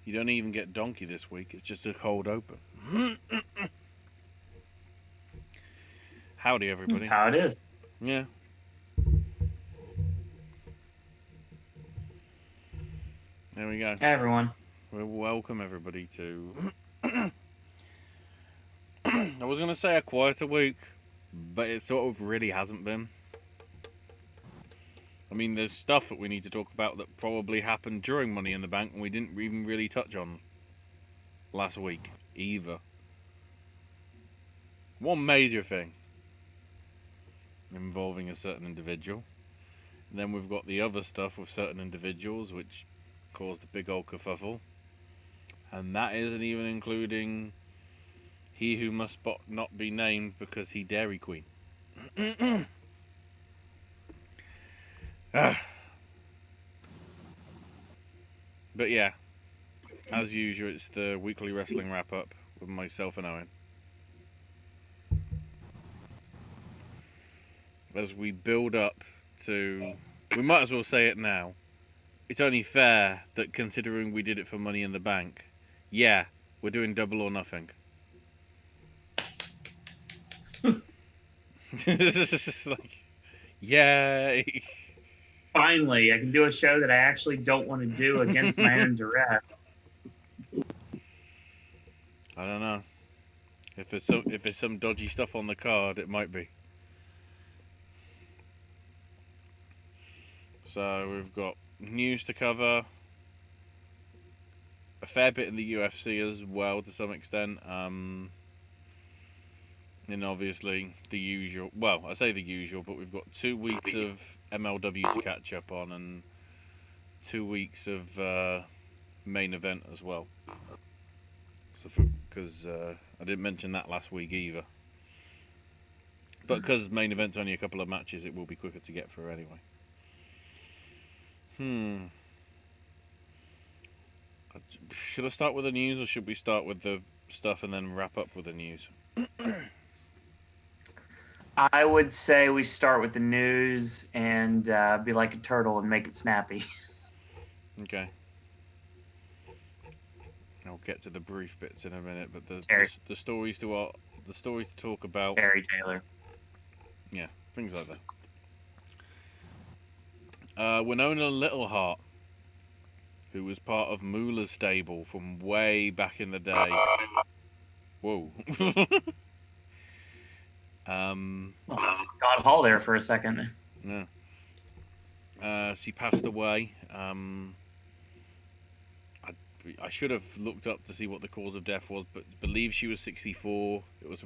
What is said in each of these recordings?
You don't even get Donkey this week. It's just a cold open. Howdy, everybody. That's how it is. Yeah. There we go. Hey, everyone. Well, welcome, everybody, to... I was going to say a quieter week, but it sort of really hasn't been. I mean, there's stuff that we need to talk about that probably happened during Money in the Bank and we didn't even really touch on last week, either. One major thing involving a certain individual. And then we've got the other stuff with certain individuals, which caused a big old kerfuffle. And that isn't even including he who must not be named because he Dairy Queen. But yeah, as usual, it's the weekly wrestling wrap-up with myself and Owen. As we build up to... We might as well say it now. It's only fair that considering we did it for Money in the Bank, yeah, we're doing Double or Nothing. It's like, yay! Finally, I can do a show that I actually don't want to do against my own duress. I don't know. If there's some dodgy stuff on the card, it might be. So we've got news to cover, a fair bit in the UFC as well to some extent, and obviously the usual. Well, I say the usual, but we've got 2 weeks of MLW to catch up on and 2 weeks of main event as well. So because I didn't mention that last week either. But because main event's only a couple of matches, it will be quicker to get through anyway. Should I start with the news or should we start with the stuff and then wrap up with the news? I would say we start with the news and be like a turtle and make it snappy. Okay. I'll get to the brief bits in a minute, but the stories to talk about. Terry Taylor. Yeah, things like that. Winona Littleheart, who was part of Moolah's stable from way back in the day. Whoa. Got Hall there for a second. Yeah. She passed away. I should have looked up to see what the cause of death was, but believe she was 64. It was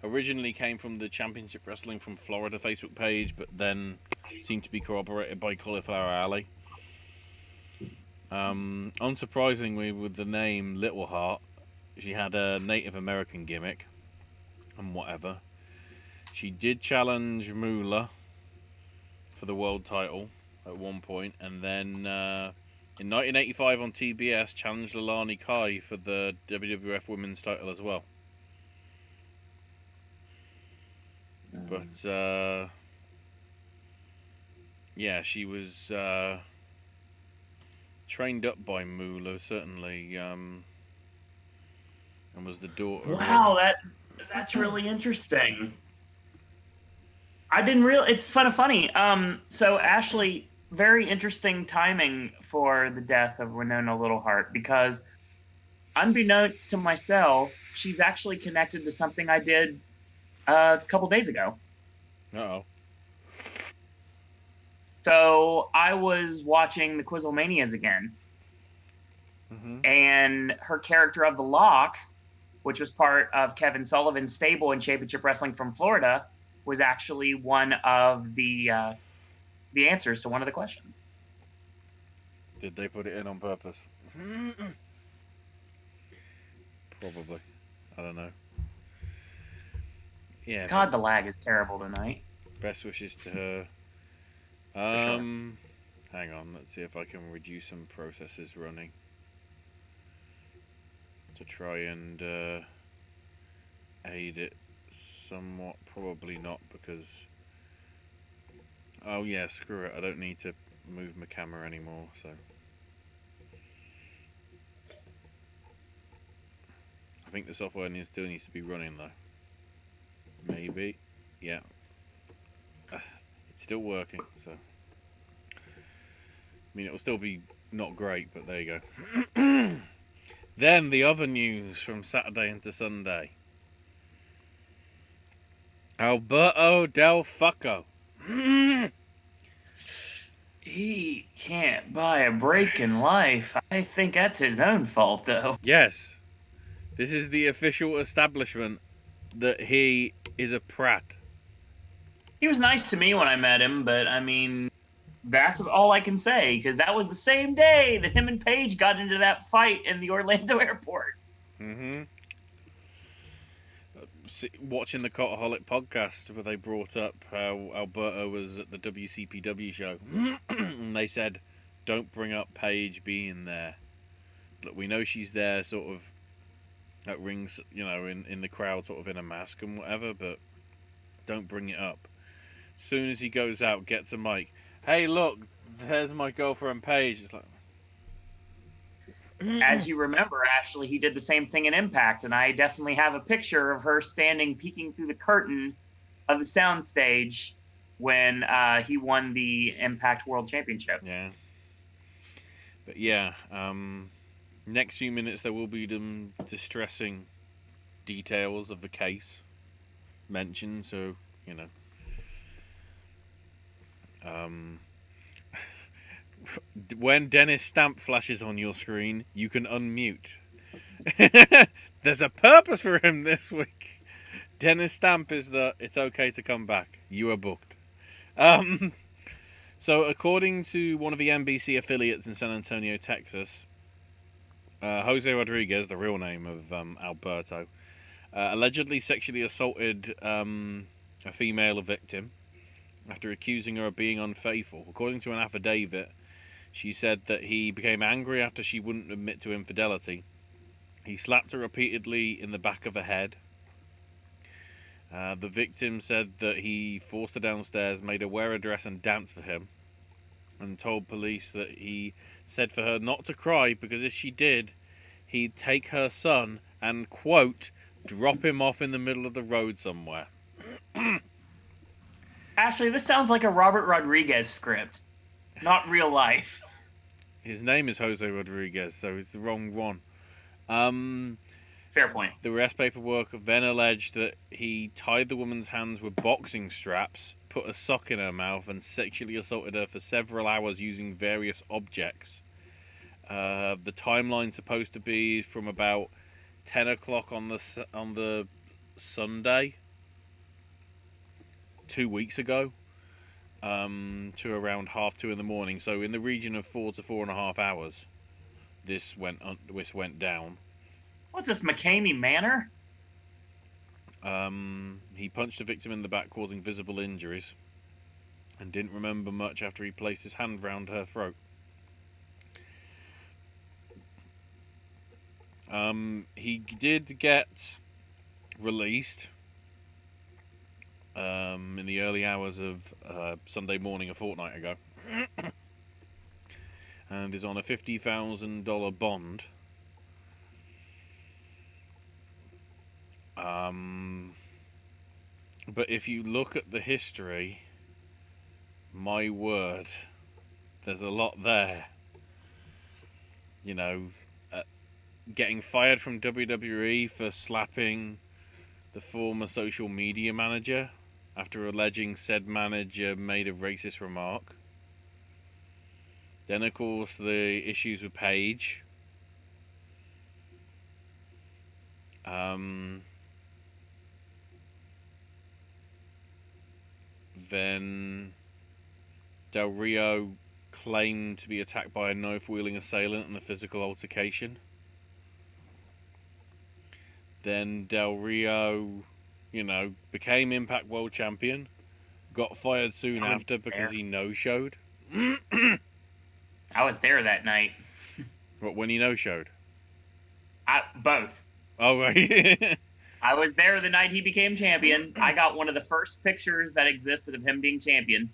originally came from the Championship Wrestling from Florida Facebook page, but then seemed to be corroborated by Cauliflower Alley. Unsurprisingly, with the name Little Heart, she had a Native American gimmick and whatever. She did challenge Moolah for the world title at one point, and then in 1985 on TBS challenged Lilani Kai for the WWF Women's title as well. But yeah, she was trained up by Moolah, certainly, and was the daughter. Wow, that's really interesting. I didn't realize. It's funny. So Ashley, very interesting timing for the death of Winona Littleheart, because unbeknownst to myself, she's actually connected to something I did a couple days ago. Uh-oh. So I was watching the Quizlemanias again, and her character of the Lock, which was part of Kevin Sullivan's stable in Championship Wrestling from Florida, was actually one of the answers to one of the questions. Did they put it in on purpose? Probably. I don't know. Yeah. God, the lag is terrible tonight. Best wishes to her. Sure. Hang on, let's see if I can reduce some processes running to try and aid it somewhat. Probably not, because oh yeah, screw it, I don't need to move my camera anymore, so I think the software still needs to be running though. Maybe. Yeah. It's still working, so. I mean, it'll still be not great, but there you go. Then the other news from Saturday into Sunday. Alberto Del Fucco. He can't buy a break in life. I think that's his own fault, though. Yes. This is the official establishment that he is a prat. He was nice to me when I met him, but I mean, that's all I can say, because that was the same day that him and Paige got into that fight in the Orlando airport. Mm-hmm. Watching the Cultaholic podcast where they brought up how Alberto was at the WCPW show, and they said, "Don't bring up Paige being there. Look, we know she's there, sort of at rings, in the crowd, sort of in a mask and whatever, but don't bring it up." As soon as he goes out, gets a mic. Hey, look, there's my girlfriend Paige. It's like, As you remember, Ashley, he did the same thing in Impact, and I definitely have a picture of her standing, peeking through the curtain of the soundstage when he won the Impact World Championship. yeah. But yeah, next few minutes there will be some distressing details of the case mentioned, so, when Dennis Stamp flashes on your screen, you can unmute. There's a purpose for him this week. Dennis Stamp is it's okay to come back. You are booked. So according to one of the NBC affiliates in San Antonio, Texas, Jose Rodriguez, the real name of Alberto, allegedly sexually assaulted a female victim after accusing her of being unfaithful. According to an affidavit, she said that he became angry after she wouldn't admit to infidelity. He slapped her repeatedly in the back of the head. The victim said that he forced her downstairs, made her wear a dress and dance for him, and told police that he said for her not to cry because if she did, he'd take her son and, quote, drop him off in the middle of the road somewhere. Ashley, this sounds like a Robert Rodriguez script, not real life. His name is Jose Rodriguez, so it's the wrong one. Fair point. The arrest paperwork then alleged that he tied the woman's hands with boxing straps, put a sock in her mouth, and sexually assaulted her for several hours using various objects. The timeline's supposed to be from about 10 o'clock on the Sunday, 2 weeks ago, to around 2:30 in the morning. So in the region of 4 to 4.5 hours, this went down. What's this, McCamey Manor? He punched the victim in the back, causing visible injuries, and didn't remember much after he placed his hand round her throat. He did get released in the early hours of Sunday morning a fortnight ago, and is on a $50,000 bond. But if you look at the history, my word, there's a lot there. Getting fired from WWE for slapping the former social media manager after alleging said manager made a racist remark. Then, of course, the issues with Paige. Then Del Rio claimed to be attacked by a knife-wielding assailant in a physical altercation. Then Del Rio, became Impact World Champion. Got fired soon after because he no-showed. I was there that night. What, when he no-showed? Both. Oh, right. I was there the night he became champion. I got one of the first pictures that existed of him being champion.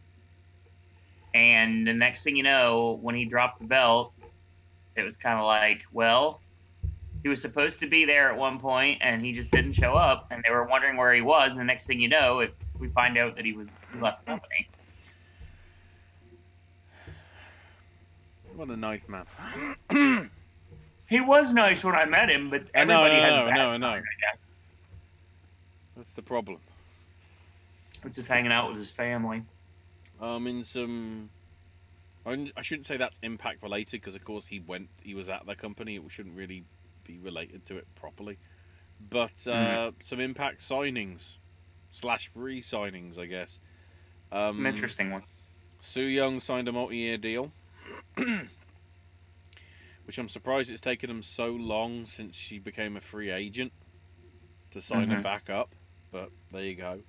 And the next thing you know, when he dropped the belt, it was kind of like, well, He was supposed to be there at one point, and he just didn't show up, and they were wondering where he was. And the next thing you know, we find out that he left the company. What a nice man. He was nice when I met him, but everybody has a bad side, I guess. That's the problem. Which is hanging out with his family. In some, I shouldn't say that's Impact related because of course he was at the company. It shouldn't really be related to it properly. But some Impact signings / re-signings, I guess. Some interesting ones. Su Yung signed a multi-year deal, which I'm surprised it's taken him so long since she became a free agent to sign her back up. But there you go.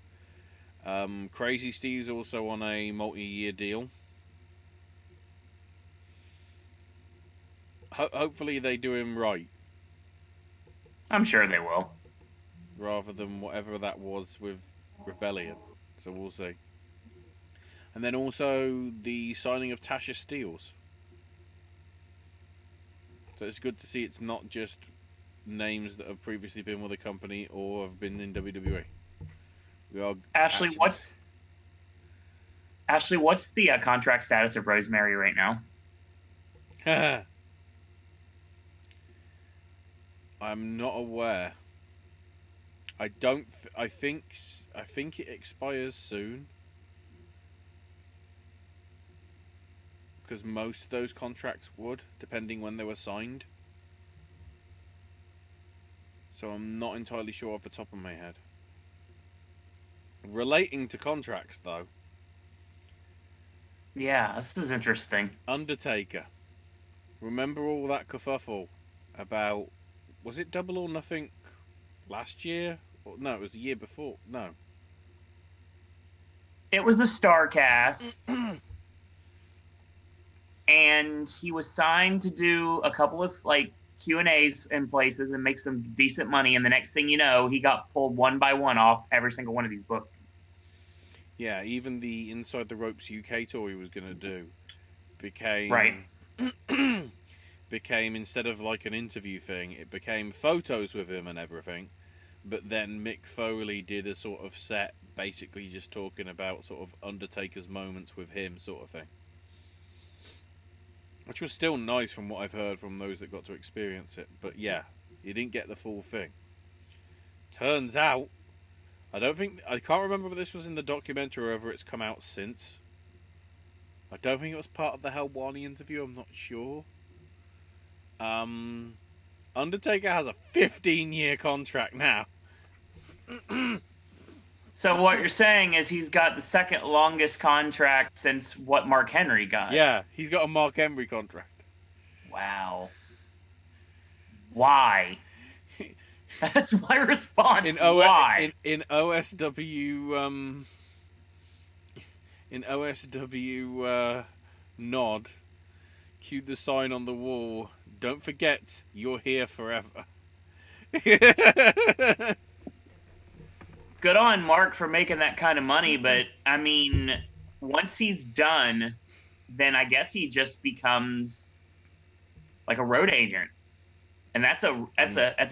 Crazy Steve's also on a multi-year deal. Hopefully they do him right. I'm sure they will. Rather than whatever that was with Rebellion. So we'll see. And then also the signing of Tasha Steelz. So it's good to see it's not just names that have previously been with the company or have been in WWE. Ashley, what's the contract status of Rosemary right now? I'm not aware. I think it expires soon. Because most of those contracts would, depending when they were signed. So I'm not entirely sure off the top of my head. Relating to contracts, though. Yeah, this is interesting. Undertaker. Remember all that kerfuffle about... Was it Double or Nothing last year? No, it was the year before. No. It was a StarCast. And he was signed to do a couple of Q&As in places and make some decent money, and the next thing you know, he got pulled one by one off every single one of these books. Yeah, even the Inside the Ropes UK tour he was going to do became... Right. became, instead of like an interview thing, it became photos with him and everything. But then Mick Foley did a sort of set, basically just talking about sort of Undertaker's moments with him sort of thing. Which was still nice from what I've heard from those that got to experience it. But yeah, you didn't get the full thing. Turns out, I can't remember if this was in the documentary or whether it's come out since. I don't think it was part of the Helwani interview, I'm not sure. Undertaker has a 15-year contract now. So what you're saying is he's got the second longest contract since what Mark Henry got. Yeah, he's got a Mark Henry contract. Wow. Why? That's my response. Why? In OSW nod, cued the sign on the wall. Don't forget, you're here forever. Good on Mark for making that kind of money, but I mean, once he's done, then I guess he just becomes like a road agent, and that's a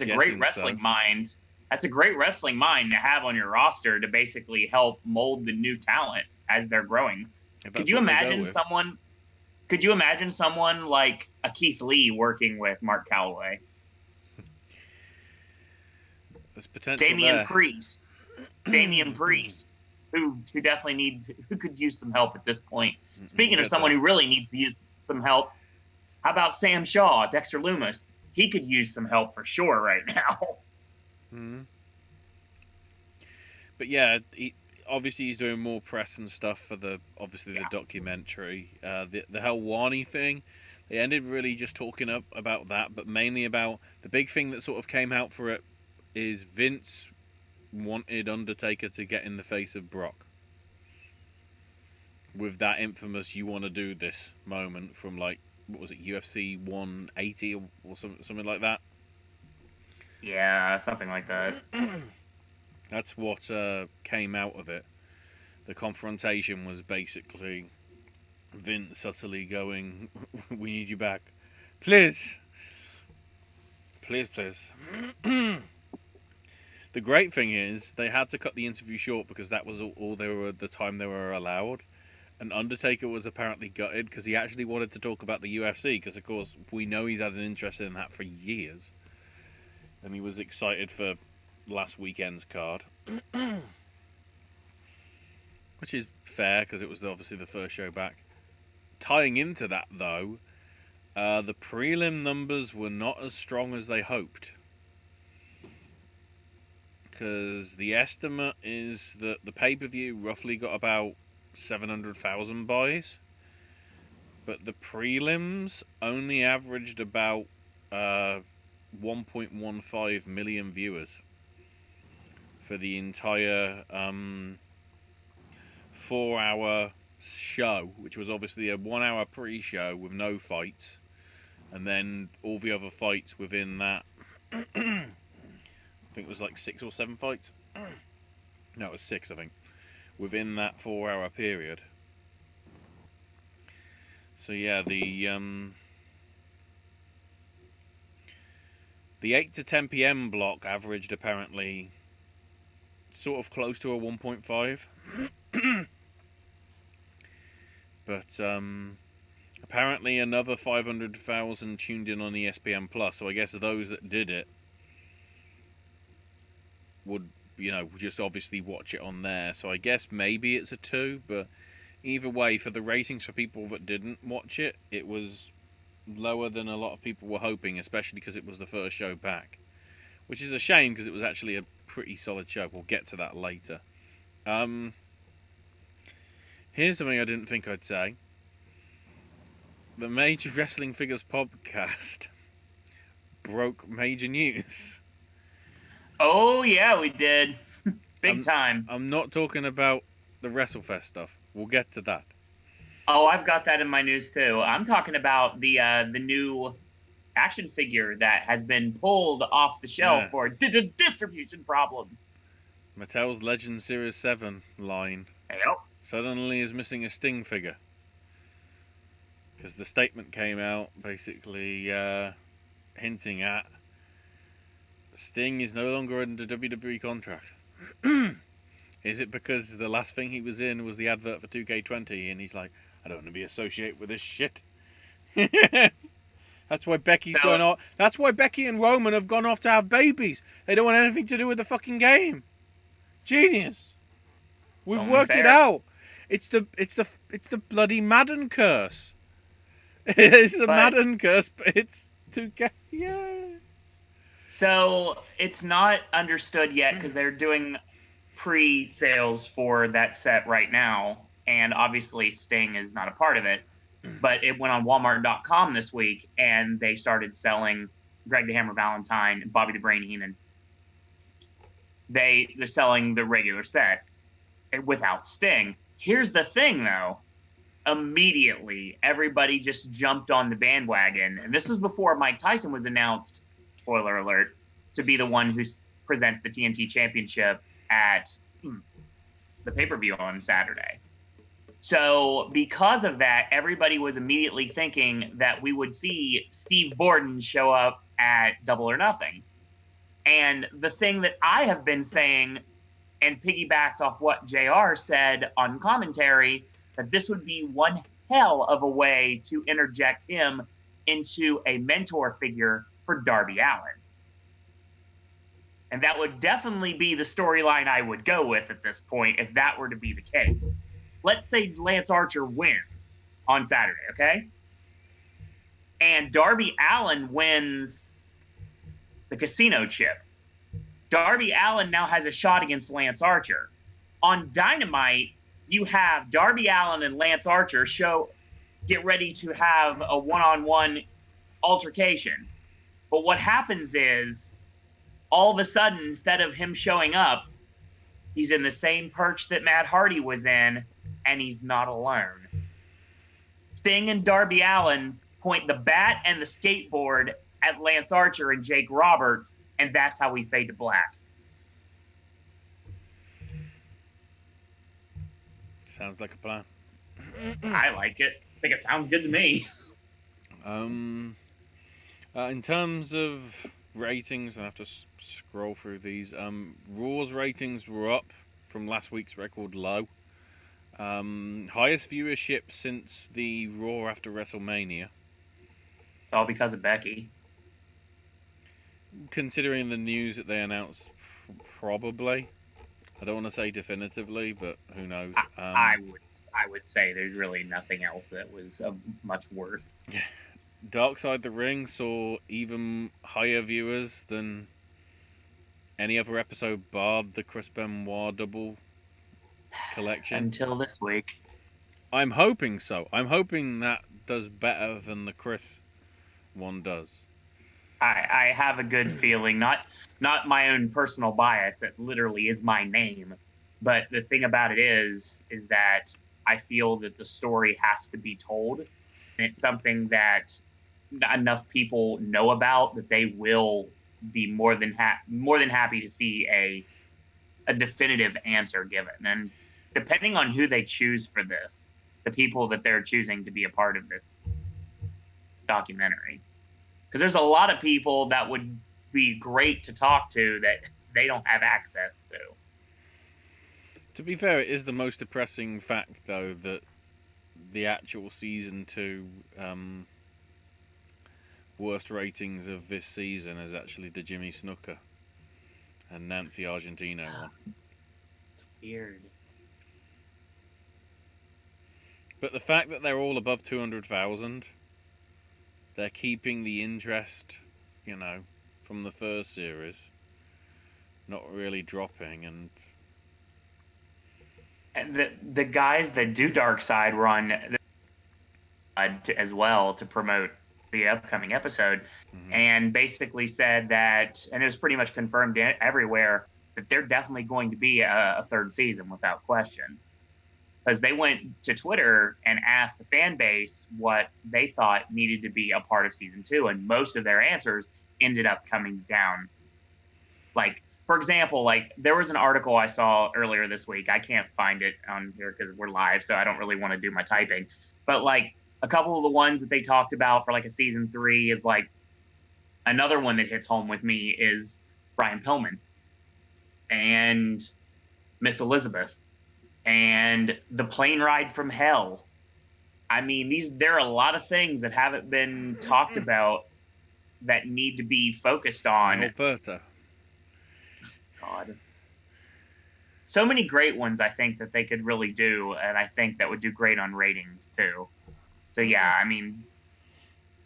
great wrestling mind. That's a great wrestling mind to have on your roster to basically help mold the new talent as they're growing. Could you imagine someone? Could you imagine someone like a Keith Lee working with Mark Calloway? There's potential Damian Priest, who definitely who could use some help at this point. Speaking of someone who really needs to use some help, how about Sam Shaw, Dexter Lumis? He could use some help for sure right now. Mm-hmm. But yeah, obviously he's doing more press and stuff for the documentary. The Helwani thing, they ended really just talking about that, but mainly about the big thing that sort of came out for it is Vince wanted Undertaker to get in the face of Brock. With that infamous "you want to do this" moment from what was it, UFC 180 or something like that? Yeah, something like that. That's what came out of it. The confrontation was basically Vince subtly going, "We need you back, please." Please, please. The great thing is they had to cut the interview short because that was all the time they were allowed. And Undertaker was apparently gutted because he actually wanted to talk about the UFC because, of course, we know he's had an interest in that for years. And he was excited for last weekend's card. Which is fair because it was obviously the first show back. Tying into that, though, the prelim numbers were not as strong as they hoped. Because the estimate is that the pay-per-view roughly got about 700,000 buys. But the prelims only averaged about 1.15 million viewers for the entire 4-hour show, which was obviously a 1-hour pre-show with no fights, and then all the other fights within that. I think it was like 6 or 7 fights. No, it was 6, I think, within that 4-hour period. So yeah, the 8 to 10 p.m. block averaged apparently sort of close to a 1.5. But apparently another 500,000 tuned in on ESPN Plus. So I guess those that did it would, just obviously watch it on there. So I guess maybe it's a 2, but either way, for the ratings for people that didn't watch it, it was lower than a lot of people were hoping, especially because it was the first show back. Which is a shame because it was actually a pretty solid show. We'll get to that later. Here's something I didn't think I'd say. The Major Wrestling Figures podcast broke major news. Oh, yeah, we did. Big time. I'm not talking about the WrestleFest stuff. We'll get to that. Oh, I've got that in my news, too. I'm talking about the new action figure that has been pulled off the shelf for distribution problems. Mattel's Legend Series 7 line suddenly is missing a Sting figure. Because the statement came out basically hinting at Sting is no longer under WWE contract. Is it because the last thing he was in was the advert for 2K20 and he's like, I don't want to be associated with this shit. That's why Becky's going off. That's why Becky and Roman have gone off to have babies. They don't want anything to do with the fucking game. Genius. We've worked it out. It's the bloody Madden curse. It's the Madden curse, but it's 2K. Yeah. So it's not understood yet because they're doing pre-sales for that set right now, and obviously Sting is not a part of it. But it went on Walmart.com this week, and they started selling Greg the Hammer Valentine and Bobby the Brain Heenan. They're selling the regular set without Sting. Here's the thing, though. Immediately, everybody just jumped on the bandwagon. And this was before Mike Tyson was announced, spoiler alert, to be the one who presents the TNT Championship at the pay-per-view on Saturday. So because of that, everybody was immediately thinking that we would see Steve Borden show up at Double or Nothing. And the thing that I have been saying, and piggybacked off what JR said on commentary, that this would be one hell of a way to interject him into a mentor figure for Darby Allin. And that would definitely be the storyline I would go with at this point if that were to be the case. Let's say Lance Archer wins on Saturday, okay? And Darby Allin wins the casino chip. Darby Allin now has a shot against Lance Archer. On Dynamite, you have Darby Allin and Lance Archer get ready to have a one-on-one altercation. But what happens is, all of a sudden, instead of him showing up, he's in the same perch that Matt Hardy was in, and he's not alone. Sting and Darby Allin point the bat and the skateboard at Lance Archer and Jake Roberts, and that's how we fade to black. Sounds like a plan. I like it. I think it sounds good to me. In terms of ratings. I have to scroll through these. Raw's ratings were up from last week's record low. Highest viewership since the Raw after WrestleMania. It's all because of Becky. Considering the news that they announced, probably. I don't want to say definitively, but who knows? I would say there's really nothing else that was of much worth. Dark Side of the Ring saw even higher viewers than any other episode, barred the Chris Benoit double collection. Until this week. I'm hoping so. I'm hoping that does better than the Chris one does. I have a good feeling, not my own personal bias, that literally is my name. But the thing about it is that I feel that the story has to be told. And it's something that enough people know about that they will be more than happy to see a definitive answer given. And depending on who they choose for this, the people that they're choosing to be a part of this documentary. Because there's a lot of people that would be great to talk to that they don't have access to. To be fair, it is the most depressing fact, though, that the actual season 2 worst ratings of this season is actually the Jimmy Snuka and Nancy Argentino one. It's weird. But the fact that they're all above 200,000, they're keeping the interest, from the first series, not really dropping. And the guys that do Dark Side run as well to promote the upcoming episode, and basically said that, and it was pretty much confirmed everywhere, that they're definitely going to be a third season without question. Because they went to Twitter and asked the fan base what they thought needed to be a part of season 2, and most of their answers ended up coming down. Like, for example, there was an article I saw earlier this week. I can't find it on here because we're live, so I don't really want to do my typing. But a couple of the ones that they talked about for a season 3 is another one that hits home with me is Brian Pillman and Miss Elizabeth and the plane ride from hell. I mean, there are a lot of things that haven't been talked about that need to be focused on. Alberta. God. So many great ones I think that they could really do, and I think that would do great on ratings too. So yeah, I mean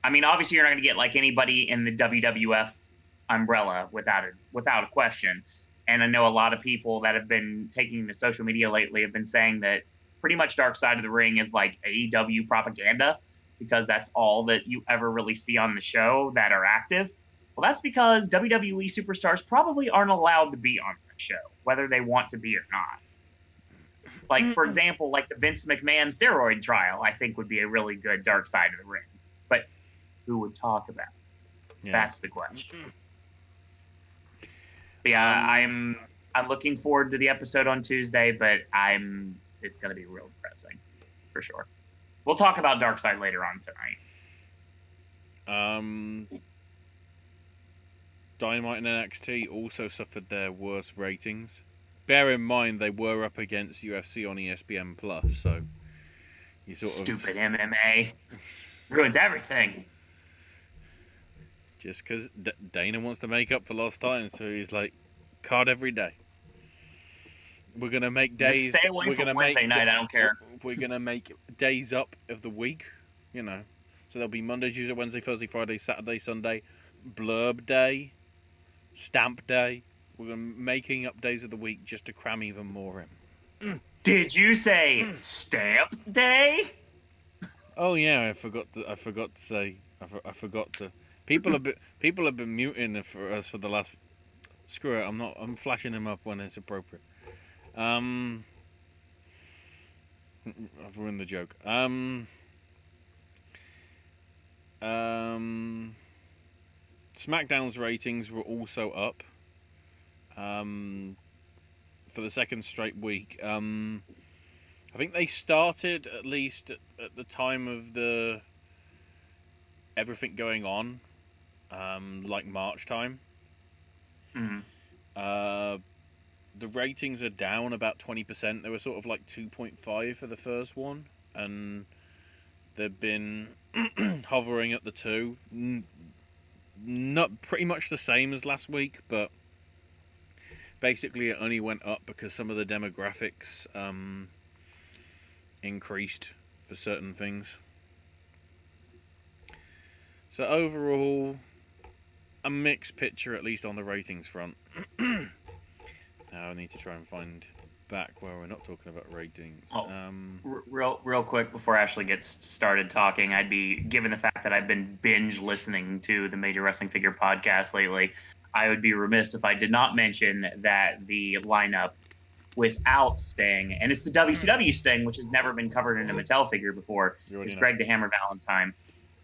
obviously you're not going to get anybody in the WWF umbrella without a question. And I know a lot of people that have been taking to social media lately have been saying that pretty much Dark Side of the Ring is AEW propaganda, because that's all that you ever really see on the show that are active. Well, that's because WWE superstars probably aren't allowed to be on the show, whether they want to be or not. For example, the Vince McMahon steroid trial, I think would be a really good Dark Side of the Ring. But who would talk about it? Yeah. That's the question. But yeah, I'm looking forward to the episode on Tuesday, but it's going to be real depressing for sure. We'll talk about Dark Side later on tonight. Dynamite and NXT also suffered their worst ratings. Bear in mind they were up against UFC on ESPN Plus, so you Stupid MMA ruins everything. Just because Dana wants to make up for lost time, so he's card every day. We're gonna make days. Just stay away from Wednesday night. I don't care. We're gonna make days up of the week, So there'll be Monday, Tuesday, Wednesday, Thursday, Friday, Saturday, Sunday, Blurb Day, Stamp Day. We're making up days of the week just to cram even more in. Did you say Stamp Day? Oh yeah, I forgot to say. I forgot to. People have been muting for us for the last. Screw it. I'm flashing them up when it's appropriate. I've ruined the joke. SmackDown's ratings were also up. For the second straight week. I think they started at least at the time of the everything going on. like March time. Mm-hmm. The ratings are down about 20%. They were sort of like 2.5 for the first one, and they've been hovering at the 2. Not pretty much the same as last week, but basically it only went up because some of the demographics increased for certain things. So overall, a mixed picture, at least on the ratings front. Now I need to try and find back where we're not talking about ratings. Oh, real quick before Ashley gets started talking, I'd be, given the fact that I've been binge listening to the Major Wrestling Figure podcast lately, I would be remiss if I did not mention that the lineup without Sting, and it's the WCW Sting, which has never been covered in a Mattel figure before, is Greg the Hammer Valentine.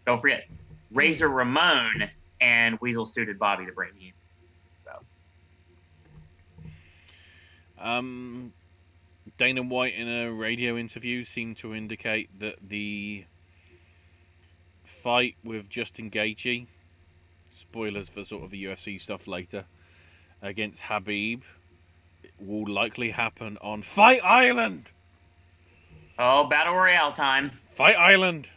Don't forget, Razor Ramon and Weasel suited Bobby the Brain Heenan. Dana White in a radio interview seemed to indicate that the fight with Justin Gaethje, spoilers for sort of the UFC stuff later, against Habib will likely happen on Fight Island. Oh, Battle Royale time. Fight Island.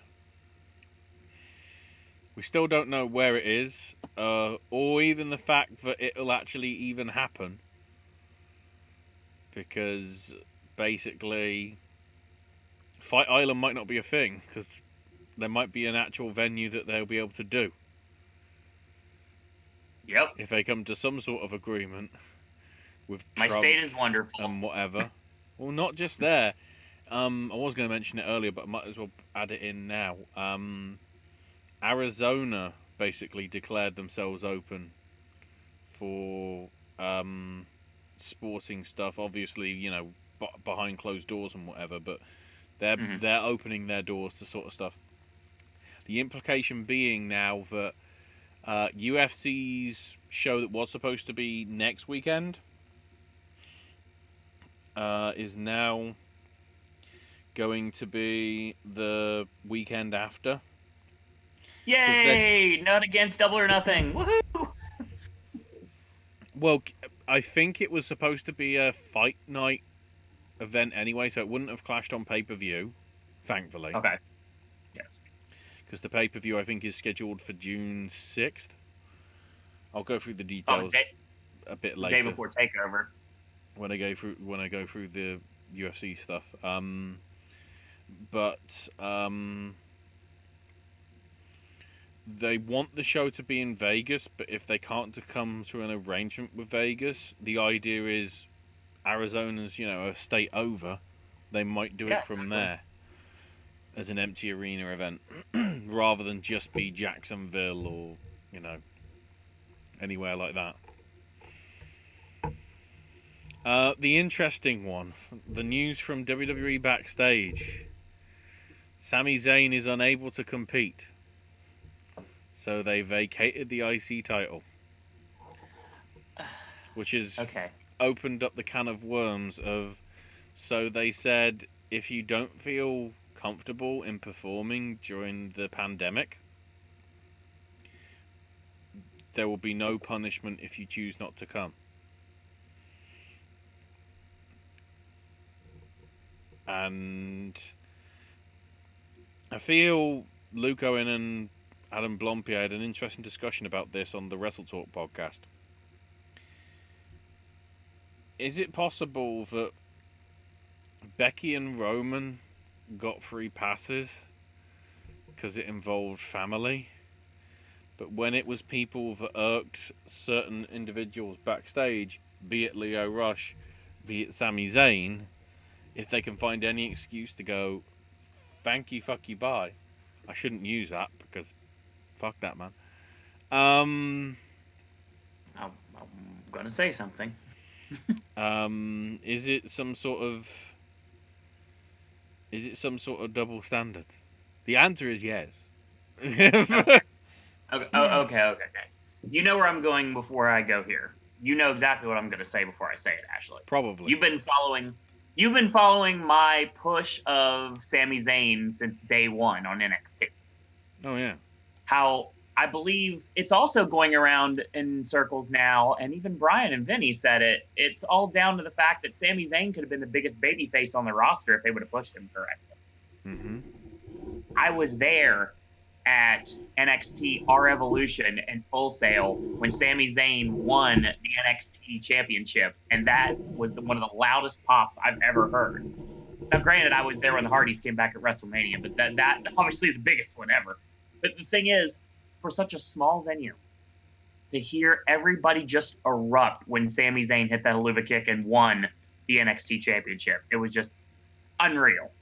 We still don't know where it is, or even the fact that it'll actually even happen. Because basically, Fight Island might not be a thing, because there might be an actual venue that they'll be able to do. Yep. If they come to some sort of agreement with my Trump state is wonderful and whatever. Well, not just there. I was going to mention it earlier, but I might as well add it in now. Arizona basically declared themselves open for sporting stuff. Obviously, you know, behind closed doors and whatever, but they're opening their doors to sort of stuff. The implication being now that UFC's show that was supposed to be next weekend is now going to be the weekend after. Yay! Not against Double or Nothing. Woohoo! Well, I think it was supposed to be a fight night event anyway, so it wouldn't have clashed on pay-per-view, thankfully. Okay. Yes. Because the pay-per-view, I think, is scheduled for June 6th. I'll go through the details a bit later. Day before TakeOver. When I go through the UFC stuff. But they want the show to be in Vegas, but if they can't come to an arrangement with Vegas, the idea is Arizona's, you know, a state over. They might do it from there as an empty arena event rather than just be Jacksonville or, you know, anywhere like that. The interesting one, the news from WWE backstage. Sami Zayn is unable to compete, so they vacated the IC title, which has opened up the can of worms of, so they said, if you don't feel comfortable in performing during the pandemic, there will be no punishment if you choose not to come. And I feel Luke Owen and Adam Blompier had an interesting discussion about this on the Wrestle Talk podcast. Is it possible that Becky and Roman got free passes because it involved family, but when it was people that irked certain individuals backstage, be it Lio Rush, be it Sami Zayn, if they can find any excuse to go, thank you, fuck you, bye. I shouldn't use that because fuck that, man. I'm gonna say something. Is it some sort of double standard? The answer is yes. Okay. Okay. You know where I'm going before I go here. You know exactly what I'm going to say before I say it, Ashley. Probably. You've been following my push of Sami Zayn since day one on NXT. Oh yeah. How I believe it's also going around in circles now, and even Brian and Vinny said it. It's all down to the fact that Sami Zayn could have been the biggest babyface on the roster if they would have pushed him correctly. Mm-hmm. I was there at NXT Our Evolution and Full Sail when Sami Zayn won the NXT Championship, and that was one of the loudest pops I've ever heard. Now, granted, I was there when the Hardys came back at WrestleMania, but that obviously the biggest one ever. But the thing is, for such a small venue, to hear everybody just erupt when Sami Zayn hit that Helluva Kick and won the NXT Championship, it was just unreal.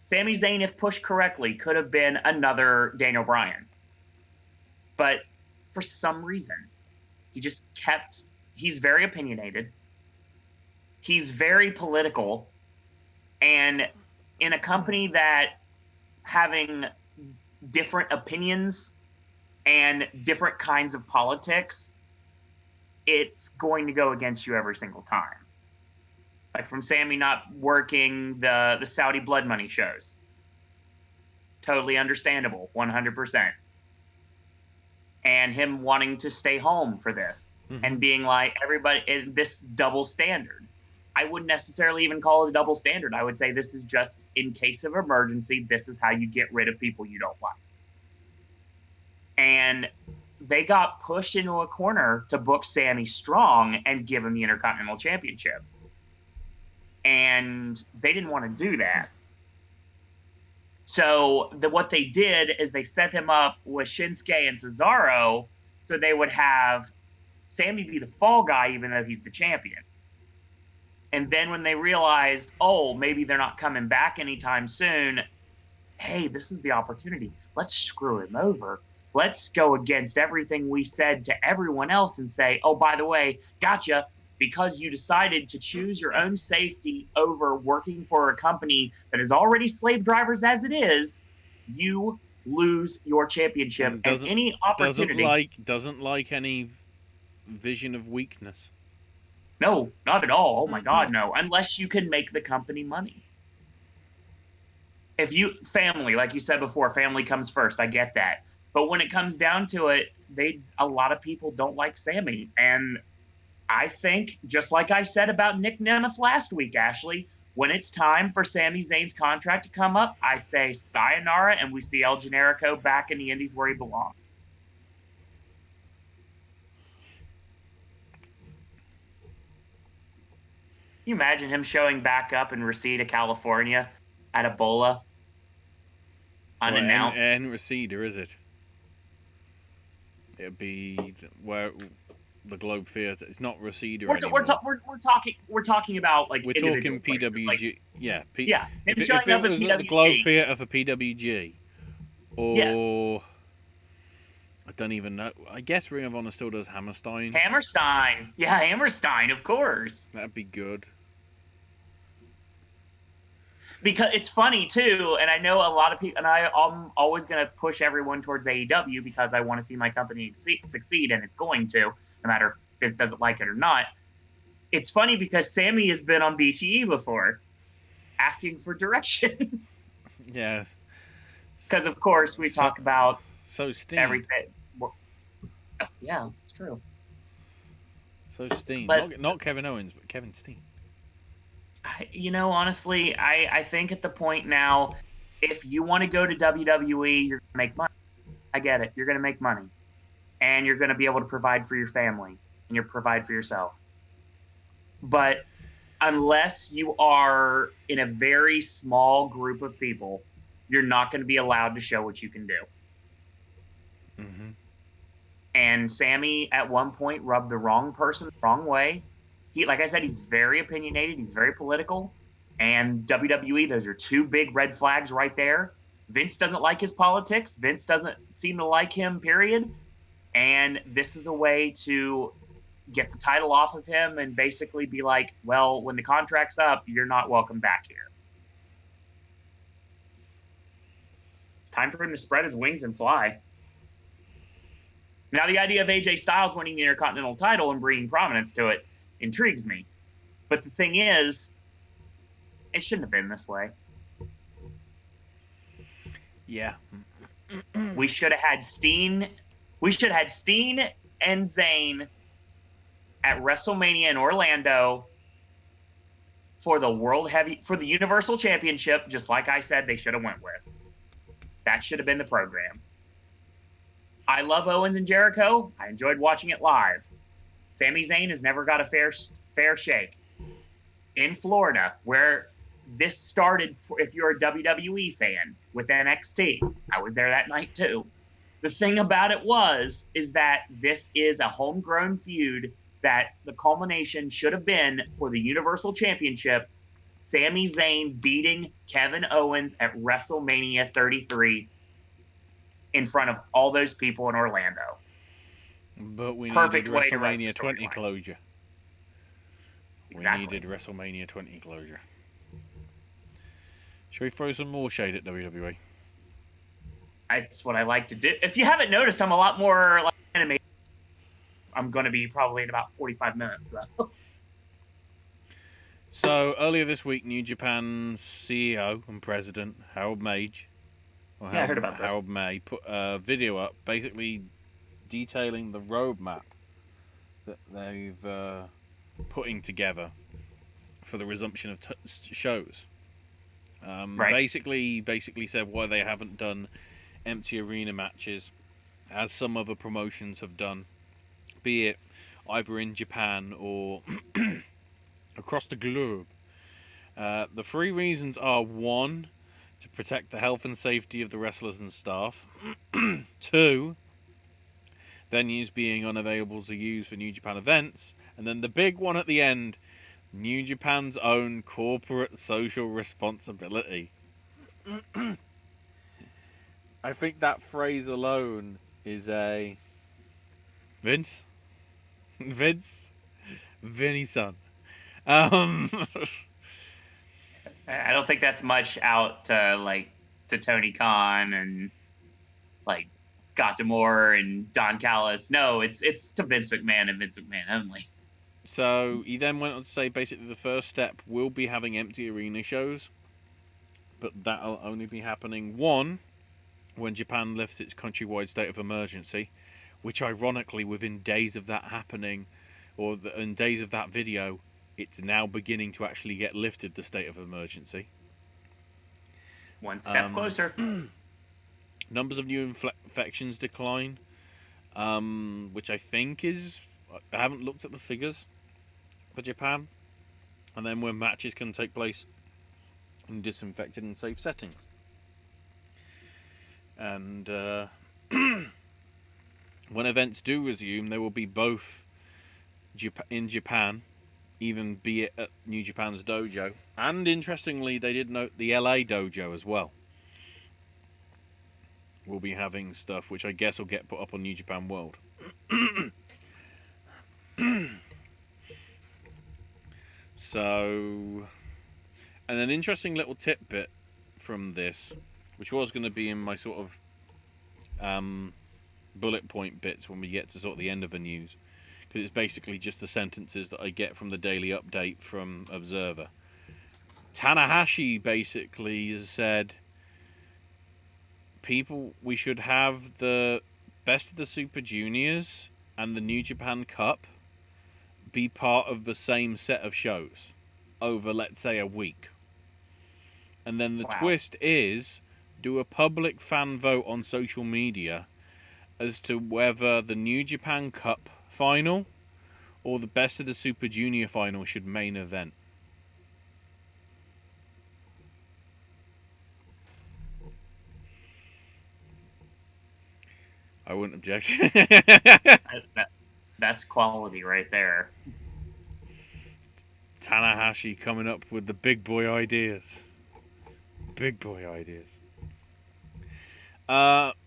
Sami Zayn, if pushed correctly, could have been another Daniel Bryan. But for some reason, he's very opinionated. He's very political. And in a company that having different opinions and different kinds of politics, it's going to go against you every single time. Like from Sami not working the Saudi blood money shows. Totally understandable, 100%. And him wanting to stay home for this and being like, everybody, this double standard. I wouldn't necessarily even call it a double standard. I would say this is just in case of emergency, this is how you get rid of people you don't like. And they got pushed into a corner to book Sami strong and give him the Intercontinental Championship. And they didn't want to do that. So what they did is they set him up with Shinsuke and Cesaro so they would have Sami be the fall guy even though he's the champion. And then when they realized, oh, maybe they're not coming back anytime soon, hey, this is the opportunity. Let's screw him over. Let's go against everything we said to everyone else and say, oh, by the way, gotcha. Because you decided to choose your own safety over working for a company that is already slave drivers as it is, you lose your championship and any opportunity. Doesn't like any vision of weakness. No, not at all. Oh my God, no. Unless you can make the company money. If you family, like you said before, family comes first. I get that. But when it comes down to it, a lot of people don't like Sami. And I think, just like I said about Nick Nemeth last week, Ashley, when it's time for Sami Zayn's contract to come up, I say sayonara, and we see El Generico back in the Indies where he belongs. Can you imagine him showing back up in Reseda, California at Ebola? Unannounced. And Reseda, is it? It'd be where the Globe Theatre. It's not Reseda anymore. We're talking about like we're talking PWG. Like, yeah, yeah. If it was the Globe Theatre for PWG, or yes. I don't even know. I guess Ring of Honor still does Hammerstein. Yeah, Hammerstein, of course. That'd be good. Because it's funny too, and I know a lot of people, and I'm always going to push everyone towards AEW because I want to see my company succeed, and it's going to, no matter if Vince doesn't like it or not. It's funny because Sami has been on BTE before, asking for directions. Yes. Because of course we talk about Steen. Everything. Yeah, it's true. Steen, but not Kevin Owens, but Kevin Steen. Honestly, I think at the point now, if you want to go to WWE, you're going to make money. I get it. You're going to make money. And you're going to be able to provide for your family. And you provide for yourself. But unless you are in a very small group of people, you're not going to be allowed to show what you can do. Mm-hmm. And Sami, at one point, rubbed the wrong person the wrong way. Like I said, he's very opinionated. He's very political. And WWE, those are two big red flags right there. Vince doesn't like his politics. Vince doesn't seem to like him, period. And this is a way to get the title off of him and basically be like, well, when the contract's up, you're not welcome back here. It's time for him to spread his wings and fly. Now, the idea of AJ Styles winning the Intercontinental title and bringing prominence to it intrigues me. But the thing is, it shouldn't have been this way. Yeah. We should have had Steen We should have had Steen and Zayn at WrestleMania in Orlando for the Universal Championship, just like I said they should have went with. That should have been the program. I love Owens and Jericho. I enjoyed watching it live. Sami Zayn has never got a fair shake. In Florida, where this started, if you're a WWE fan, with NXT. I was there that night too. The thing about it is that this is a homegrown feud that the culmination should have been for the Universal Championship. Sami Zayn beating Kevin Owens at WrestleMania 33 in front of all those people in Orlando. But we Perfect needed way to write WrestleMania the 20 storyline. closure. Exactly. We needed WrestleMania 20 closure. Shall we throw some more shade at WWE? That's what I like to do. If you haven't noticed, I'm a lot more like animated. I'm going to be probably in about 45 minutes. So, earlier this week, New Japan's CEO and president, Harold Mage, I heard about this. Harold May, put a video up basically detailing the roadmap that they've putting together for the resumption of shows. Right. Basically said why they haven't done empty arena matches as some other promotions have done, be it either in Japan or across the globe. The three reasons are: 1, to protect the health and safety of the wrestlers and staff; 2, venues being unavailable to use for New Japan events; and then the big one at the end, New Japan's own corporate social responsibility. I think that phrase alone is a Vince, Vinny-san. I don't think that's much out to Tony Khan and like Scott D'Amore and Don Callis. No, it's to Vince McMahon and Vince McMahon only. So he then went on to say basically the first step will be having empty arena shows, but that'll only be happening, 1, when Japan lifts its countrywide state of emergency, which ironically within days of that happening, or in days of that video, it's now beginning to actually get lifted, the state of emergency. One step closer. Numbers of new infections decline, which I think is... I haven't looked at the figures for Japan. And then when matches can take place in disinfected and safe settings. And when events do resume, there will be both in Japan, even be it at New Japan's dojo, and interestingly they did note the LA dojo as well will be having stuff which I guess will get put up on New Japan World. So, and an interesting little tidbit from this, which was going to be in my sort of bullet point bits when we get to sort of the end of the news, because it's basically just the sentences that I get from the daily update from Observer. Tanahashi basically has said, we should have the Best of the Super Juniors and the New Japan Cup be part of the same set of shows over, let's say, a week. And then the twist is, do a public fan vote on social media as to whether the New Japan Cup final or the Best of the Super Junior final should main event. I wouldn't object. That's quality right there. Tanahashi coming up with the big boy ideas. Big boy ideas.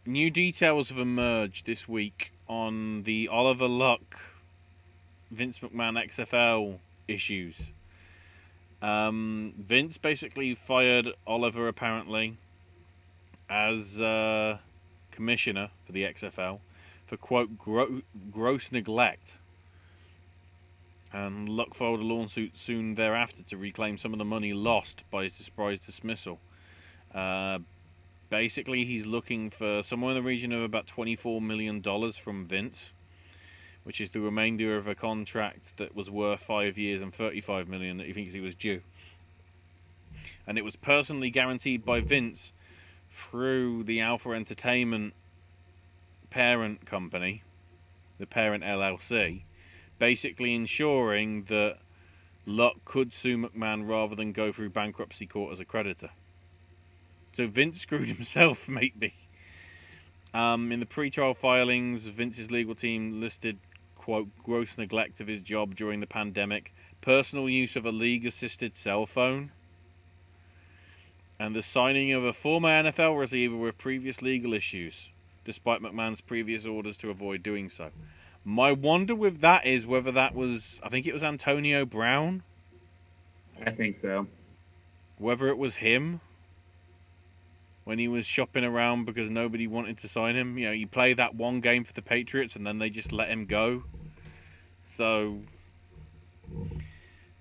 New details have emerged this week on the Oliver Luck, Vince McMahon XFL issues. Vince basically fired Oliver apparently as commissioner for the XFL for, quote, gross neglect. And Luck filed a lawsuit soon thereafter to reclaim some of the money lost by his surprise dismissal. Basically, he's looking for somewhere in the region of about $24 million from Vince, which is the remainder of a contract that was worth 5 years and $35 million that he thinks he was due. And it was personally guaranteed by Vince through the Alpha Entertainment parent company, the parent LLC, basically ensuring that Luck could sue McMahon rather than go through bankruptcy court as a creditor. So Vince screwed himself, maybe. In the pre-trial filings, Vince's legal team listed, quote, gross neglect of his job during the pandemic, personal use of a league-assisted cell phone, and the signing of a former NFL receiver with previous legal issues, despite McMahon's previous orders to avoid doing so. My wonder with that is whether that was, I think it was Antonio Brown. I think so. Whether it was him when he was shopping around because nobody wanted to sign him. You know, he played that one game for the Patriots and then they just let him go. So,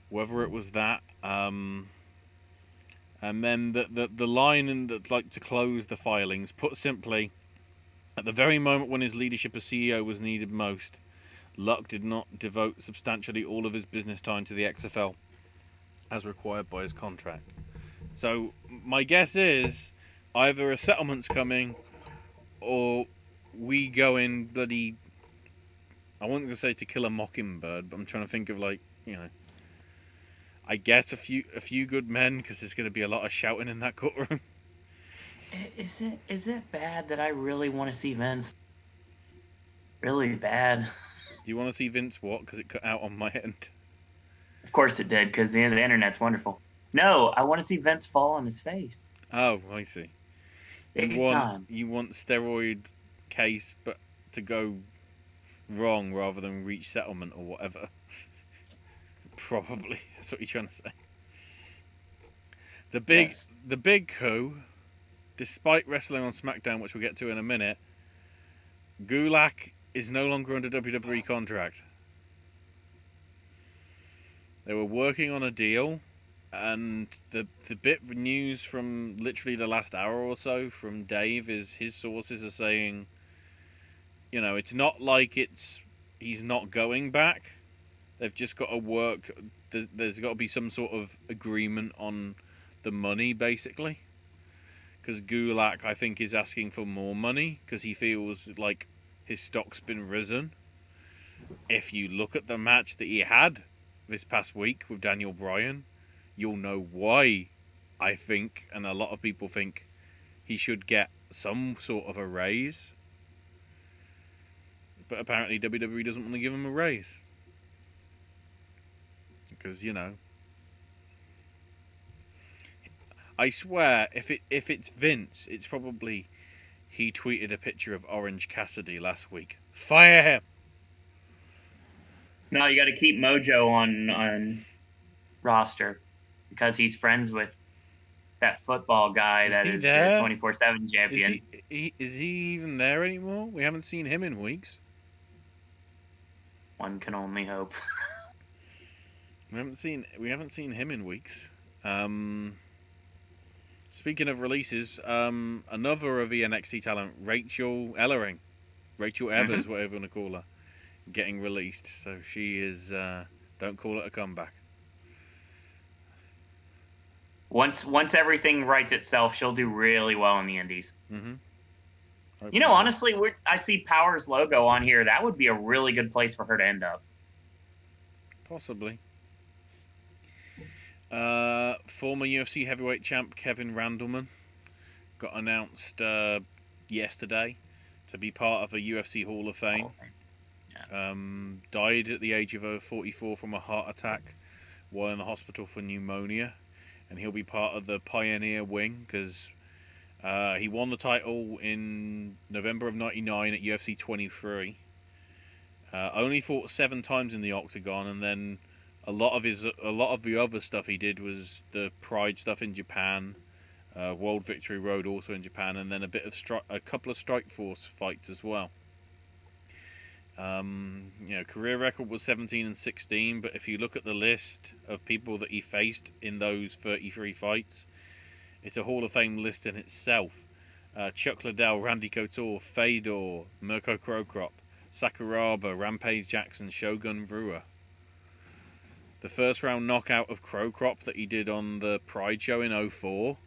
whether it was that, and then the line in that, like, to close the filings, put simply, at the very moment when his leadership as CEO was needed most, Luck did not devote substantially all of his business time to the XFL, as required by his contract. So, my guess is either a settlement's coming, or we go in bloody, I wasn't going to say To Kill a Mockingbird, but I'm trying to think of, like, you know, I guess a few good men, because there's going to be a lot of shouting in that courtroom. Is it bad that I really want to see Vince? Really bad. Do you want to see Vince what? Because it cut out on my end. Of course it did, because the internet's wonderful. No, I want to see Vince fall on his face. Oh, I see. Big time. You want steroid case, but to go wrong rather than reach settlement or whatever. Probably that's what you're trying to say. The big coup, despite wrestling on SmackDown, which we'll get to in a minute, Gulak is no longer under WWE contract. They were working on a deal, and the bit of news from literally the last hour or so from Dave is his sources are saying, you know, it's not like he's not going back. They've just got to work. There's got to be some sort of agreement on the money, basically. Because Gulak, I think, is asking for more money because he feels like his stock's been risen. If you look at the match that he had this past week with Daniel Bryan, you'll know why I think, and a lot of people think, he should get some sort of a raise. But apparently WWE doesn't want to give him a raise. Because, you know, I swear, if it's Vince, it's probably he tweeted a picture of Orange Cassidy last week. Fire him! No, you got to keep Mojo on roster because he's friends with that football guy that is the 24/7 champion. Is he even there anymore? We haven't seen him in weeks. One can only hope. We haven't seen him in weeks. Speaking of releases, another of the NXT talent, Rachel Ellering, Rachel Evers, whatever you want to call her, getting released. So she is. Don't call it a comeback. Once everything rights itself, she'll do really well in the Indies. Mm-hmm. You know, honestly, I see Power's logo on here. That would be a really good place for her to end up. Possibly. Former UFC heavyweight champ Kevin Randleman got announced yesterday to be part of the UFC Hall of Fame. Yeah. Died at the age of 44 from a heart attack while in the hospital for pneumonia, and he'll be part of the Pioneer Wing because he won the title in November of '99 at UFC 23. Only fought 7 times in the octagon, and then a lot of the other stuff he did was the Pride stuff in Japan, World Victory Road also in Japan, and then a couple of Strikeforce fights as well. Career record was 17-16, but if you look at the list of people that he faced in those 33 fights, it's a Hall of Fame list in itself. Chuck Liddell, Randy Couture, Fedor, Mirko Crocrop, Sakuraba, Rampage Jackson, Shogun Rua. The first round knockout of Crocrop that he did on the Pride show in 2004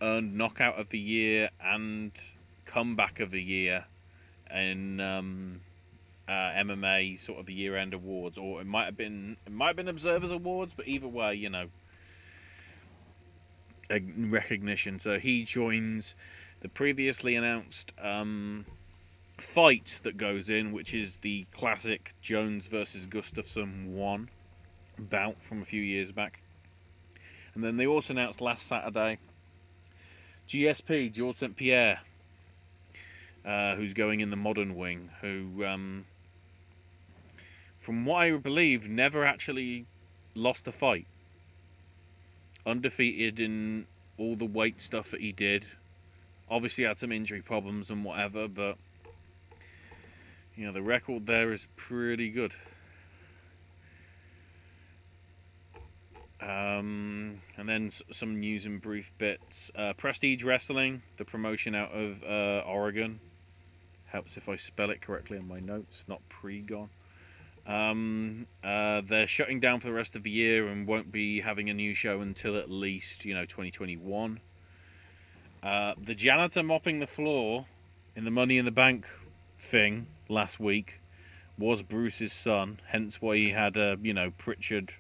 earned Knockout of the Year and Comeback of the Year in MMA sort of year-end awards, or it might have been Observers Awards, but either way, you know, a recognition. So he joins the previously announced fight that goes in, which is the classic Jones versus Gustafsson 1 bout from a few years back. And then they also announced last Saturday GSP, George St. Pierre, who's going in the modern wing, who, from what I believe, never actually lost a fight. Undefeated in all the weight stuff that he did. Obviously had some injury problems and whatever, but you know, the record there is pretty good. And then some news in brief bits. Prestige Wrestling, the promotion out of Oregon. Helps if I spell it correctly in my notes, not Pregon. They're shutting down for the rest of the year and won't be having a new show until at least, 2021. The janitor mopping the floor in the Money in the Bank thing last week was Bruce's son, hence why he had a, Pritchard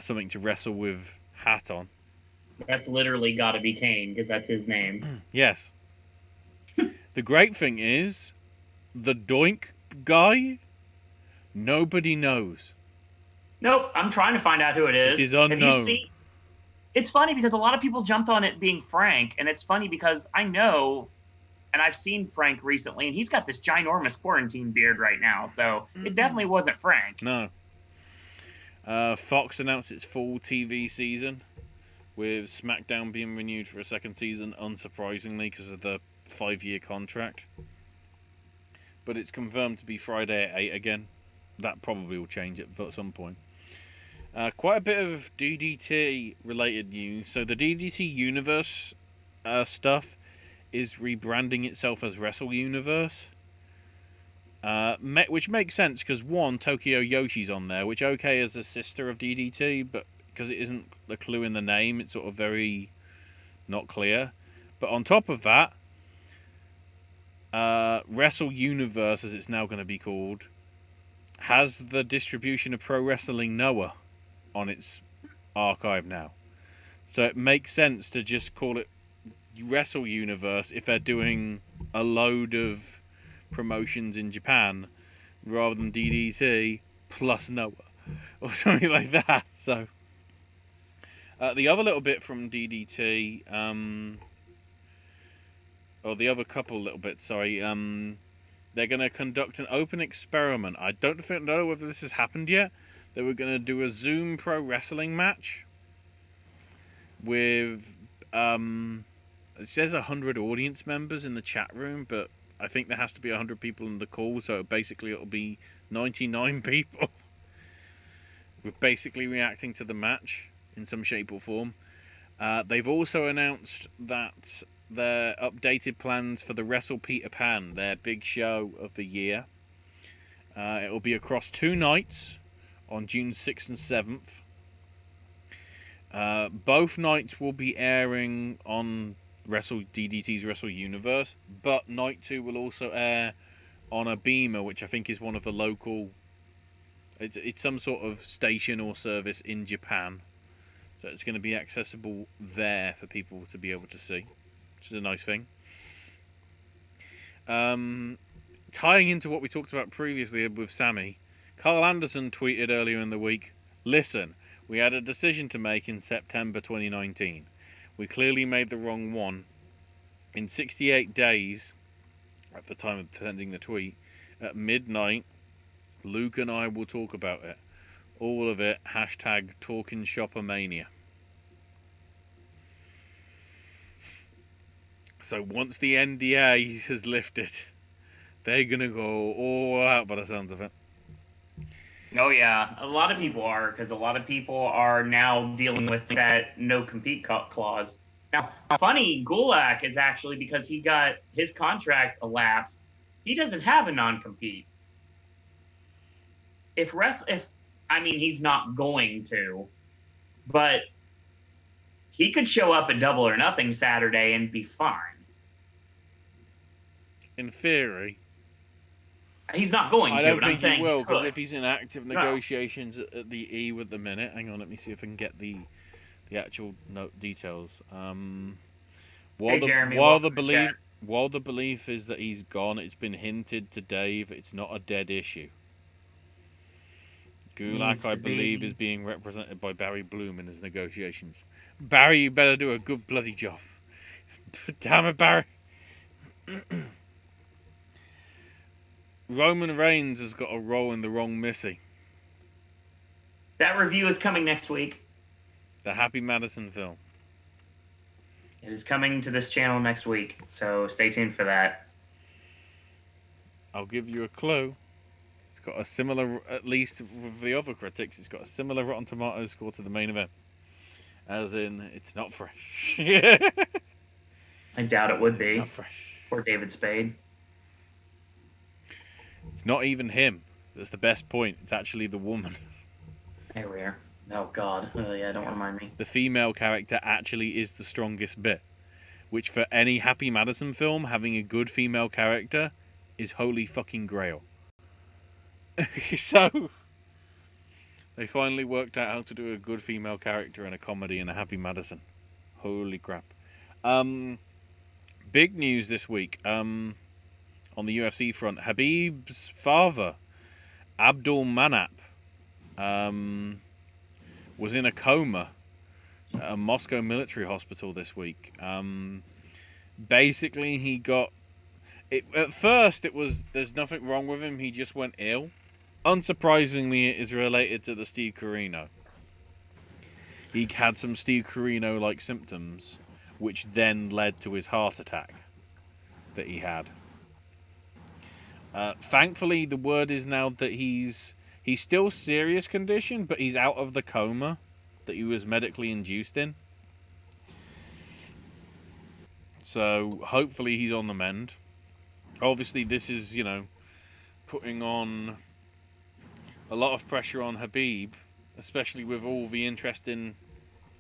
something to wrestle with hat on. That's literally got to be Kane, because that's his name. Yes. The great thing is, the Doink guy, nobody knows. Nope, I'm trying to find out who it is. It is unknown. Have you seen? It's funny because a lot of people jumped on it being Frank, and it's funny because I know, and I've seen Frank recently, and he's got this ginormous quarantine beard right now, so it definitely wasn't Frank. No. Fox announced its full TV season, with SmackDown being renewed for a second season, unsurprisingly, because of the 5-year contract. But it's confirmed to be Friday at 8 again. That probably will change at some point. Quite a bit of DDT-related news. So the DDT Universe stuff is rebranding itself as Wrestle Universe. Which makes sense because one, Tokyo Yoshi's on there, which okay is a sister of DDT, but because it isn't a clue in the name, it's sort of very not clear. But on top of that, Wrestle Universe, as it's now going to be called, has the distribution of Pro Wrestling Noah on its archive now. So it makes sense to just call it Wrestle Universe if they're doing a load of promotions in Japan rather than DDT plus Noah or something like that. So the other little bit from DDT, or the other couple little bits, sorry, they're going to conduct an open experiment. I don't know whether this has happened yet. They were going to do a Zoom pro wrestling match with it says 100 audience members in the chat room, but I think there has to be 100 people in the call, so basically it'll be 99 people with basically reacting to the match in some shape or form. They've also announced that their updated plans for the Wrestle Peter Pan, their big show of the year. It'll be across 2 nights on June 6th and 7th. Both nights will be airing on DDT's Wrestle Universe, but night 2 will also air on a beamer, which I think is one of the local. It's some sort of station or service in Japan, so it's going to be accessible there for people to be able to see, which is a nice thing. Tying into what we talked about previously with Sammy, Carl Anderson tweeted earlier in the week, "Listen, we had a decision to make in September 2019. We clearly made the wrong one. In 68 days, at the time of sending the tweet, at midnight, Luke and I will talk about it. All of it, hashtag Talking Shoppermania." So once the NDA is lifted, they're going to go all out by the sounds of it. Oh, yeah. A lot of people are, because a lot of people are now dealing with that no-compete clause. Now, funny, Gulak is actually because he got his contract elapsed. He doesn't have a non-compete. If I mean he's not going to, but he could show up at Double or Nothing Saturday and be fine. In theory. He's not going to. I don't but I'm think he saying will, he because could. if he's in active negotiations at the E with the minute, hang on, let me see if I can get the actual details. Hey, Jeremy, while welcome to chat. the belief is that he's gone, it's been hinted to Dave it's not a dead issue. Gulak, I believe, is being represented by Barry Bloom in his negotiations. Barry, you better do a good bloody job. Damn it, Barry. Roman Reigns has got a role in the wrong Missy. That review is coming next week. The Happy Madison film. It is coming to this channel next week, so stay tuned for that. I'll give you a clue. It's got a similar, at least with the other critics, it's got a similar Rotten Tomatoes score to the main event. As in, it's not fresh. I doubt it would be. It's not fresh. Poor David Spade. It's not even him. That's the best point. It's actually the woman. There we are. Oh, God. Oh, yeah, don't remind me. The female character actually is the strongest bit. Which, for any Happy Madison film, having a good female character is holy fucking grail. So, they finally worked out how to do a good female character in a comedy in a Happy Madison. Holy crap. Big news this week. On the UFC front, Habib's father, Abdul Manap, was in a coma at a Moscow military hospital this week. Basically, he got... at first, it was, there's nothing wrong with him, he just went ill. Unsurprisingly, it is related to the Steve Corino. He had some Steve Corino-like symptoms, which then led to his heart attack that he had. Thankfully, the word is now that he's still serious condition, but he's out of the coma that he was medically induced in. So, hopefully he's on the mend. Obviously, this is, putting on a lot of pressure on Habib, especially with all the interest in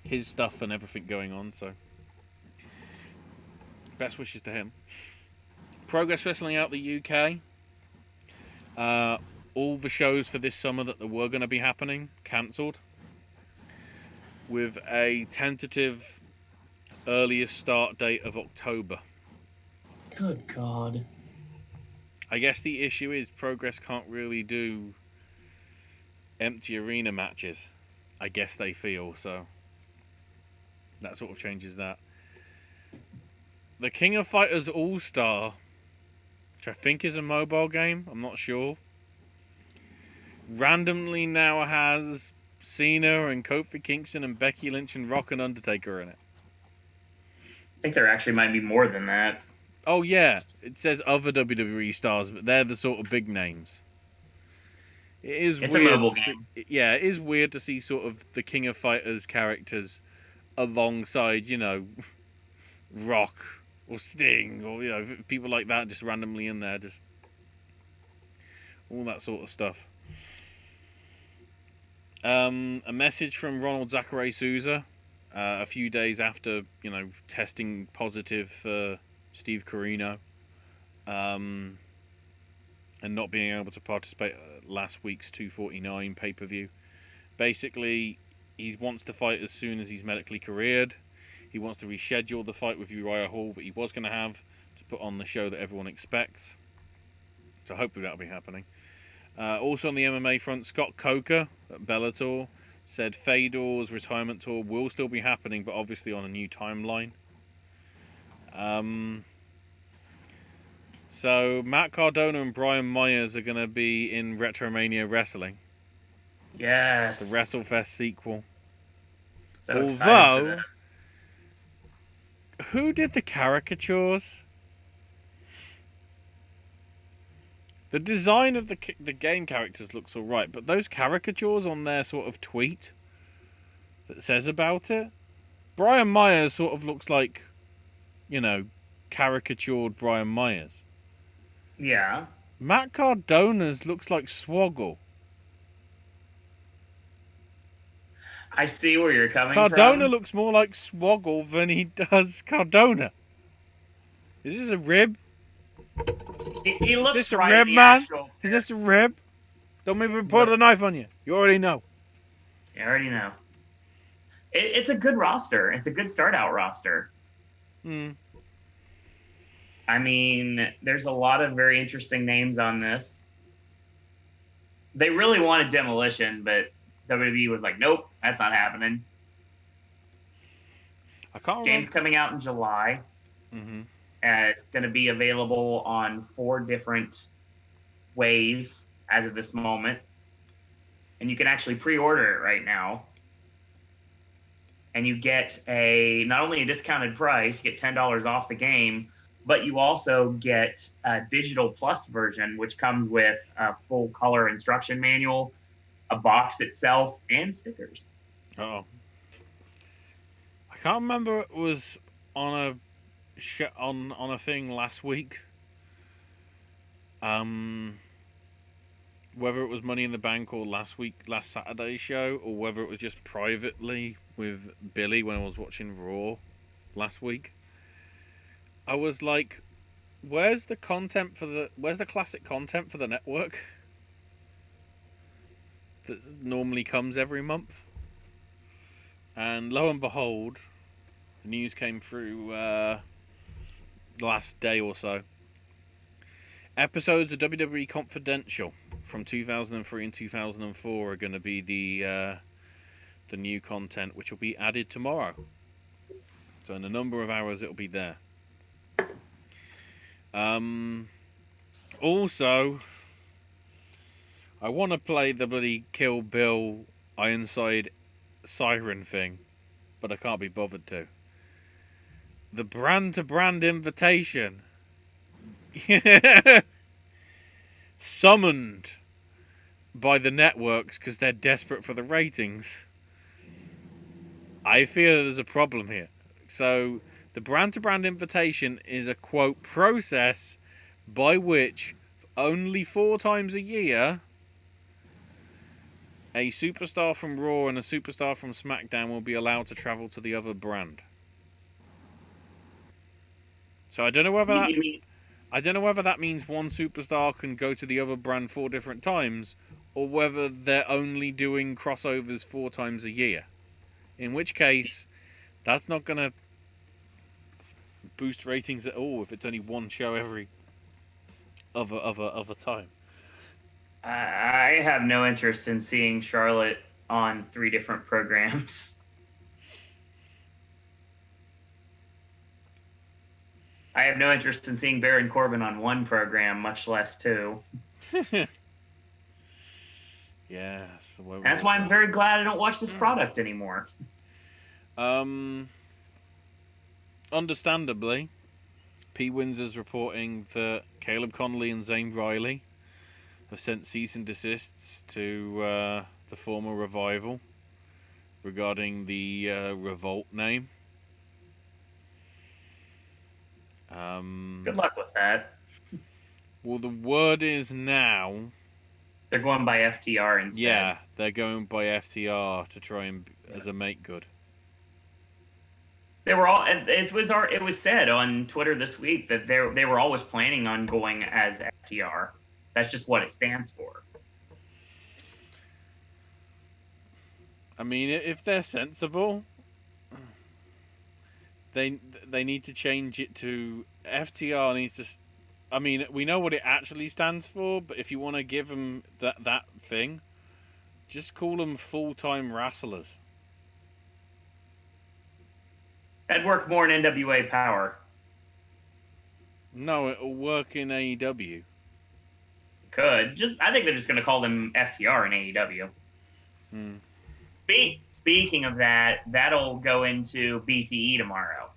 his stuff and everything going on, so best wishes to him. Progress Wrestling out the UK. All the shows for this summer that were going to be happening, cancelled. With a tentative earliest start date of October. Good God. I guess the issue is Progress can't really do empty arena matches. I guess they feel, so that sort of changes that. The King of Fighters All-Star, which I think is a mobile game, I'm not sure, randomly now has Cena and Kofi Kingston and Becky Lynch and Rock and Undertaker in it. I think there actually might be more than that. Oh yeah, it says other WWE stars, but they're the sort of big names. It's weird. A mobile game. Yeah, it is weird to see sort of the King of Fighters characters alongside, Rock or Sting or people like that just randomly in there, just all that sort of stuff. A message from Ronald Zachary Souza a few days after testing positive for Steve Corino, and not being able to participate at last week's 249 pay-per-view. Basically, he wants to fight as soon as he's medically cleared. He wants to reschedule the fight with Uriah Hall that he was going to have to put on the show that everyone expects. So hopefully that'll be happening. Also on the MMA front, Scott Coker at Bellator said Fedor's retirement tour will still be happening, but obviously on a new timeline. So Matt Cardona and Brian Myers are going to be in Retromania Wrestling. Yes. The WrestleFest sequel. So although, who did the caricatures? The design of the game characters looks alright, but those caricatures on their sort of tweet that says about it, Brian Myers sort of looks like, caricatured Brian Myers. Yeah. Matt Cardona's looks like Swoggle. I see where you're coming Cardona from. looks more like Swoggle than he does Cardona. Is this a rib? He Is looks this a right rib, in the man? actual. Is this a rib? Don't make me pull Look, the knife on you. You already know. I already know. It's a good roster. It's a good start out roster. Hmm. I mean, there's a lot of very interesting names on this. They really wanted Demolition, but WWE was like, nope, that's not happening. I can't Game's remember. coming out in July. Mm-hmm. It's going to be available on 4 different ways as of this moment. And you can actually pre-order it right now. And you get not only a discounted price, you get $10 off the game, but you also get a digital plus version, which comes with a full color instruction manual, a box itself, and stickers. Oh. I can't remember it was on a thing last week. Whether it was Money in the Bank or last Saturday's show, or whether it was just privately with Billy when I was watching Raw last week. I was like, where's the classic content for the network that normally comes every month? And lo and behold, the news came through the last day or so. Episodes of WWE Confidential from 2003 and 2004 are going to be the new content, which will be added tomorrow. So in a number of hours, it'll be there. Also, I want to play the bloody Kill Bill Ironside siren thing, but I can't be bothered to. The brand-to-brand invitation. Summoned by the networks because they're desperate for the ratings. I feel there's a problem here. So, the brand-to-brand invitation is a, quote, process by which only 4 times a year a superstar from Raw and a superstar from SmackDown will be allowed to travel to the other brand. So I don't know whether that means one superstar can go to the other brand 4 different times, or whether they're only doing crossovers 4 times a year. In which case, that's not going to boost ratings at all if it's only one show every other time. I have no interest in seeing Charlotte on 3 different programs. I have no interest in seeing Baron Corbin on 1 program, much less 2. Yes. That's why I'm very glad I don't watch this product anymore. Understandably, P. Windsor's reporting that Caleb Connolly and Zayn Riley have sent cease and desists to the former Revival regarding the Revolt name. Good luck with that. Well, the word is now they're going by FTR instead. Yeah, they're going by FTR to try and as a make good. They were all. It was said on Twitter this week that they were always planning on going as FTR. That's just what it stands for. I mean, if they're sensible, they need to change it to FTR. Needs to. I mean, we know what it actually stands for, but if you want to give them that thing, just call them full-time wrestlers. That'd work more in NWA Power. No, it'll work in AEW. I think they're just going to call them FTR in AEW. Speaking of that, that'll go into BTE tomorrow.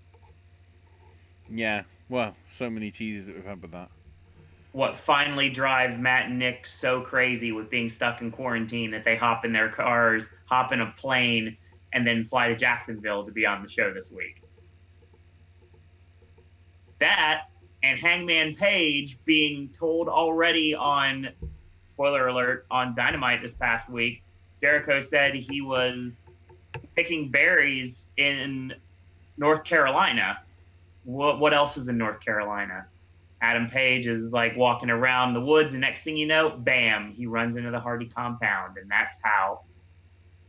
Yeah, well, so many teasers that we've had with that. What finally drives Matt and Nick so crazy with being stuck in quarantine that they hop in their cars, hop in a plane, and then fly to Jacksonville to be on the show this week. That and Hangman Page being told already on, spoiler alert, on Dynamite this past week, Jericho said he was picking berries in North Carolina. What else is in North Carolina? Adam Page is like walking around the woods, and next thing you know, bam, he runs into the Hardy compound, and that's how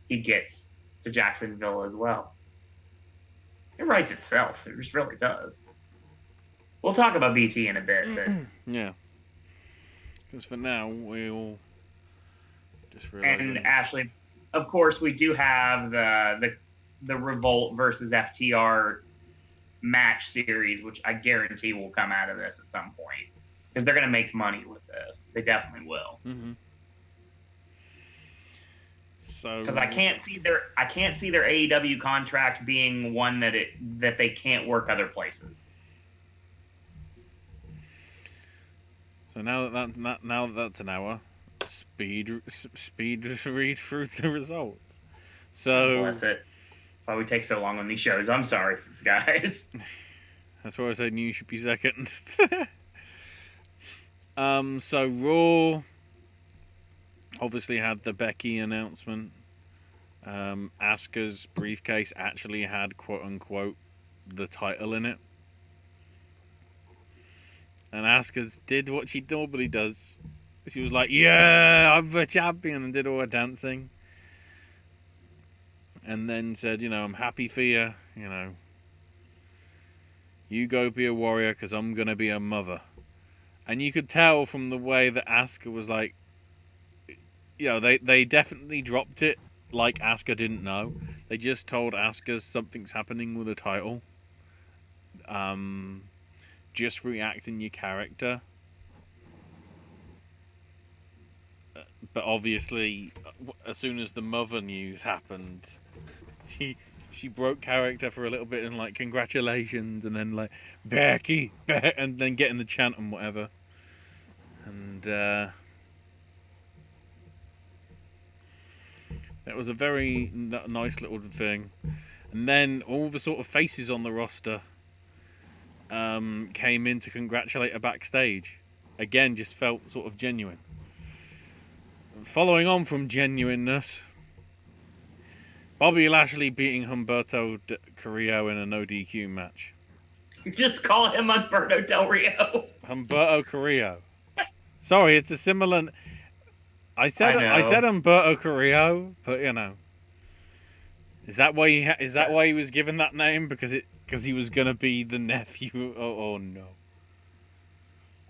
he gets to Jacksonville as well. It writes itself. It just really does. We'll talk about BT in a bit, but yeah. Because for now, we'll just realize. And Ashley, of course, we do have the Revolt versus FTR match series, which I guarantee will come out of this at some point because they're going to make money with this. They definitely will. Mm-hmm. So because I can't see their AEW contract being one that they can't work other places. So now that's an hour, speed read through the results. So bless it. Why we take so long on these shows? I'm sorry, guys. That's why I said you should be second. So Raw obviously had the Becky announcement. Asuka's briefcase actually had quote unquote the title in it. And Asuka did what she normally does. She was like, yeah, I'm the champion, and did all her dancing. And then said, I'm happy for you, You go be a warrior because I'm going to be a mother. And you could tell from the way that Asuka was like, they definitely dropped it like Asuka didn't know. They just told Asuka something's happening with the title. Just react in your character. But obviously, as soon as the mother news happened, she broke character for a little bit and like congratulations, and then like Becky, and then getting the chant and whatever. And that was a very nice little thing. And then all the sort of faces on the roster came in to congratulate her backstage. Again, just felt sort of genuine. Following on from genuineness, Bobby Lashley beating Humberto Carrillo in a no DQ match. Just call him Humberto Del Rio. Humberto Carrillo. Sorry, it's a similar. I said Humberto Carrillo, but is that why he was given that name because he was gonna be the nephew? Oh no.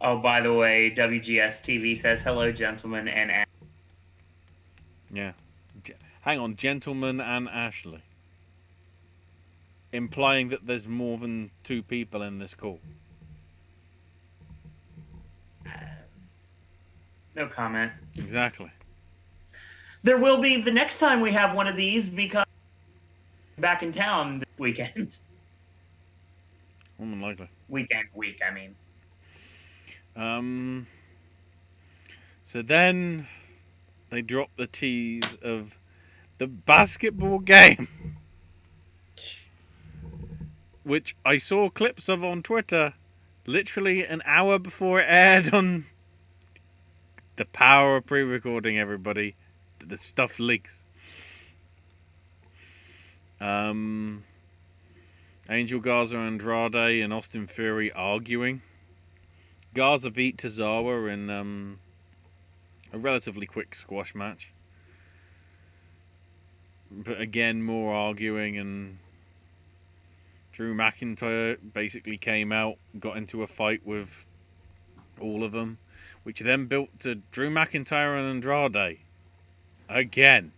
Oh, by the way, WGS TV says hello, gentlemen, and yeah. Hang on, gentleman and Ashley. Implying that there's more than two people in this call. No comment. Exactly. There will be the next time we have one of these because back in town this weekend. More than likely. Week, I mean. So then they drop the tease of the basketball game, which I saw clips of on Twitter literally an hour before it aired on the power of pre-recording, everybody. The stuff leaks. Angel Garza, Andrade, and Austin Theory arguing. Garza beat Tozawa in a relatively quick squash match. But again, more arguing, and Drew McIntyre basically came out, got into a fight with all of them, which then built to Drew McIntyre and Andrade. Again.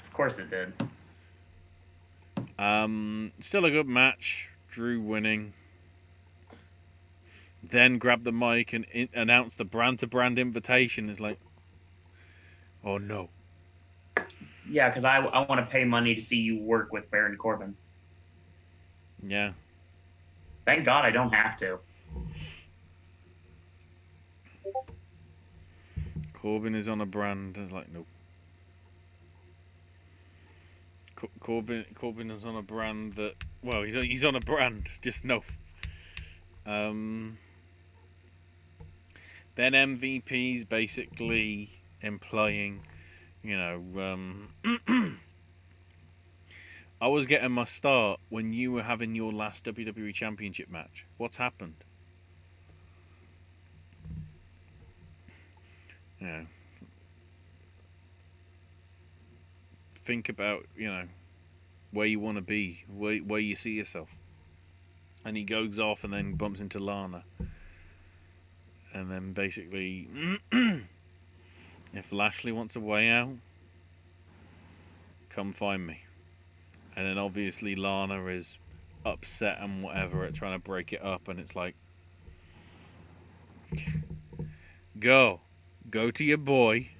Of course it did. Still a good match. Drew winning. Then grabbed the mic and announced the brand-to-brand invitation. It's like, oh no. Yeah, because I want to pay money to see you work with Baron Corbin. Yeah. Thank God I don't have to. Corbin is on a brand. It's like, nope. Corbin is on a brand that, well, he's on a brand, just no. Then MVP's basically implying, I was getting my start when you were having your last WWE Championship match. What's happened? Think about, where you want to be, where you see yourself. And he goes off and then bumps into Lana. And then basically, if Lashley wants a way out, come find me. And then obviously Lana is upset and whatever at trying to break it up. And it's like, go to your boy,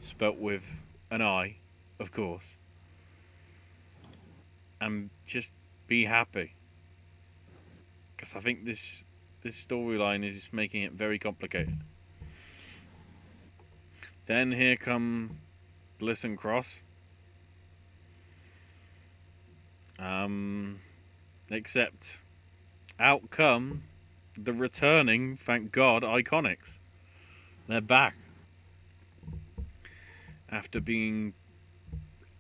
spelt with an I, of course, and just be happy. Because I think this storyline is just making it very complicated. Then here come Bliss and Cross. Except out come the returning, thank God, Iconics. They're back. After being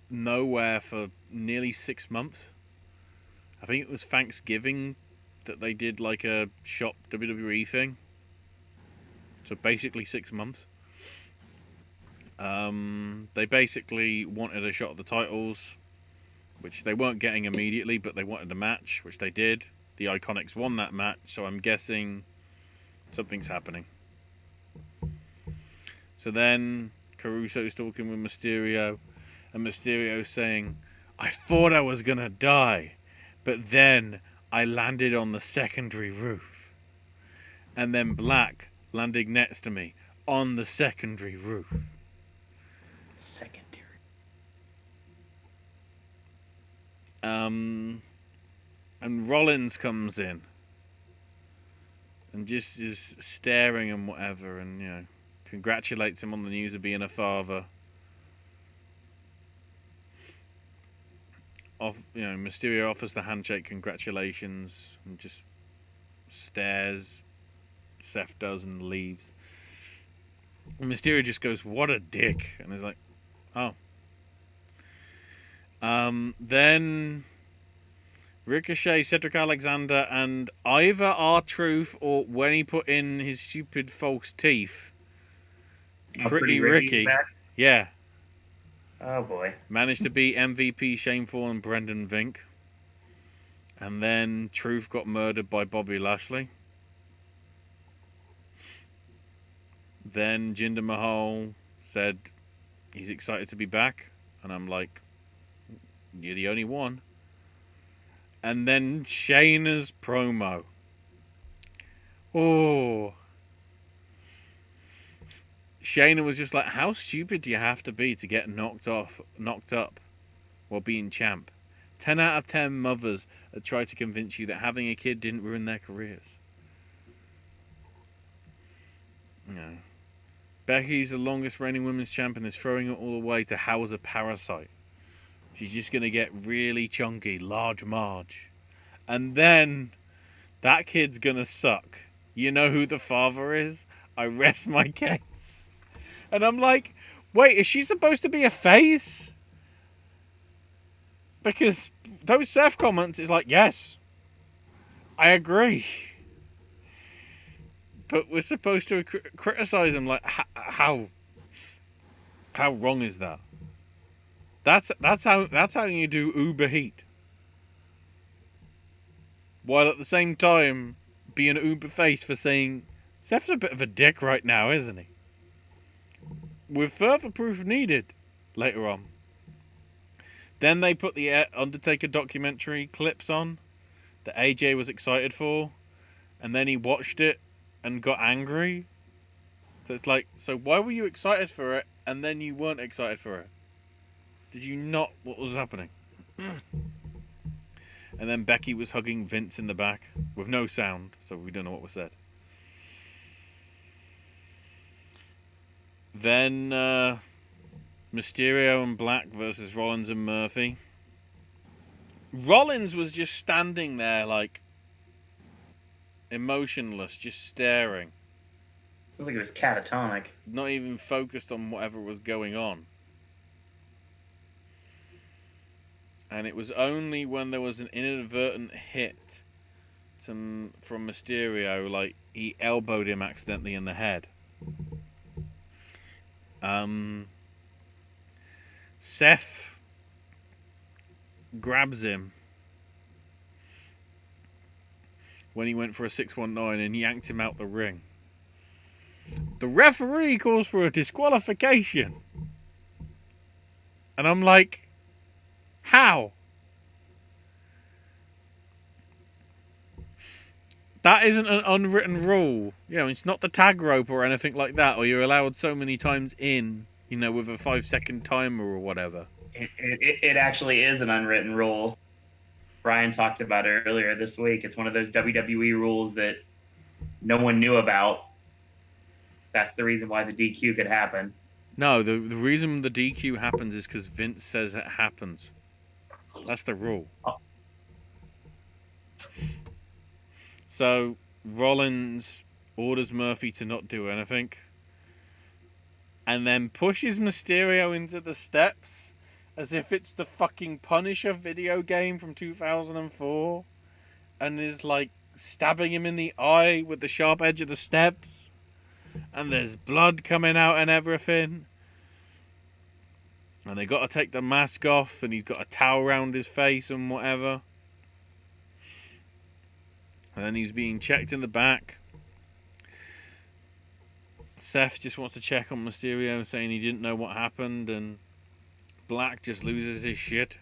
nowhere for nearly 6 months. I think it was Thanksgiving that they did like a shop WWE thing. So basically 6 months. They basically wanted a shot at the titles, which they weren't getting immediately, but they wanted a match, which they did. The Iconics won that match, so I'm guessing something's happening. So then Caruso's talking with Mysterio, and Mysterio saying, I thought I was gonna die, but then I landed on the secondary roof. And then Black landing next to me on the secondary roof. Secondary. And Rollins comes in and just is staring and whatever, and congratulates him on the news of being a father. Mysterio offers the handshake, congratulations, and just stares. Seth does and leaves. And Mysterio just goes, what a dick, and is like, oh. Then Ricochet, Cedric Alexander, and either R-Truth or when he put in his stupid false teeth, Pretty Ricky, yeah. Oh boy. Managed to beat MVP Shameful and Brendan Vink. And then Truth got murdered by Bobby Lashley. Then Jinder Mahal said he's excited to be back. And I'm like, you're the only one. And then Shayna's promo. Oh. Shayna was just like, how stupid do you have to be to get knocked up while being champ? 10 out of 10 mothers had tried to convince you that having a kid didn't ruin their careers. Becky's the longest reigning women's champion, is throwing it all away to house a parasite. She's just going to get really chunky, large Marge. And then that kid's going to suck. You know who the father is? I rest my case. And I'm like, wait, is she supposed to be a face? Because those Seth comments is like, yes, I agree. But we're supposed to criticize him. Like, how wrong is that? That's how you do Uber Heat. While at the same time being an Uber face for saying Seth's a bit of a dick right now, isn't he? With further proof needed later on. Then they put the Undertaker documentary clips on that AJ was excited for, and then he watched it and got angry. So it's like, so why were you excited for it and then you weren't excited for it? Did you not? What was happening? And then Becky was hugging Vince in the back with no sound, so we don't know what was said. Then Mysterio and Black versus Rollins and Murphy. Rollins was just standing there, like, emotionless, just staring. I think it was catatonic. Not even focused on whatever was going on. And it was only when there was an inadvertent hit from Mysterio, like, he elbowed him accidentally in the head. Seth grabs him when he went for a 619 and yanked him out the ring. The referee calls for a disqualification. And I'm like, how? That isn't an unwritten rule. You know, it's not the tag rope or anything like that, or you're allowed so many times in, you know, with a 5-second timer or whatever. It actually is an unwritten rule. Brian talked about it earlier this week. It's one of those WWE rules that no one knew about. That's the reason why the DQ could happen. No, the reason the DQ happens is because Vince says it happens. That's the rule. Oh. So, Rollins orders Murphy to not do anything. And then pushes Mysterio into the steps as if it's the fucking Punisher video game from 2004. And is like stabbing him in the eye with the sharp edge of the steps. And there's blood coming out and everything. And they got to take the mask off, and he's got a towel around his face and whatever. And then he's being checked in the back. Seth just wants to check on Mysterio, saying he didn't know what happened, and Black just loses his shit.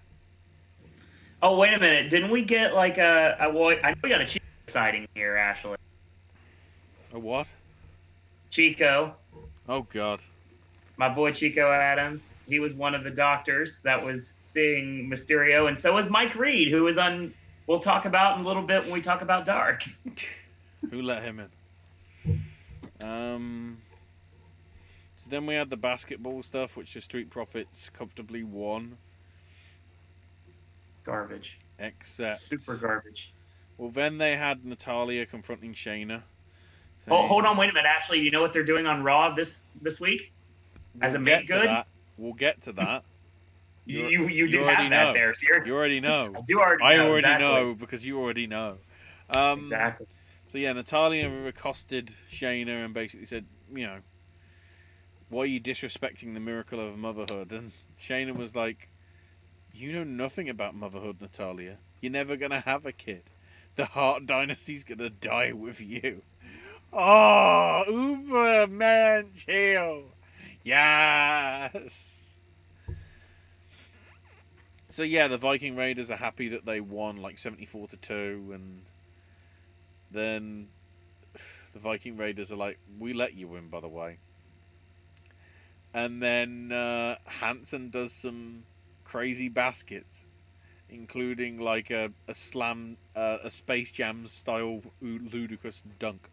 Oh, wait a minute. Didn't we get like I know we got a Chico sighting here, Ashley. A what? Chico. Oh, God. My boy Chico Adams. He was one of the doctors that was seeing Mysterio, and so was Mike Reed, who was on... We'll talk about in a little bit when we talk about Dark. Who let him in? So then we had the basketball stuff, which the Street Profits comfortably won. Garbage. Except... Super garbage. Well, then they had Natalya confronting Shayna. Oh, hold on, wait a minute, Ashley. You know what they're doing on Raw this week? As a make good? We'll get to that. You do have that know. there. So you already know. I already exactly. know because you already know. Exactly. So yeah, Natalya accosted Shayna and basically said, you know, why are you disrespecting the miracle of motherhood? And Shayna was like, you know nothing about motherhood, Natalya. You're never going to have a kid. The Hart Dynasty's going to die with you. Oh, Uber man, chill. Yes. So yeah, the Viking Raiders are happy that they won like 74-2, and then the Viking Raiders are like, we let you win, by the way. And then Hanson does some crazy baskets, including like a Space Jam style ludicrous dunk.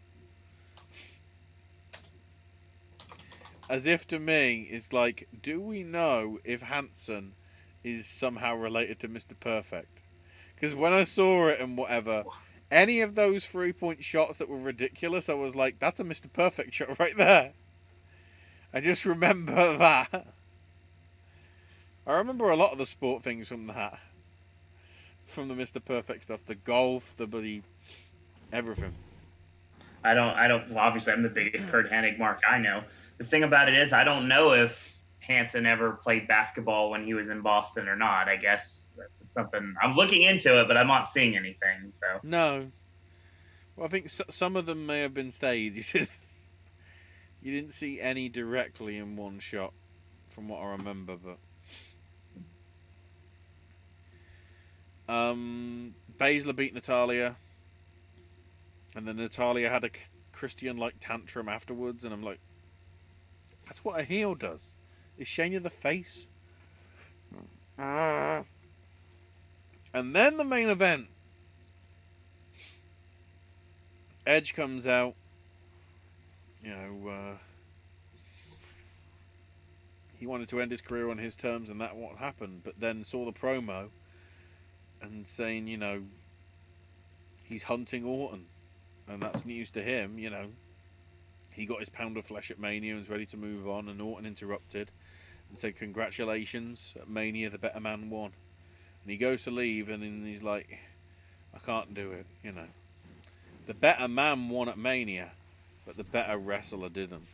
As if to me, it's like, do we know if Hanson is somehow related to Mr. Perfect? Because when I saw it and whatever, any of those 3-point shots that were ridiculous, I was like, that's a Mr. Perfect shot right there. I just remember that. I remember a lot of the sport things from that. From the Mr. Perfect stuff. The golf, the bloody... everything. I don't, well, obviously I'm the biggest Kurt Hennig mark I know. The thing about it is I don't know if Hanson ever played basketball when he was in Boston or not. I guess that's something I'm looking into it, but I'm not seeing anything. So no. Well, I think some of them may have been staged. You didn't see any directly in one shot, from what I remember. But Baszler beat Natalya, and then Natalya had a Christian-like tantrum afterwards, and I'm like, that's what a heel does. Is Shayna the face? And then the main event. Edge comes out. You know, he wanted to end his career on his terms, and that's what happened. But then saw the promo, and saying, he's hunting Orton, and that's news to him. He got his pound of flesh at Mania and was ready to move on, and Orton interrupted and said, "Congratulations, at Mania the better man won." And he goes to leave, and then he's like, "I can't do it, The better man won at Mania, but the better wrestler didn't."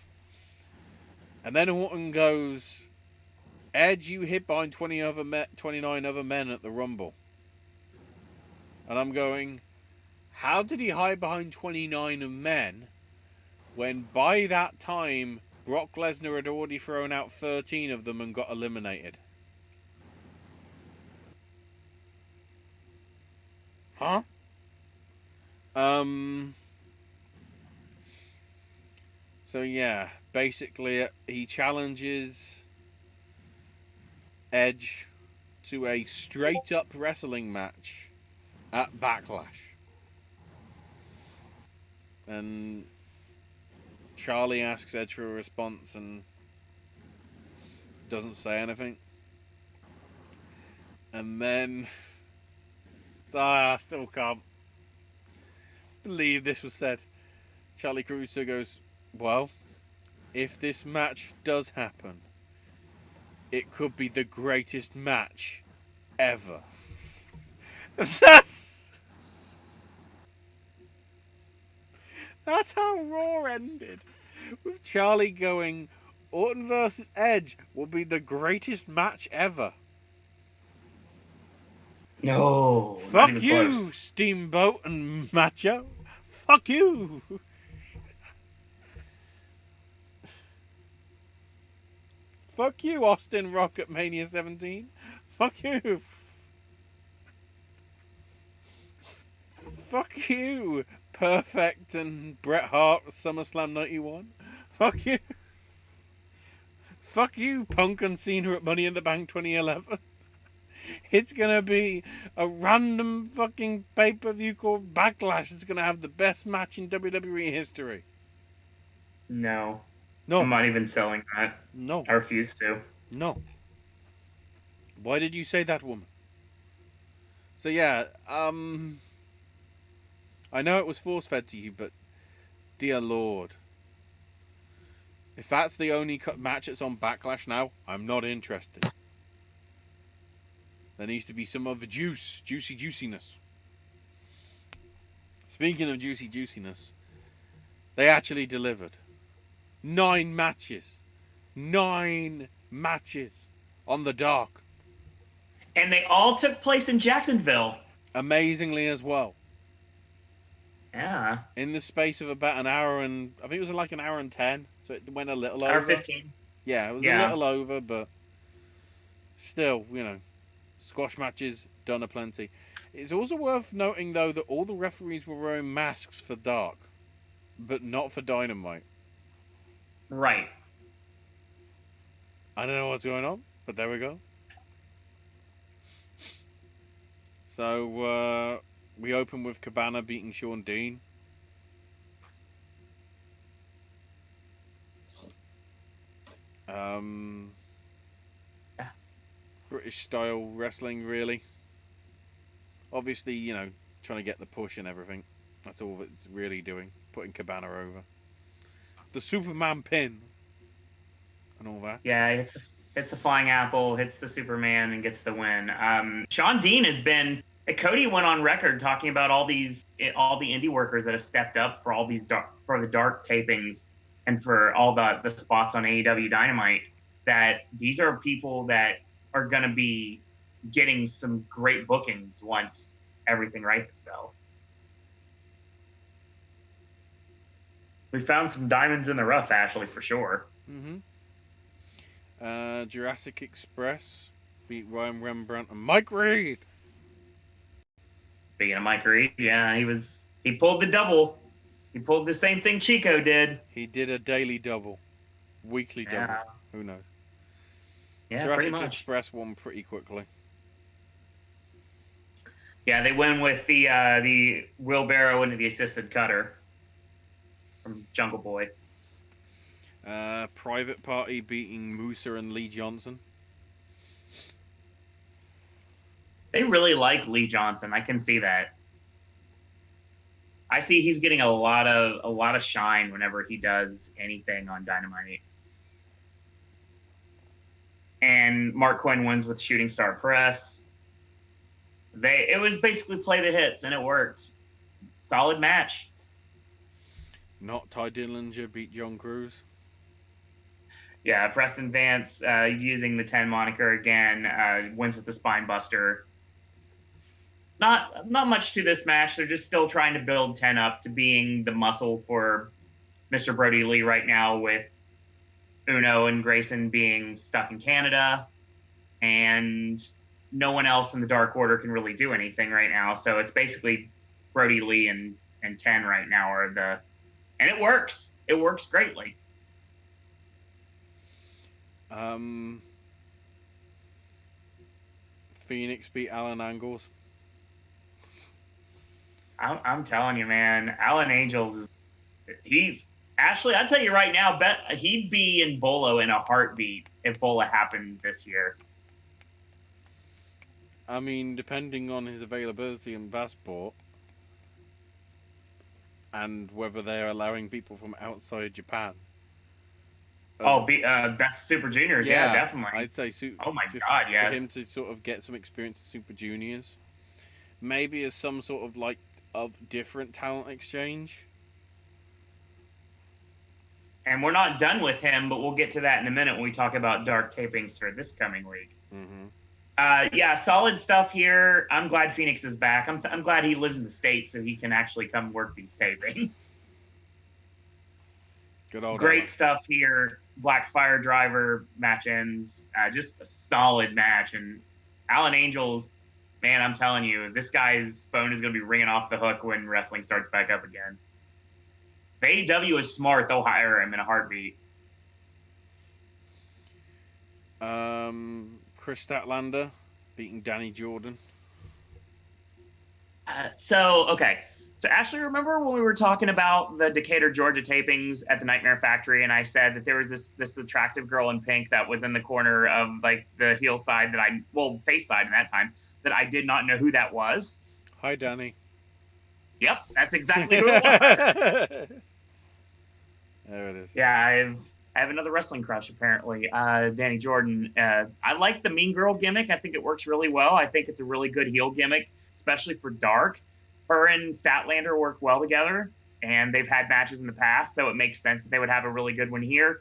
And then Orton goes, "Edge, you hid behind 29 other men at the Rumble." And I'm going, how did he hide behind 29 men when by that time Brock Lesnar had already thrown out 13 of them and got eliminated? Huh? So yeah, basically he challenges Edge to a straight up wrestling match at Backlash. And Charlie asks Edge for a response and doesn't say anything. And then I still can't believe this was said. Charlie Caruso goes, "Well, if this match does happen, it could be the greatest match ever." That's how Raw ended, with Charlie going, "Orton versus Edge will be the greatest match ever." No, not Fuck even you, close. Steamboat and Macho. Fuck you. Fuck you, Austin Rock at Mania 17. Fuck you. Fuck you, Perfect and Bret Hart SummerSlam 91. Fuck you. Fuck you, Punk and Cena at Money in the Bank 2011. It's gonna be a random fucking pay-per-view called Backlash. It's gonna have the best match in WWE history. No. No. I'm not even selling that. No. I refuse to. No. Why did you say that, woman? So yeah, I know it was force-fed to you, but dear Lord. If that's the only match that's on Backlash now, I'm not interested. There needs to be some other juiciness. Speaking of juiciness, they actually delivered. 9 matches. 9 matches on the Dark. And they all took place in Jacksonville. Amazingly as well. Yeah. In the space of about an hour and... I think it was like an hour and 10. So it went a little over. Hour 15. Yeah, it was a little over, but... Still, squash matches done aplenty. It's also worth noting, though, that all the referees were wearing masks for Dark. But not for Dynamite. Right. I don't know what's going on, but there we go. So, we open with Cabana beating Sean Dean. British style wrestling, really. Obviously, trying to get the push and everything. That's all it's really doing. Putting Cabana over. The Superman pin. And all that. Yeah, hits the flying apple, hits the Superman, and gets the win. Sean Dean has been... Cody went on record talking about all the indie workers that have stepped up for all these for the dark tapings and for all the spots on AEW Dynamite, that these are people that are going to be getting some great bookings once everything rights itself. We found some diamonds in the rough, Ashley, for sure. Jurassic Express beat Ryan Rembrandt and Mike Reed. Speaking of Mike Reed, yeah, he pulled the double. He pulled the same thing Chico did. He did a daily double, weekly double. Yeah. Who knows? Yeah, Jurassic pretty much. Express won pretty quickly. Yeah, they win with the wheelbarrow into the assisted cutter from Jungle Boy. Private Party beating Musa and Lee Johnson. They really like Lee Johnson. I can see that. I see he's getting a lot of shine whenever he does anything on Dynamite. And Mark Quinn wins with Shooting Star Press. It was basically play the hits, and it worked. Solid match. Not Ty Dillinger beat John Cruz. Yeah, Preston Vance using the 10 moniker again, wins with the spine buster. Not much to this match. They're just still trying to build 10 up to being the muscle for Mr. Brody Lee right now, with Uno and Grayson being stuck in Canada, and no one else in the Dark Order can really do anything right now. So it's basically Brody Lee and 10 right now and it works. It works greatly. Phoenix beat Alan Angles. I'm telling you, man, Alan Angels, Ashley, I'll tell you right now, bet he'd be in Bolo in a heartbeat if Bola happened this year. I mean, depending on his availability and passport, and whether they're allowing people from outside Japan. Best Super Juniors, yeah, definitely. I'd say oh my god, yes. For him to sort of get some experience at Super Juniors, maybe as some sort of different talent exchange. And we're not done with him, but we'll get to that in a minute when we talk about dark tapings for this coming week. Mm-hmm. Solid stuff here. I'm glad Phoenix is back. I'm glad he lives in the States so he can actually come work these tapings. Good old Great Alan. stuff here. Black Fire Driver match ends. Just a solid match. And Alan Angels, man, I'm telling you, this guy's phone is going to be ringing off the hook when wrestling starts back up again. If AEW is smart, they'll hire him in a heartbeat. Chris Statlander beating Danny Jordan. So Ashley, remember when we were talking about the Decatur, Georgia tapings at the Nightmare Factory, and I said that there was this attractive girl in pink that was in the corner of the heel side face side in that time, that I did not know who that was. Hi, Danny. Yep, that's exactly who it was. There it is. Yeah, I have another wrestling crush, apparently. Danny Jordan. I like the Mean Girl gimmick. I think it works really well. I think it's a really good heel gimmick, especially for Dark. Her and Statlander work well together, and they've had matches in the past, so it makes sense that they would have a really good one here.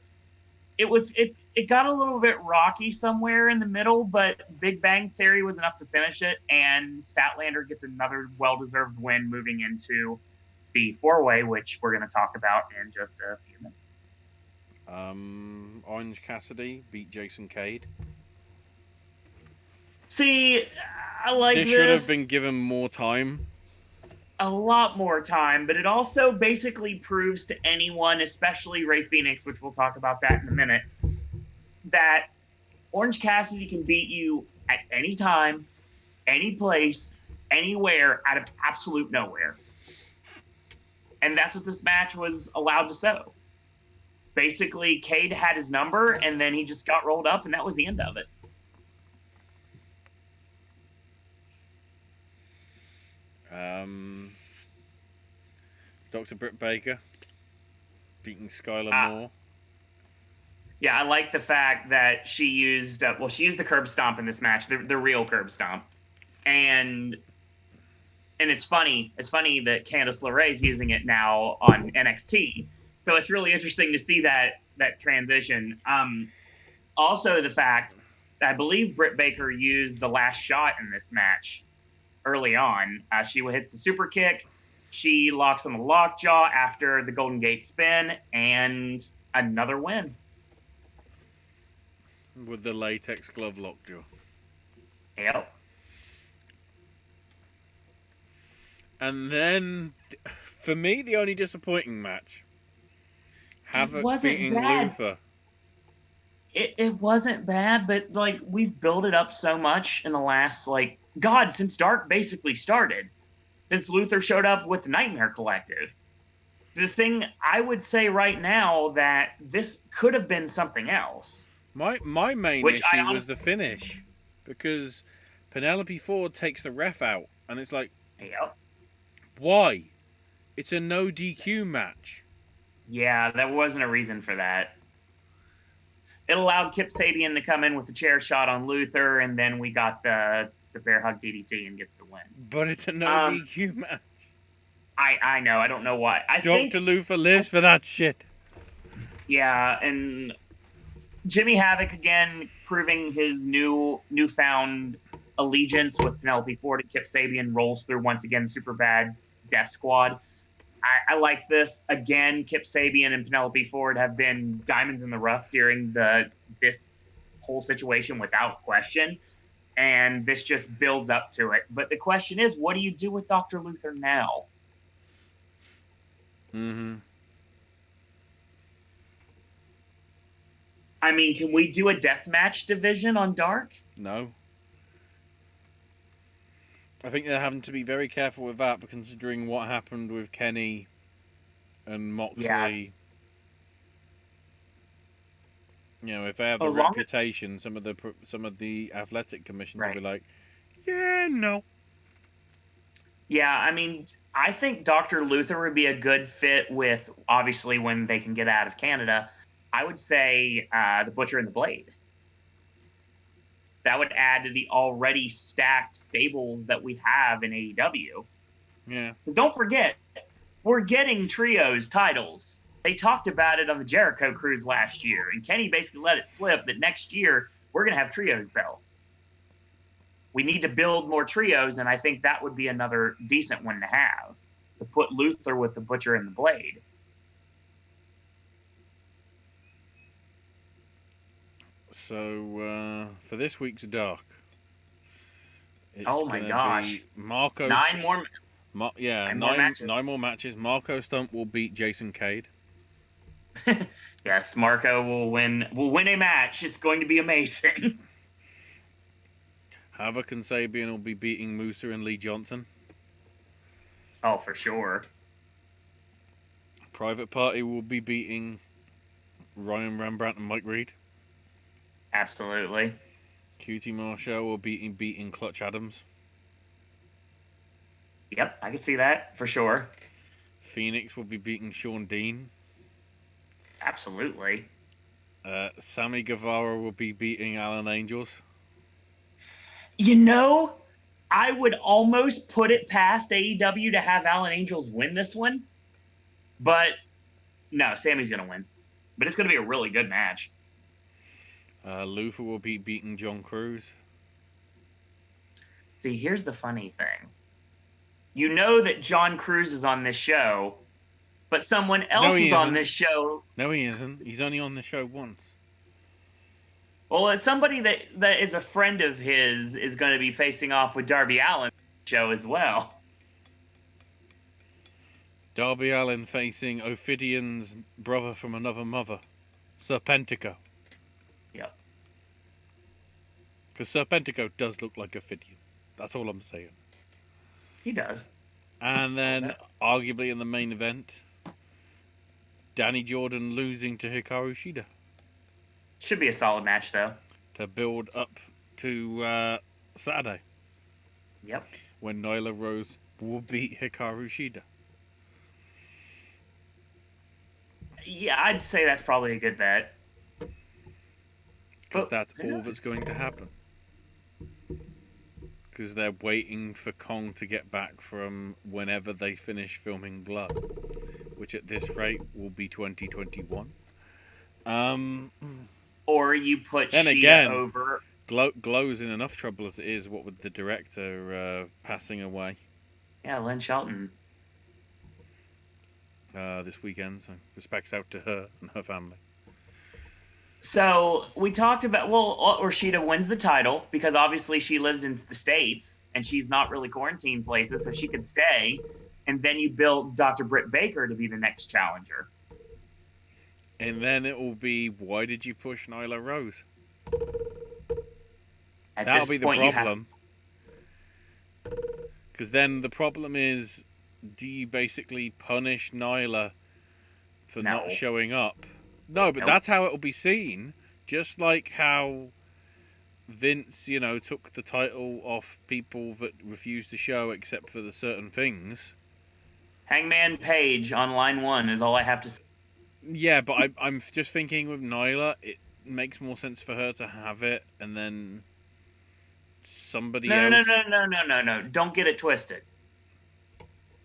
It got a little bit rocky somewhere in the middle, but Big Bang Theory was enough to finish it, and Statlander gets another well-deserved win moving into the four-way, which we're going to talk about in just a few minutes. Orange Cassidy beat Jason Cade. See, I like this. This should have been given more time. A lot more time, but it also basically proves to anyone, especially Ray Phoenix, which we'll talk about that in a minute, that Orange Cassidy can beat you at any time, any place, anywhere, out of absolute nowhere. And that's what this match was allowed to show. Basically, Cade had his number, and then he just got rolled up, and that was the end of it. Dr. Britt Baker beating Skylar Moore. Yeah, I like the fact that she used the curb stomp in this match, the real curb stomp, and it's funny that Candice LeRae is using it now on NXT, so it's really interesting to see that transition. Also, the fact that I believe Britt Baker used the last shot in this match early on. She hits the super kick. She locks on the lockjaw after the Golden Gate spin, and another win. With the latex glove lockjaw. Yep. And then, for me, the only disappointing match. Havoc beating Luther. It wasn't bad, but we've built it up so much in the last since Dark basically started. Since Luther showed up with the Nightmare Collective. The thing I would say right now that this could have been something else. My main issue was the finish. Because Penelope Ford takes the ref out, and it's like, Yep. why? It's a no DQ match. Yeah, there wasn't a reason for that. It allowed Kip Sabian to come in with the chair shot on Luther, and then we got the bear hug DDT and gets the win. But it's a no DQ match. I know. I don't know why. Dr. Luther lives for that shit. Yeah, and Jimmy Havoc again proving his newfound allegiance with Penelope Ford and Kip Sabian rolls through once again. Super bad Death Squad. I like this. Again, Kip Sabian and Penelope Ford have been diamonds in the rough during this whole situation without question. And this just builds up to it. But the question is, what do you do with Dr. Luther now? Mm-hmm. I mean, can we do a deathmatch division on Dark? No. I think they're having to be very careful with that, but considering what happened with Kenny and Moxley, if they have the reputation, some of the athletic commissions will be like, yeah, no. Yeah, I mean, I think Dr. Luther would be a good fit with, obviously, when they can get out of Canada. I would say the Butcher and the Blade. That would add to the already stacked stables that we have in AEW. Yeah. Because don't forget, we're getting trios titles. They talked about it on the Jericho Cruise last year, and Kenny basically let it slip that next year we're going to have trios belts. We need to build more trios, and I think that would be another decent one to have, to put Luther with the Butcher and the Blade. So, for this week's Dark, it's oh my gosh, be Marco. Nine more matches. Marco Stunt will beat Jason Cade. Yes, Marco will win. Will win a match. It's going to be amazing. Havoc and Sabian will be beating Musa and Lee Johnson. Oh, for sure. Private Party will be beating Ryan Rembrandt and Mike Reed. Absolutely. QT Marshall will be beating Clutch Adams. Yep, I can see that for sure. Phoenix will be beating Sean Dean. Absolutely. Sammy Guevara will be beating Alan Angels. I would almost put it past AEW to have Alan Angels win this one. But no, Sammy's going to win. But it's going to be a really good match. Luther will be beating John Cruz. See, here's the funny thing. You know that John Cruz is on this show, but someone else is on this show. No, he isn't. He's only on the show once. Well, it's somebody that is a friend of his is going to be facing off with Darby Allin show as well. Darby Allin facing Ophidion's brother from another mother, Serpentico. Yep. Because Serpentico does look like Ophidian. That's all I'm saying. He does. And then, arguably in the main event, Danny Jordan losing to Hikaru Shida. Should be a solid match, though. To build up to Saturday. Yep. When Nyla Rose will beat Hikaru Shida. Yeah, I'd say that's probably a good bet. Because that's all that's going to happen. Because they're waiting for Kong to get back from whenever they finish filming Blood, which at this rate will be 2021. Or you put then Shida again, over. Glow's in enough trouble as it is, what with the director passing away. Yeah, Lynn Shelton. This weekend, so respects out to her and her family. So we talked about, or Shida wins the title because obviously she lives in the States and she's not really quarantined places, so she could stay. And then you build Dr. Britt Baker to be the next challenger. And then it will be, why did you push Nyla Rose? That'll be the problem. Because then the problem is, do you basically punish Nyla for not showing up? No, but that's how it will be seen. Just like how Vince, took the title off people that refused to show except for the certain things. Hangman Page on line 1 is all I have to say. Yeah, but I'm just thinking with Nyla, it makes more sense for her to have it, and then somebody No, no, else. no, no, no, no, no. Don't get it twisted.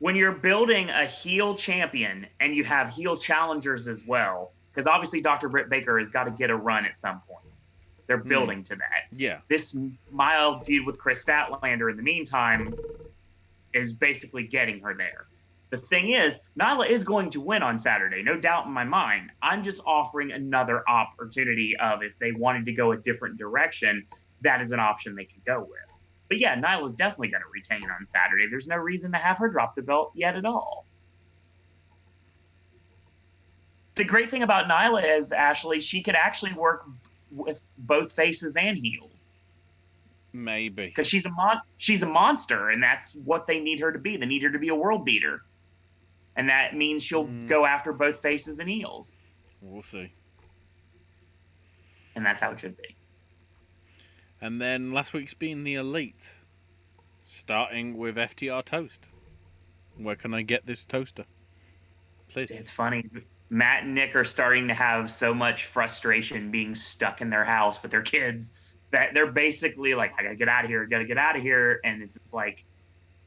When you're building a heel champion and you have heel challengers as well, because obviously Dr. Britt Baker has got to get a run at some point. They're building to that. Yeah. This mild feud with Chris Statlander in the meantime is basically getting her there. The thing is, Nyla is going to win on Saturday, no doubt in my mind. I'm just offering another opportunity of if they wanted to go a different direction, that is an option they could go with. But yeah, Nyla's definitely going to retain on Saturday. There's no reason to have her drop the belt yet at all. The great thing about Nyla is, Ashley, she could actually work with both faces and heels. Maybe. Because she's a monster, and that's what they need her to be. They need her to be a world beater. And that means she'll go after both faces and heels. We'll see. And that's how it should be. And then last week's been the Elite. Starting with FTR Toast. Where can I get this toaster? Please. It's funny. Matt and Nick are starting to have so much frustration being stuck in their house with their kids that they're basically like, I gotta get out of here. And it's just like,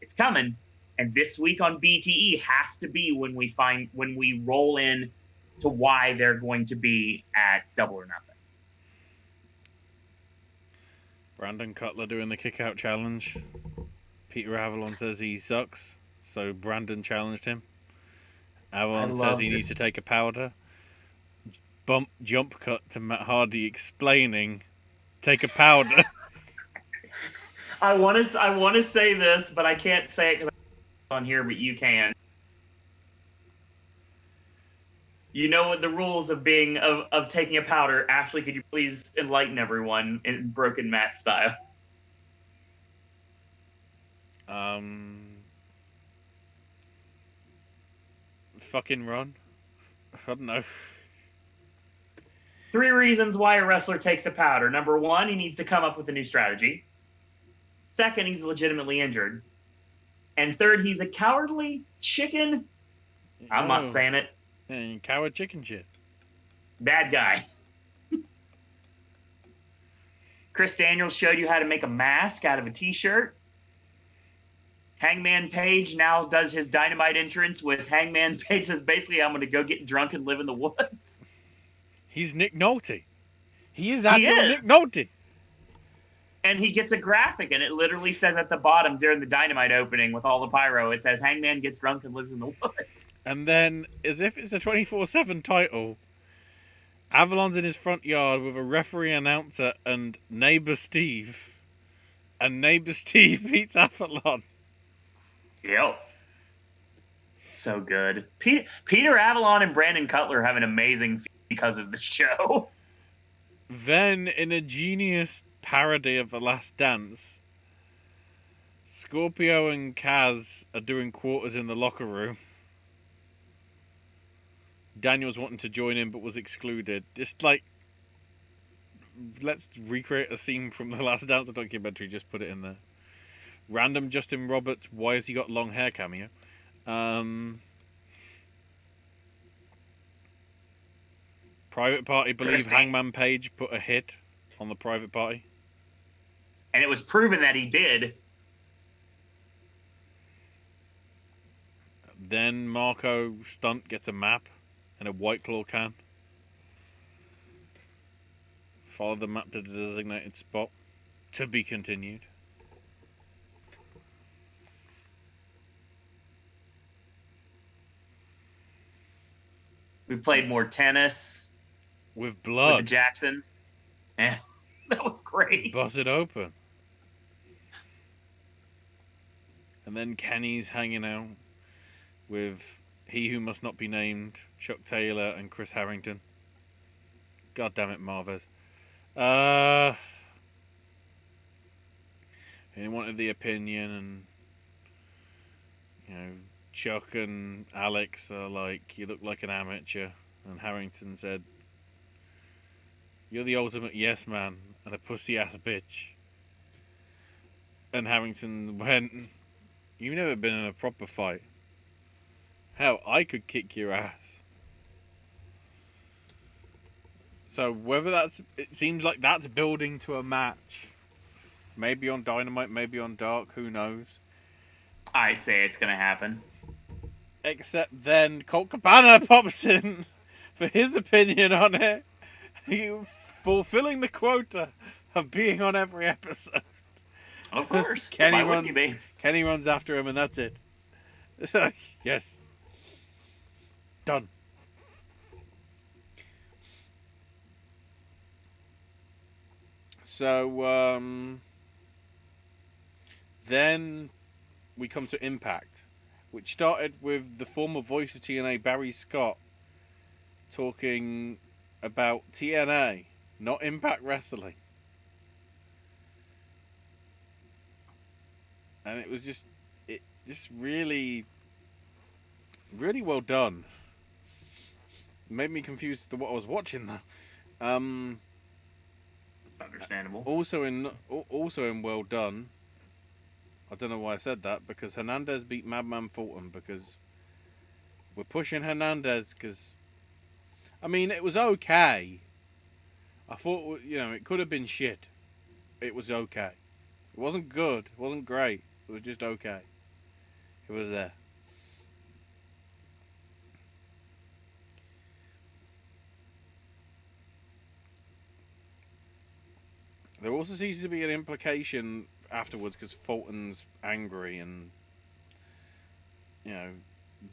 it's coming. And this week on BTE has to be when we roll in to why they're going to be at Double or Nothing. Brandon Cutler doing the kick out challenge. Peter Avalon says he sucks, so Brandon challenged him. Avalon says he needs to take a powder. Jump cut to Matt Hardy explaining, take a powder. I want to say this, but I can't say it because I'm on here, but you can. You know what the rules of being of taking a powder. Ashley, could you please enlighten everyone in Broken Matt style? Fucking run. I don't know. 3 reasons why a wrestler takes a powder. Number 1, he needs to come up with a new strategy. Second, he's legitimately injured. And third, he's a cowardly chicken. I'm not saying it. And coward chicken shit. Bad guy. Chris Daniels showed you how to make a mask out of a t-shirt. Hangman Page now does his Dynamite entrance with Hangman Page says basically, I'm going to go get drunk and live in the woods. He's Nick Nolte. He is actually Nick Nolte. And he gets a graphic, and it literally says at the bottom during the Dynamite opening with all the pyro, it says Hangman gets drunk and lives in the woods. And then, as if it's a 24/7 title, Avalon's in his front yard with a referee announcer and Neighbor Steve. And Neighbor Steve beats Avalon. Yep. So good. Peter Avalon and Brandon Cutler have an amazing feud because of the show. Then, in a genius parody of The Last Dance, Scorpio and Kaz are doing quarters in the locker room. Daniel's wanting to join in but was excluded. Just like, let's recreate a scene from The Last Dance documentary, just put it in there. Random Justin Roberts, why has he got long hair cameo? Private Party believe Hangman Page put a hit on the Private Party. And it was proven that he did. Then Marco Stunt gets a map and a White Claw can. Follow the map to the designated spot. To be continued. We played more tennis. With blood. With the Jacksons. Yeah, that was great. Bust it open. And then Kenny's hanging out with He Who Must Not Be Named, Chuck Taylor, and Chris Harrington. God damn it, Marvez. He wanted the opinion, and Chuck and Alex are like, you look like an amateur. And Harrington said, you're the ultimate yes man, and and a pussy ass bitch. And Harrington went, "You've never been in a proper fight. Hell, I could kick your ass." So whether it seems like that's building to a match. Maybe on Dynamite, maybe on Dark, who knows? I say it's gonna happen. Except then Colt Cabana pops in for his opinion on it. You fulfilling the quota of being on every episode. Of course. Kenny Why wouldn't runs. you be? Kenny runs after him, and that's it. Yes. Done. So then we come to Impact, which started with the former voice of TNA, Barry Scott, talking about TNA, not Impact Wrestling. And it was just really, really well done. Made me confused to what I was watching though. It's understandable. Also in well done. I don't know why I said that, because Hernandez beat Madman Fulton, because we're pushing Hernandez, because I mean it was okay. I thought, it could have been shit. It was okay. It wasn't good. It wasn't great. It was just okay. It was there. There also seems to be an implication afterwards because Fulton's angry and,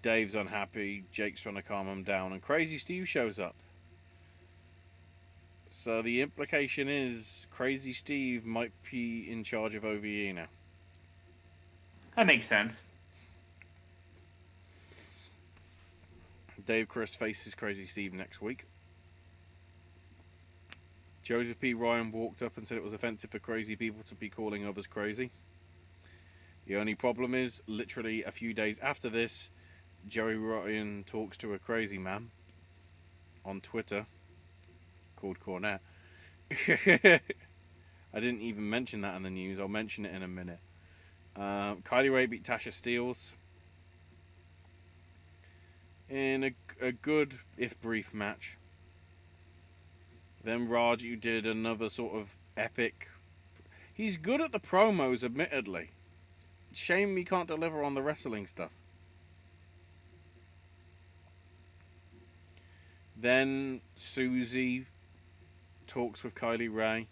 Dave's unhappy, Jake's trying to calm him down, and Crazy Steve shows up. So the implication is Crazy Steve might be in charge of OVE now. That makes sense. Dave Crist faces Crazy Steve next week. Joseph P. Ryan walked up and said it was offensive for crazy people to be calling others crazy. The only problem is, literally a few days after this, Joey Ryan talks to a crazy man on Twitter called Cornette. I didn't even mention that in the news. I'll mention it in a minute. Kylie Ray beat Tasha Steelz in a good, if brief, match. Then Raju did another sort of epic. He's good at the promos, admittedly. Shame he can't deliver on the wrestling stuff. Then Susie talks with Kylie Ray,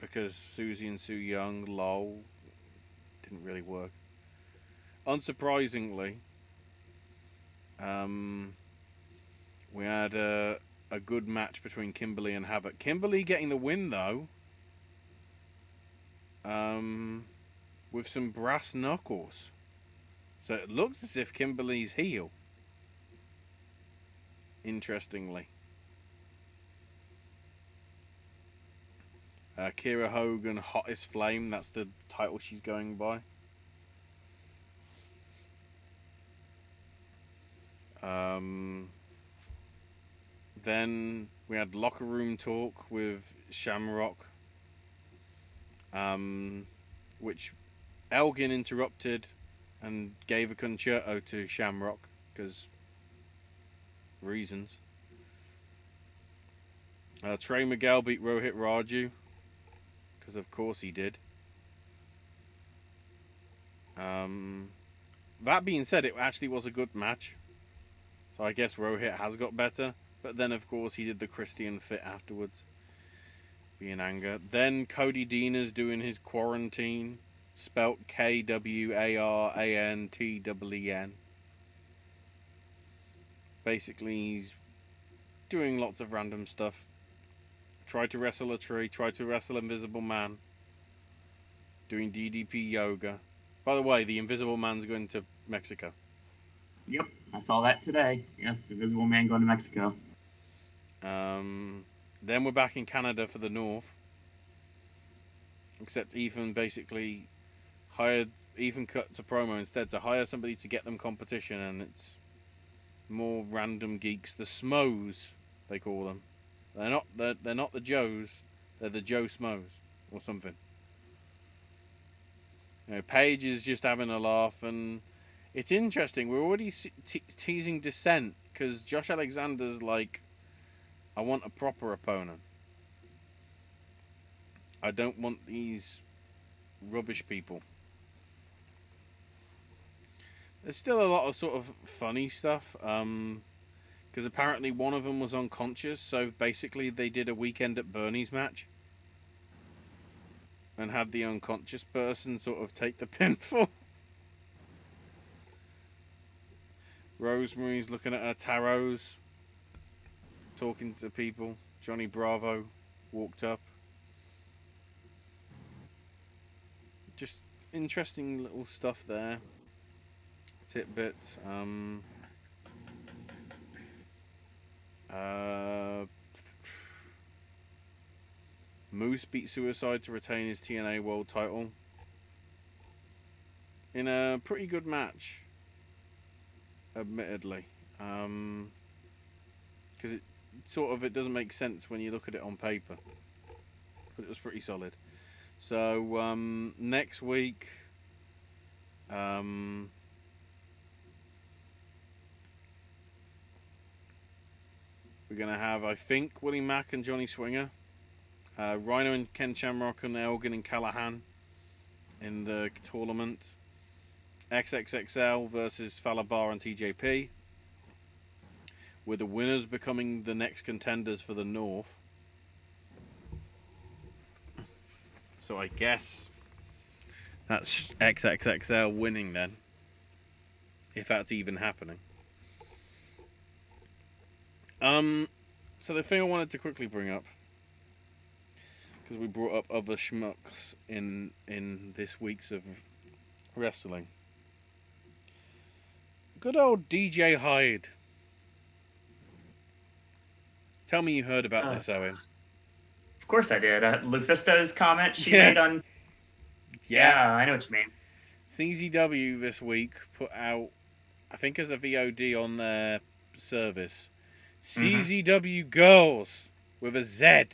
because Susie and Sue Young, lol, didn't really work. Unsurprisingly, we had a good match between Kimberly and Havoc. Kimberly getting the win, though, with some brass knuckles. So it looks as if Kimberly's heel. Interestingly. Kira Hogan, Hottest Flame. That's the title she's going by. Then we had locker room talk with Shamrock, which Elgin interrupted and gave a concerto to Shamrock because reasons. Trey Miguel beat Rohit Raju because of course he did. That being said, it actually was a good match. So I guess Rohit has got better. But then, of course, he did the Christian fit afterwards. Being anger. Then Cody Deaner's doing his quarantine. Spelt Kwaranteen. Basically, he's doing lots of random stuff. Tried to wrestle a tree. Tried to wrestle Invisible Man. Doing DDP yoga. By the way, the Invisible Man's going to Mexico. Yep, I saw that today. Yes, Invisible Man going to Mexico. Then we're back in Canada for the North. Except Ethan basically Ethan cut to promo instead to hire somebody to get them competition, and it's more random geeks. The Smos, they call them. They're not the Joes. They're the Joe Smos or something. Paige is just having a laugh, and it's interesting. We're already teasing dissent because Josh Alexander's like, I want a proper opponent. I don't want these rubbish people. There's still a lot of sort of funny stuff. Because apparently one of them was unconscious, so basically they did a Weekend at Bernie's match and had the unconscious person sort of take the pinfall. Rosemary's looking at her tarots, talking to people. Johnny Bravo walked up. Just interesting little stuff there. Tidbits. Moose beat Suicide to retain his TNA World title in a pretty good match, admittedly, because it doesn't make sense when you look at it on paper, but it was pretty solid. So next week, we're gonna have, I think, Willie Mack and Johnny Swinger. Rhino and Ken Shamrock and Elgin and Callahan in the tournament. XXXL versus Falabar and TJP, with the winners becoming the next contenders for the North. So I guess that's XXXL winning then, if that's even happening. So the thing I wanted to quickly bring up, because we brought up other schmucks in this week's of wrestling. Good old DJ Hyde. Tell me you heard about this, Owen. Of course I did. Lufisto's comment she made on... Yeah, I know what you mean. CZW this week put out, I think as a VOD on their service, CZW Girls with a Z.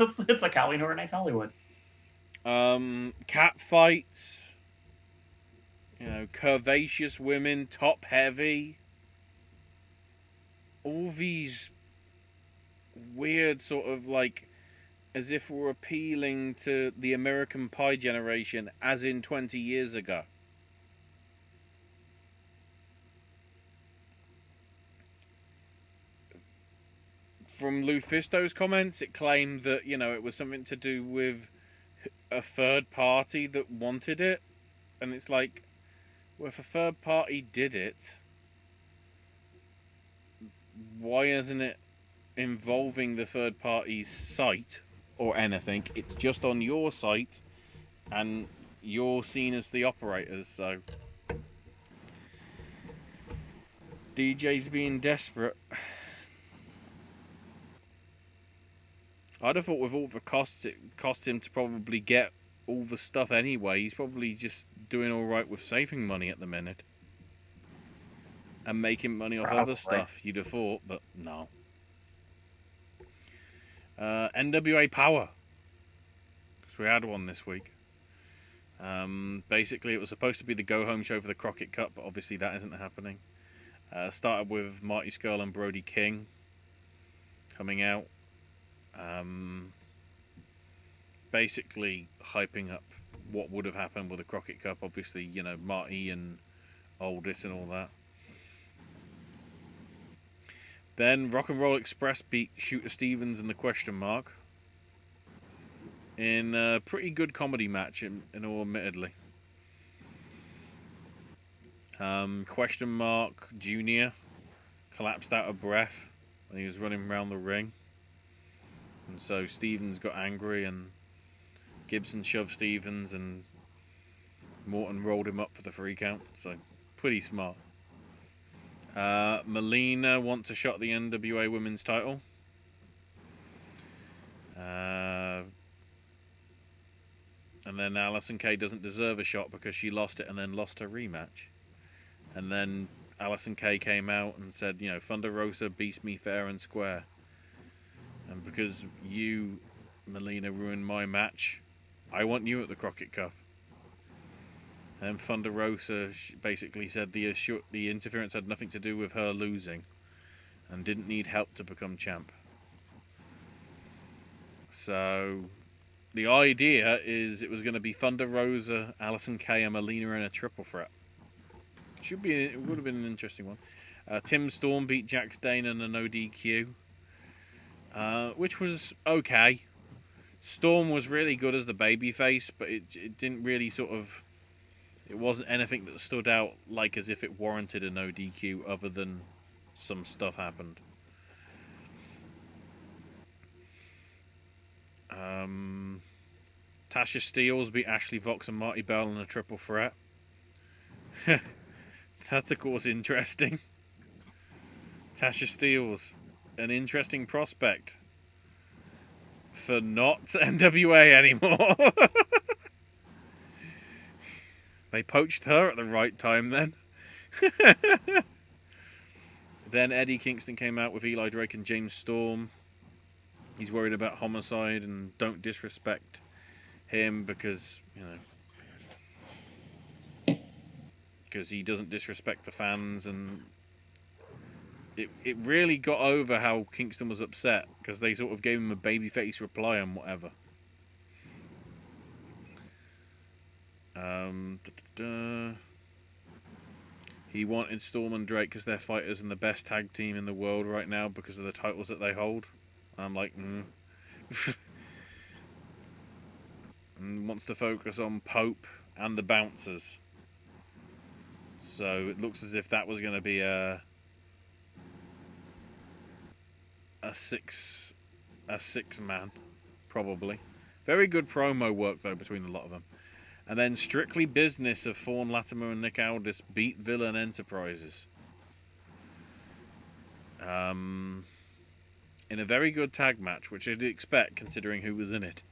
It's like Halloween Horror Nights Hollywood. Cat fights, curvaceous women, top heavy. All these weird sort of like, as if we're appealing to the American Pie generation as in 20 years ago. From Lufisto's comments, it claimed that, it was something to do with a third party that wanted it. And it's like, well, if a third party did it, why isn't it involving the third party's site or anything? It's just on your site and you're seen as the operators, so DJ's being desperate. I'd have thought with all the costs it cost him to probably get all the stuff anyway, he's probably just doing alright with saving money at the minute. And making money off other stuff, you'd have thought, but no. NWA Power. Because we had one this week. Basically, it was supposed to be the go-home show for the Crockett Cup, but obviously that isn't happening. Started with Marty Scurll and Brody King coming out. Basically hyping up what would have happened with the Crockett Cup. Obviously, Marty and Aldis and all that. Then Rock and Roll Express beat Shooter Stevens and the Question Mark in a pretty good comedy match, in all admittedly. Question Mark Jr. collapsed out of breath when he was running around the ring. And so Stevens got angry and Gibson shoved Stevens and Morton rolled him up for the 3 count. So pretty smart. Melina wants a shot at the NWA Women's title. And then Allysin Kay doesn't deserve a shot because she lost it and then lost her rematch. And then Alison Kay came out and said, Thunder Rosa beats me fair and square. And because you, Melina, ruined my match, I want you at the Crockett Cup. And Thunder Rosa basically said the interference had nothing to do with her losing and didn't need help to become champ. So the idea is it was going to be Thunder Rosa, Alison Kay, and Melina in a triple threat. It would have been an interesting one. Tim Storm beat Jax Dane in an ODQ, which was okay. Storm was really good as the babyface, but it didn't really it wasn't anything that stood out like as if it warranted an ODQ other than some stuff happened. Tasha Steelz beat Ashley Vox and Marty Bell in a triple threat. That's of course interesting. Tasha Steelz, an interesting prospect for not NWA anymore. They poached her at the right time then. Then Eddie Kingston came out with Eli Drake and James Storm. He's worried about homicide and don't disrespect him because he doesn't disrespect the fans, and it really got over how Kingston was upset because they sort of gave him a babyface reply and whatever. He wanted Storm and Drake because they're fighters and the best tag team in the world right now because of the titles that they hold. I'm like, and wants to focus on Pope and the Bouncers. So it looks as if that was going to be a six man, probably. Very good promo work though between a lot of them. And then Strictly Business of Fawn Latimer and Nick Aldis beat Villain Enterprises. In a very good tag match, which I'd expect considering who was in it.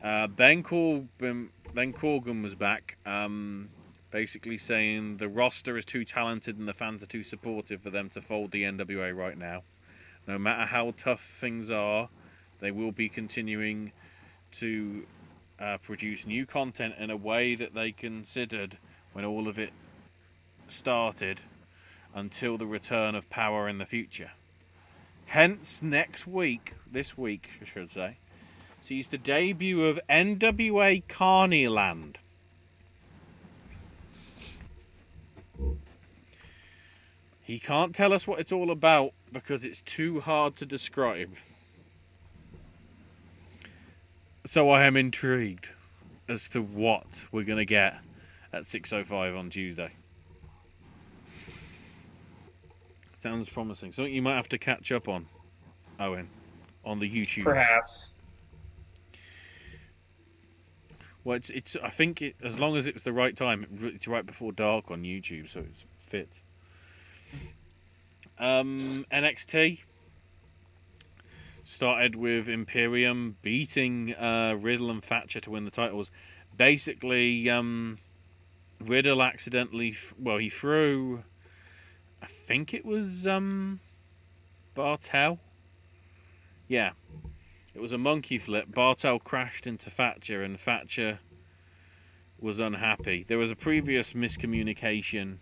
Ben Corgan was back, basically saying the roster is too talented and the fans are too supportive for them to fold the NWA right now. No matter how tough things are, they will be continuing to produce new content in a way that they considered when all of it started until the return of power in the future. Hence, this week, I should say, sees the debut of NWA Carneyland. He can't tell us what it's all about because it's too hard to describe. So I am intrigued as to what we're going to get at 6:05 on Tuesday. Sounds promising. Something you might have to catch up on, Owen, on the YouTube. Perhaps. Well, it's. I think as long as it's the right time, it's right before dark on YouTube, so it fits. NXT started with Imperium beating Riddle and Thatcher to win the titles. Basically, Riddle accidentally. He threw. I think it was Bartel. Yeah. It was a monkey flip. Bartel crashed into Thatcher and Thatcher was unhappy. There was a previous miscommunication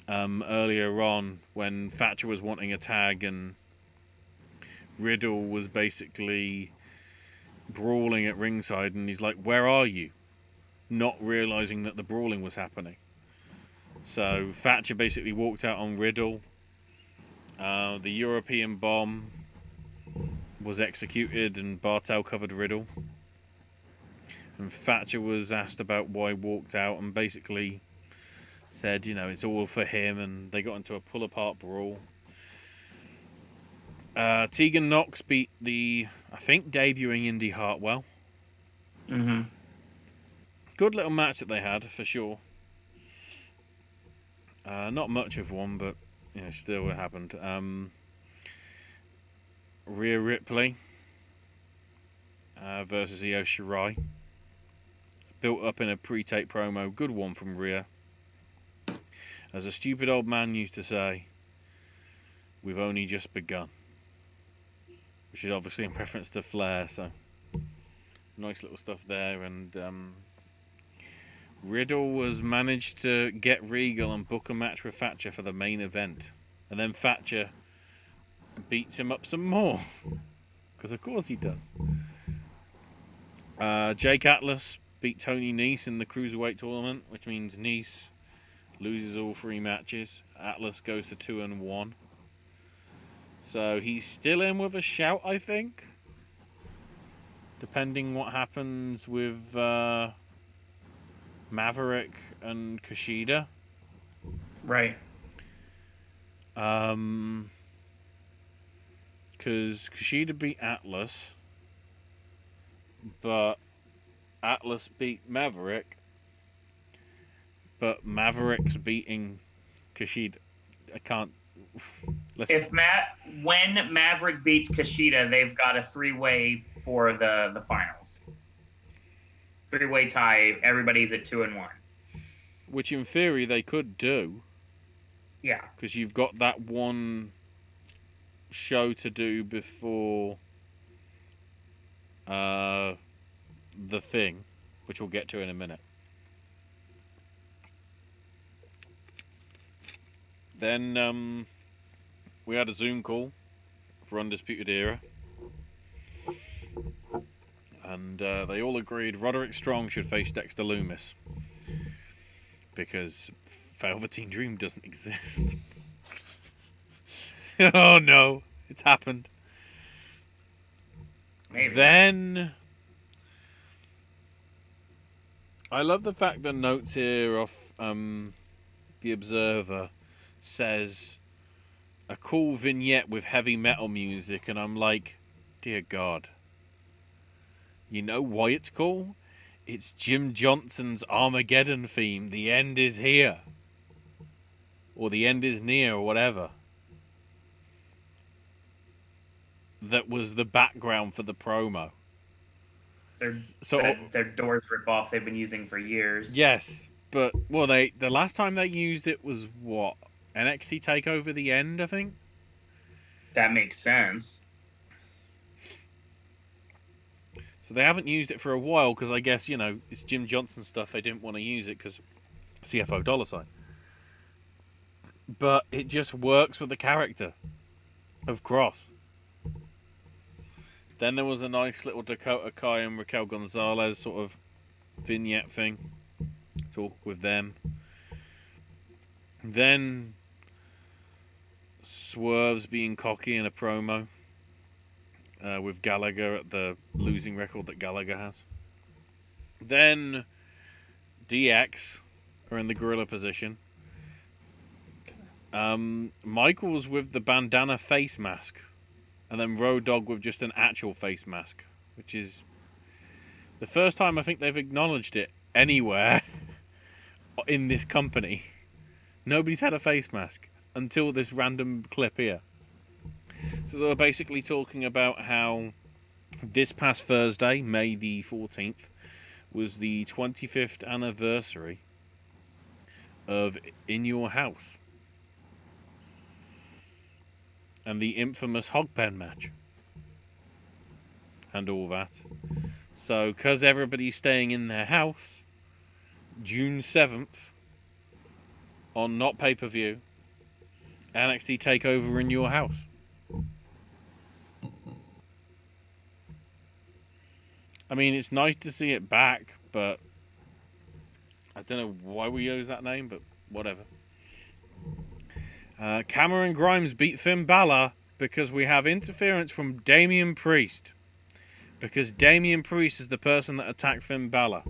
earlier on when Thatcher was wanting a tag and Riddle was basically brawling at ringside and he's like, "Where are you?" Not realising that the brawling was happening. So Thatcher basically walked out on Riddle. The European bomb was executed and Bartel covered Riddle. And Thatcher was asked about why he walked out and basically said, it's all for him, and they got into a pull-apart brawl. Tegan Nox beat I think, debuting Indy Hartwell. Mm-hmm. Good little match that they had, for sure. Not much of one, but still it happened. Rhea Ripley versus Io Shirai. Built up in a pre-tape promo. Good one from Rhea. As a stupid old man used to say, we've only just begun. Which is obviously in reference to Flair, so nice little stuff there. And Riddle has managed to get Regal and book a match with Thatcher for the main event. And then Thatcher beats him up some more. Because of course he does. Jake Atlas beat Tony Nese in the Cruiserweight tournament, which means Nese loses all 3 matches. Atlas goes to 2-1. So he's still in with a shout, I think. Depending what happens with Maverick and Kushida. Right. Because Kushida beat Atlas, but Atlas beat Maverick, but Maverick's beating Kushida. I can't. When Maverick beats Kushida, they've got a 3-way for the finals. 3-way tie. Everybody's at 2-1. Which in theory they could do. Yeah. Because you've got that one show to do before the thing, which we'll get to in a minute. Then we had a Zoom call for Undisputed Era. And they all agreed Roderick Strong should face Dexter Lumis. Because Velveteen Dream doesn't exist. Oh no, it's happened. Maybe. Then I love the fact that notes here off the Observer says a cool vignette with heavy metal music, and I'm like, dear God. You know why it's cool? It's Jim Johnson's Armageddon theme. The end is here. Or the end is near, or whatever. That was the background for the promo. Their Doors ripoff they've been using for years. Yes, but the last time they used it was what? NXT TakeOver the End, I think. That makes sense. So they haven't used it for a while because I guess, it's Jim Johnson stuff. They didn't want to use it because CFO $. But it just works with the character of Cross. Then there was a nice little Dakota Kai and Raquel Gonzalez sort of vignette thing. Talk with them. Then Swerve's being cocky in a promo. With Gallagher at the losing record that Gallagher has. Then DX are in the gorilla position. Michaels with the bandana face mask. And then Road Dogg with just an actual face mask. Which is the first time I think they've acknowledged it anywhere in this company. Nobody's had a face mask until this random clip here. So they were basically talking about how this past Thursday, May the 14th, was the 25th anniversary of In Your House. And the infamous Hogpen match. And all that. So, because everybody's staying in their house, June 7th, on not pay-per-view, NXT TakeOver In Your House. I mean, it's nice to see it back, but I don't know why we use that name, but whatever. Cameron Grimes beat Finn Balor because we have interference from Damian Priest. Because Damian Priest is the person that attacked Finn Balor.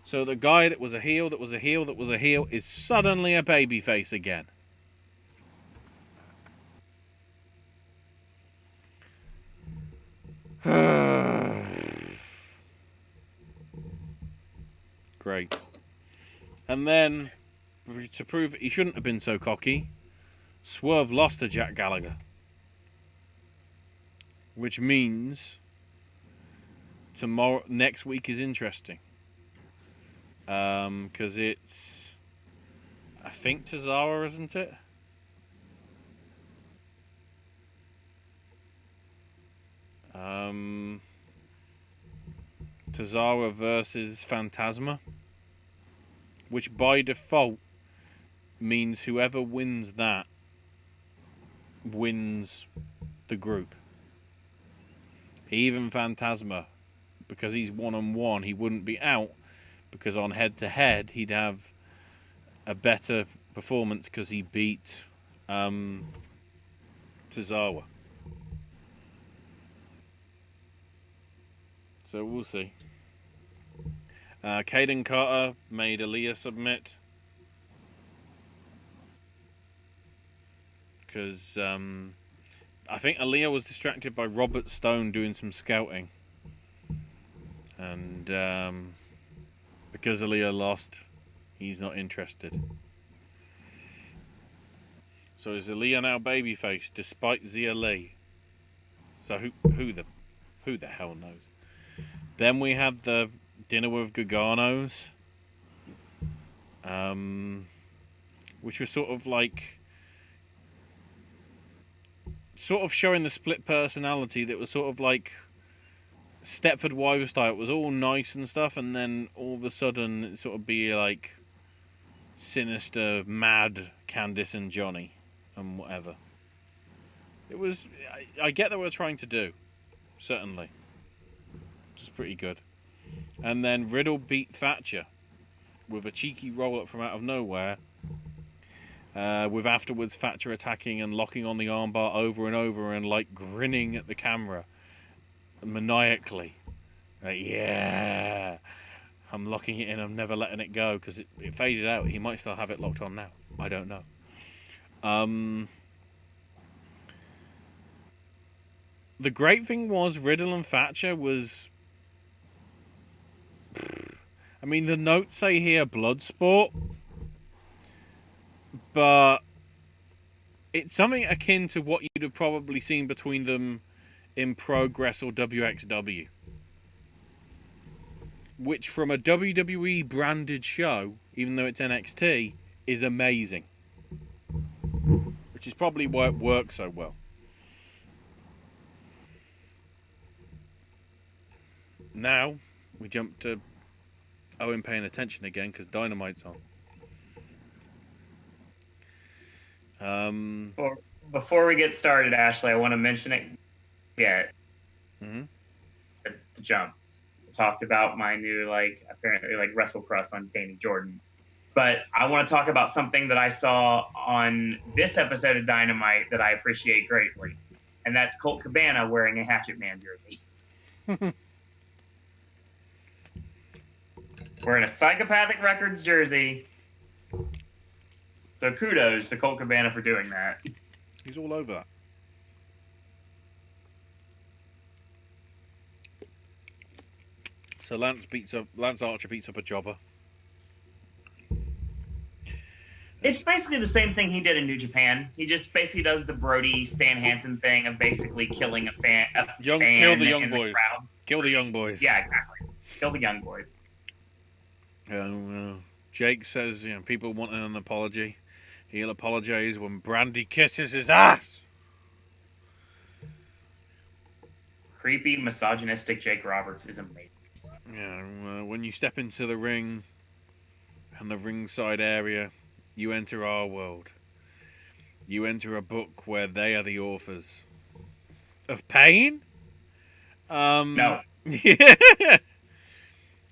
So the guy that was a heel, is suddenly a babyface again. Great. And then, to prove he shouldn't have been so cocky, Swerve lost to Jack Gallagher. Which means next week is interesting. Because it's I think Tozawa, isn't it? Tozawa versus Phantasma, which by default means whoever wins that wins the group. Even Phantasma, because he's 1-on-1, he wouldn't be out, because on head-to-head he'd have a better performance because he beat Tozawa. So we'll see. Caden Carter made Aaliyah submit because I think Aaliyah was distracted by Robert Stone doing some scouting, and because Aaliyah lost, he's not interested. So is Aaliyah now babyface despite Zia Lee? So who the hell knows? Then we had the dinner with Garganos, which was sort of showing the split personality that was sort of like Stepford Wives style. It was all nice and stuff, and then all of a sudden it sort of be like sinister, mad Candice and Johnny and whatever. It was. I get that we're trying to do, certainly, which is pretty good. And then Riddle beat Thatcher with a cheeky roll up from out of nowhere. With afterwards Thatcher attacking and locking on the armbar over and over and like grinning at the camera maniacally. Like, yeah, I'm locking it in, I'm never letting it go, because it faded out. He might still have it locked on now. I don't know. The great thing was Riddle and Thatcher was... I mean, the notes say here blood sport, but it's something akin to what you'd have probably seen between them in Progress or WXW. Which, from a WWE branded show, even though it's NXT, is amazing. Which is probably why it works so well. Now, we jump to Owen paying attention again because Dynamite's on. Before we get started, Ashley, I want to mention it. Yeah. Mm-hmm. The jump. I talked about my new apparently Wrestle Crush on Danny Jordan, but I want to talk about something that I saw on this episode of Dynamite that I appreciate greatly, and that's Colt Cabana wearing a Hatchet Man jersey. Wearing a Psychopathic Records jersey. So kudos to Colt Cabana for doing that. He's all over that. So Lance Archer beats up a jobber. It's basically the same thing he did in New Japan. He just basically does the Brody Stan Hansen thing of basically killing a fan. Kill the young boys. Kill the young boys. Yeah, exactly. Kill the young boys. Jake says, people want an apology. He'll apologize when Brandy kisses his ass. Creepy, misogynistic Jake Roberts is amazing. Yeah, when you step into the ring and the ringside area, you enter our world. You enter a book where they are the authors of pain. No. Yeah.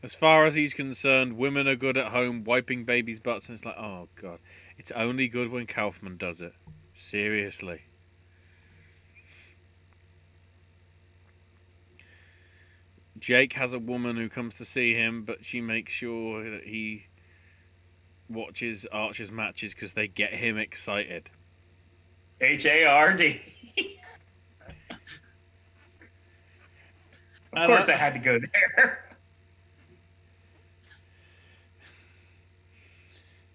As far as he's concerned, women are good at home wiping babies' butts, and it's like, oh god, it's only good when Kaufman does it. Seriously. Jake has a woman who comes to see him, but she makes sure that he watches Archer's matches because they get him excited. HARD. Of course I had to go there.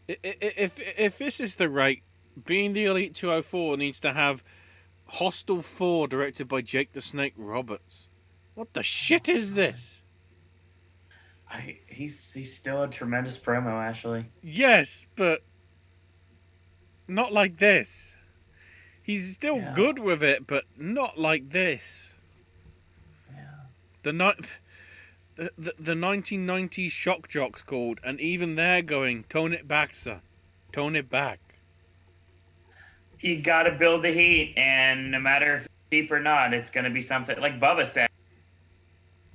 If this is the rate, being the Elite 204 needs to have Hostel 4 directed by Jake the Snake Roberts. What the shit is this? He's still a tremendous promo, Ashley. Yes, but not like this. He's still good with it, but not like this. Yeah. The 1990s shock jocks called, and even they're going, tone it back, son. Tone it back. You got to build the heat, and no matter if it's cheap or not, it's going to be something like Bubba said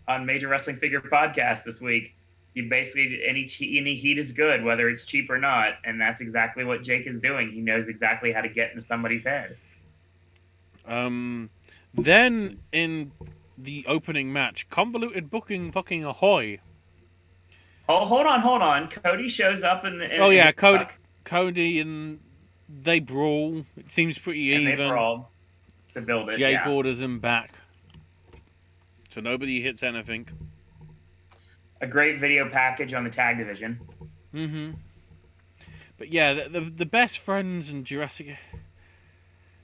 on Major Wrestling Figure Podcast this week. You basically any heat is good, whether it's cheap or not, and that's exactly what Jake is doing. He knows exactly how to get into somebody's head. Then in the opening match, convoluted booking, fucking ahoy. Oh, hold on. Cody shows up in the. Oh yeah, Cody and they brawl. It seems pretty and even. They brawl to build it. Jake orders him back, so nobody hits anything. A great video package on the tag division. Mm-hmm. But yeah, the best friends and Jurassic.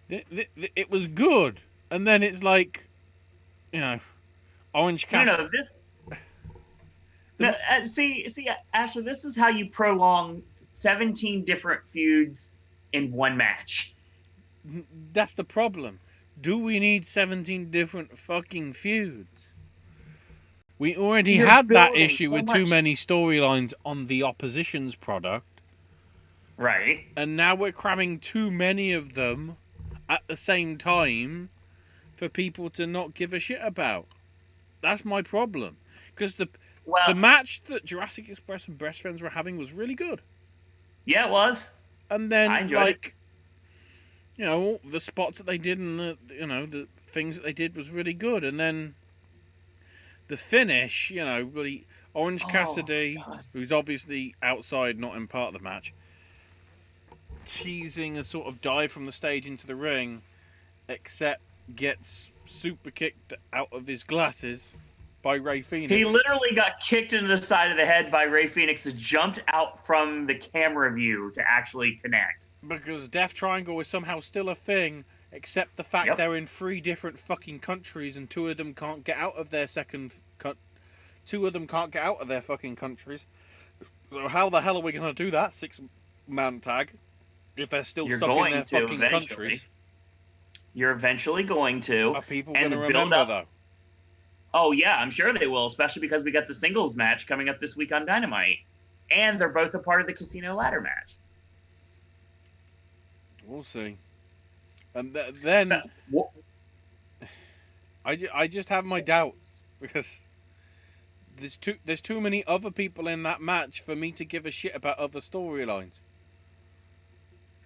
It was good, and then it's like, you know, Orange Cassidy. See, Ashley, this is how you prolong 17 different feuds in one match. That's the problem. Do we need 17 different fucking feuds? We already had that issue with too many storylines on the opposition's product. Right. And now we're cramming too many of them at the same time for people to not give a shit about. That's my problem. Because the match that Jurassic Express and Best Friends were having was really good. Yeah, it was. And then, like, you know, the spots that they did and the things that they did was really good. And then the finish, you know, really Orange Cassidy, who's obviously outside, not in part of the match, teasing a sort of dive from the stage into the ring, except gets super kicked out of his glasses by Ray Phoenix. He literally got kicked into the side of the head by Ray Phoenix and jumped out from the camera view to actually connect. Because Death Triangle is somehow still a thing, except the fact they're in 3 different fucking countries and 2 of them can't get out of their fucking countries. So how the hell are we going to do that 6-man tag if they're still stuck in their fucking countries? You're eventually going to. Are people going to remember, though? Oh, yeah, I'm sure they will, especially because we got the singles match coming up this week on Dynamite. And they're both a part of the Casino Ladder match. We'll see. And then I just have my doubts because there's too many other people in that match for me to give a shit about other storylines.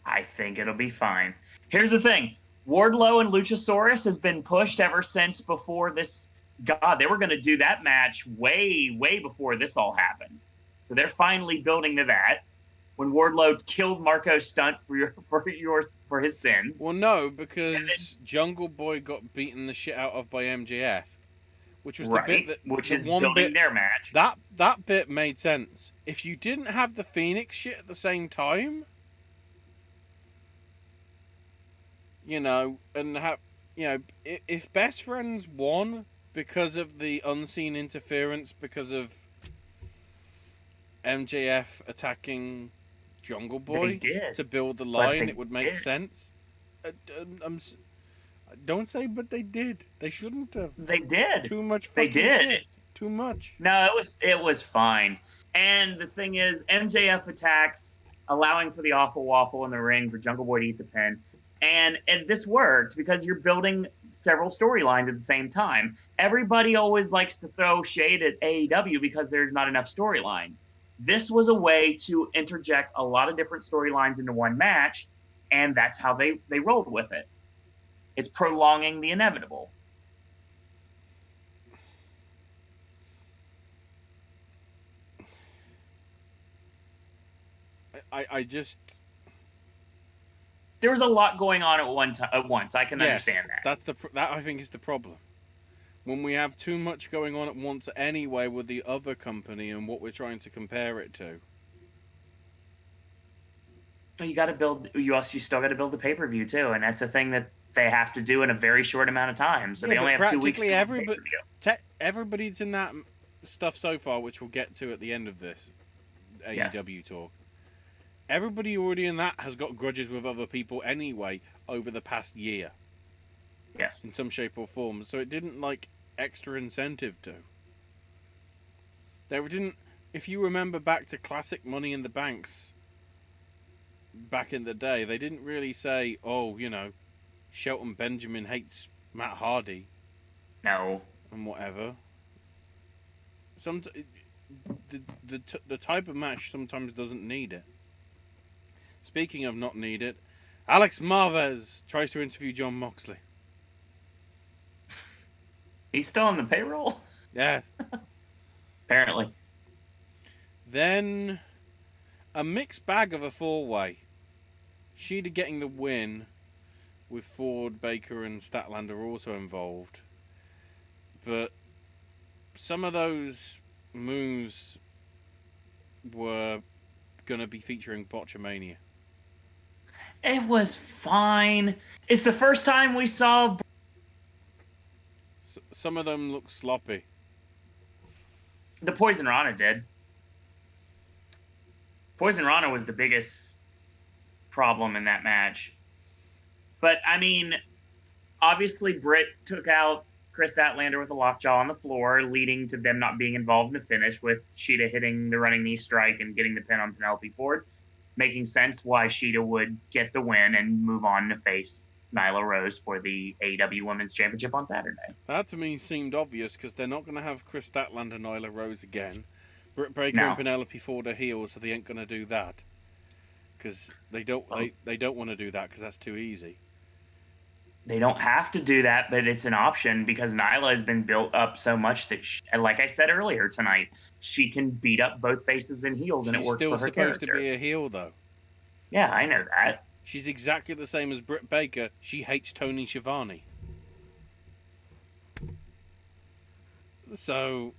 I think it'll be fine. Here's the thing. Wardlow and Luchasaurus has been pushed ever since before this. God, they were going to do that match way, way before this all happened. So they're finally building to that. When Wardlow killed Marco Stunt for his sins. Well, no, because Jungle Boy got beaten the shit out of by MJF, which was the bit that building their match. That bit made sense. If you didn't have the Phoenix shit at the same time, you know, and if Best Friends won because of the unseen interference because of MJF attacking Jungle Boy to build the line, it would make sense. Don't say, but they did. They shouldn't have. They did. Too much fucking shit. Too much. No, it was fine. And the thing is, MJF attacks, allowing for the awful waffle in the ring for Jungle Boy to eat the pin. And this worked because you're building several storylines at the same time. Everybody always likes to throw shade at AEW because there's not enough storylines. This was a way to interject a lot of different storylines into one match, and that's how they rolled with it. It's prolonging the inevitable. I just... There was a lot going on at once. I can understand that. That I think is the problem. When we have too much going on at once anyway with the other company and what we're trying to compare it to. You got to build. You still got to build the pay-per-view too, and that's the thing that they have to do in a very short amount of time. So they only have 2 weeks. Everybody's in that stuff so far, which we'll get to at the end of this AEW talk. Everybody already in that has got grudges with other people anyway over the past year. Yes. In some shape or form. So it didn't like extra incentive to. There didn't. If you remember back to classic Money in the Banks back in the day, they didn't really say, "Oh, Shelton Benjamin hates Matt Hardy." No. And whatever. Some the type of match sometimes doesn't need it. Speaking of not need it, Alex Marvez tries to interview Jon Moxley. He's still on the payroll? Yeah. Apparently. Then a mixed bag of a four-way. Shida getting the win with Ford, Baker, and Statlander also involved. But some of those moves were going to be featuring Botchamania. It was fine. It's the first time we saw... Some of them look sloppy. The Poison Rana did. Poison Rana was the biggest problem in that match. But, I mean, obviously Britt took out Chris Statlander with a lockjaw on the floor, leading to them not being involved in the finish, with Shida hitting the running knee strike and getting the pin on Penelope Ford, making sense why Shida would get the win and move on to face Nyla Rose for the AEW Women's Championship on Saturday. That to me seemed obvious because they're not going to have Chris Statlander and Nyla Rose again. Britt Baker and Penelope Ford are heels, so they ain't going to do that because they don't want to do that because that's too easy. They don't have to do that, but it's an option because Nyla has been built up so much that, like I said earlier tonight, she can beat up both faces and heels, and it works for her character. She's still supposed to be a heel, though. Yeah, I know that. She's exactly the same as Britt Baker. She hates Tony Schiavone. So...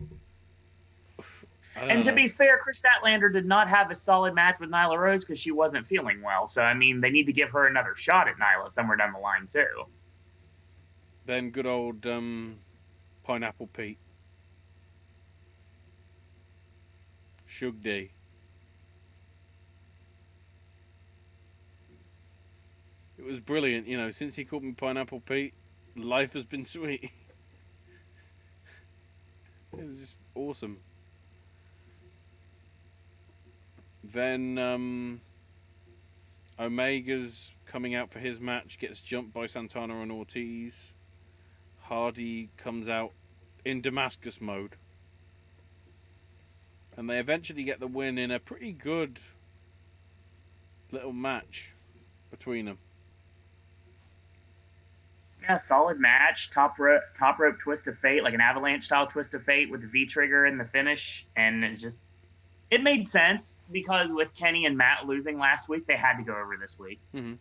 And to be fair, Chris Statlander did not have a solid match with Nyla Rose because she wasn't feeling well. So, I mean, they need to give her another shot at Nyla somewhere down the line, too. Then good old Pineapple Pete. Shug D. It was brilliant, since he called me Pineapple Pete, life has been sweet. It was just awesome. Then Omega's coming out for his match, gets jumped by Santana and Ortiz. Hardy comes out in Damascus mode. And they eventually get the win in a pretty good little match between them. Yeah, solid match. Top rope twist of fate, like an avalanche style twist of fate with the V-trigger in the finish. And it made sense because with Kenny and Matt losing last week, they had to go over this week. Mm-hmm.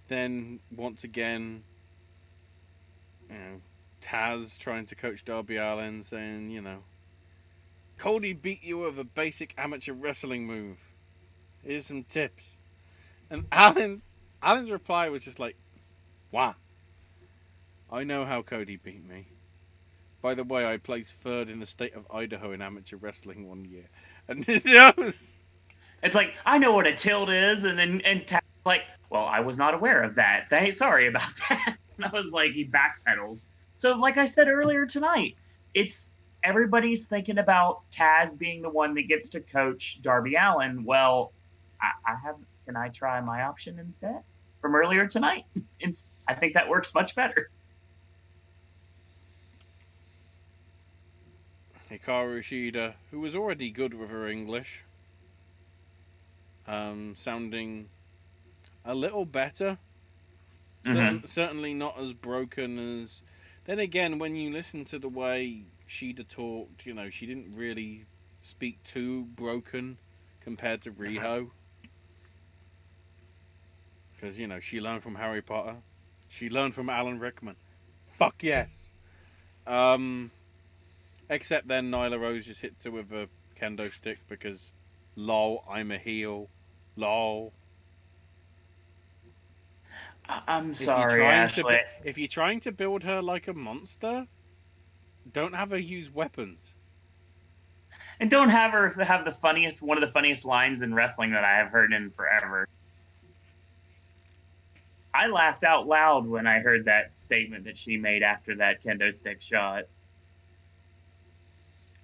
Then, once again, Taz trying to coach Darby Allin, saying, Cody beat you with a basic amateur wrestling move. Here's some tips. And Allen's reply was just like, wow. I know how Cody beat me. By the way, I placed third in the state of Idaho in amateur wrestling one year. And it's like, I know what a tilt is, and Taz like, well, I was not aware of that. Sorry about that. And I was like, he backpedals. So, like I said earlier tonight, everybody's thinking about Taz being the one that gets to coach Darby Allin. Well, can I try my option instead from earlier tonight? I think that works much better. Hikaru Shida, who was already good with her English, sounding a little better. Mm-hmm. Certainly not as broken as... Then again, when you listen to the way Shida talked, she didn't really speak too broken compared to Riho. Because, she learned from Harry Potter. She learned from Alan Rickman. Fuck yes. Except then Nyla Rose just hits her with a kendo stick because, lol, I'm a heel. Lol. I'm sorry, Ashley. If you're trying to build her like a monster, don't have her use weapons. And don't have her have one of the funniest lines in wrestling that I have heard in forever. I laughed out loud when I heard that statement that she made after that kendo stick shot.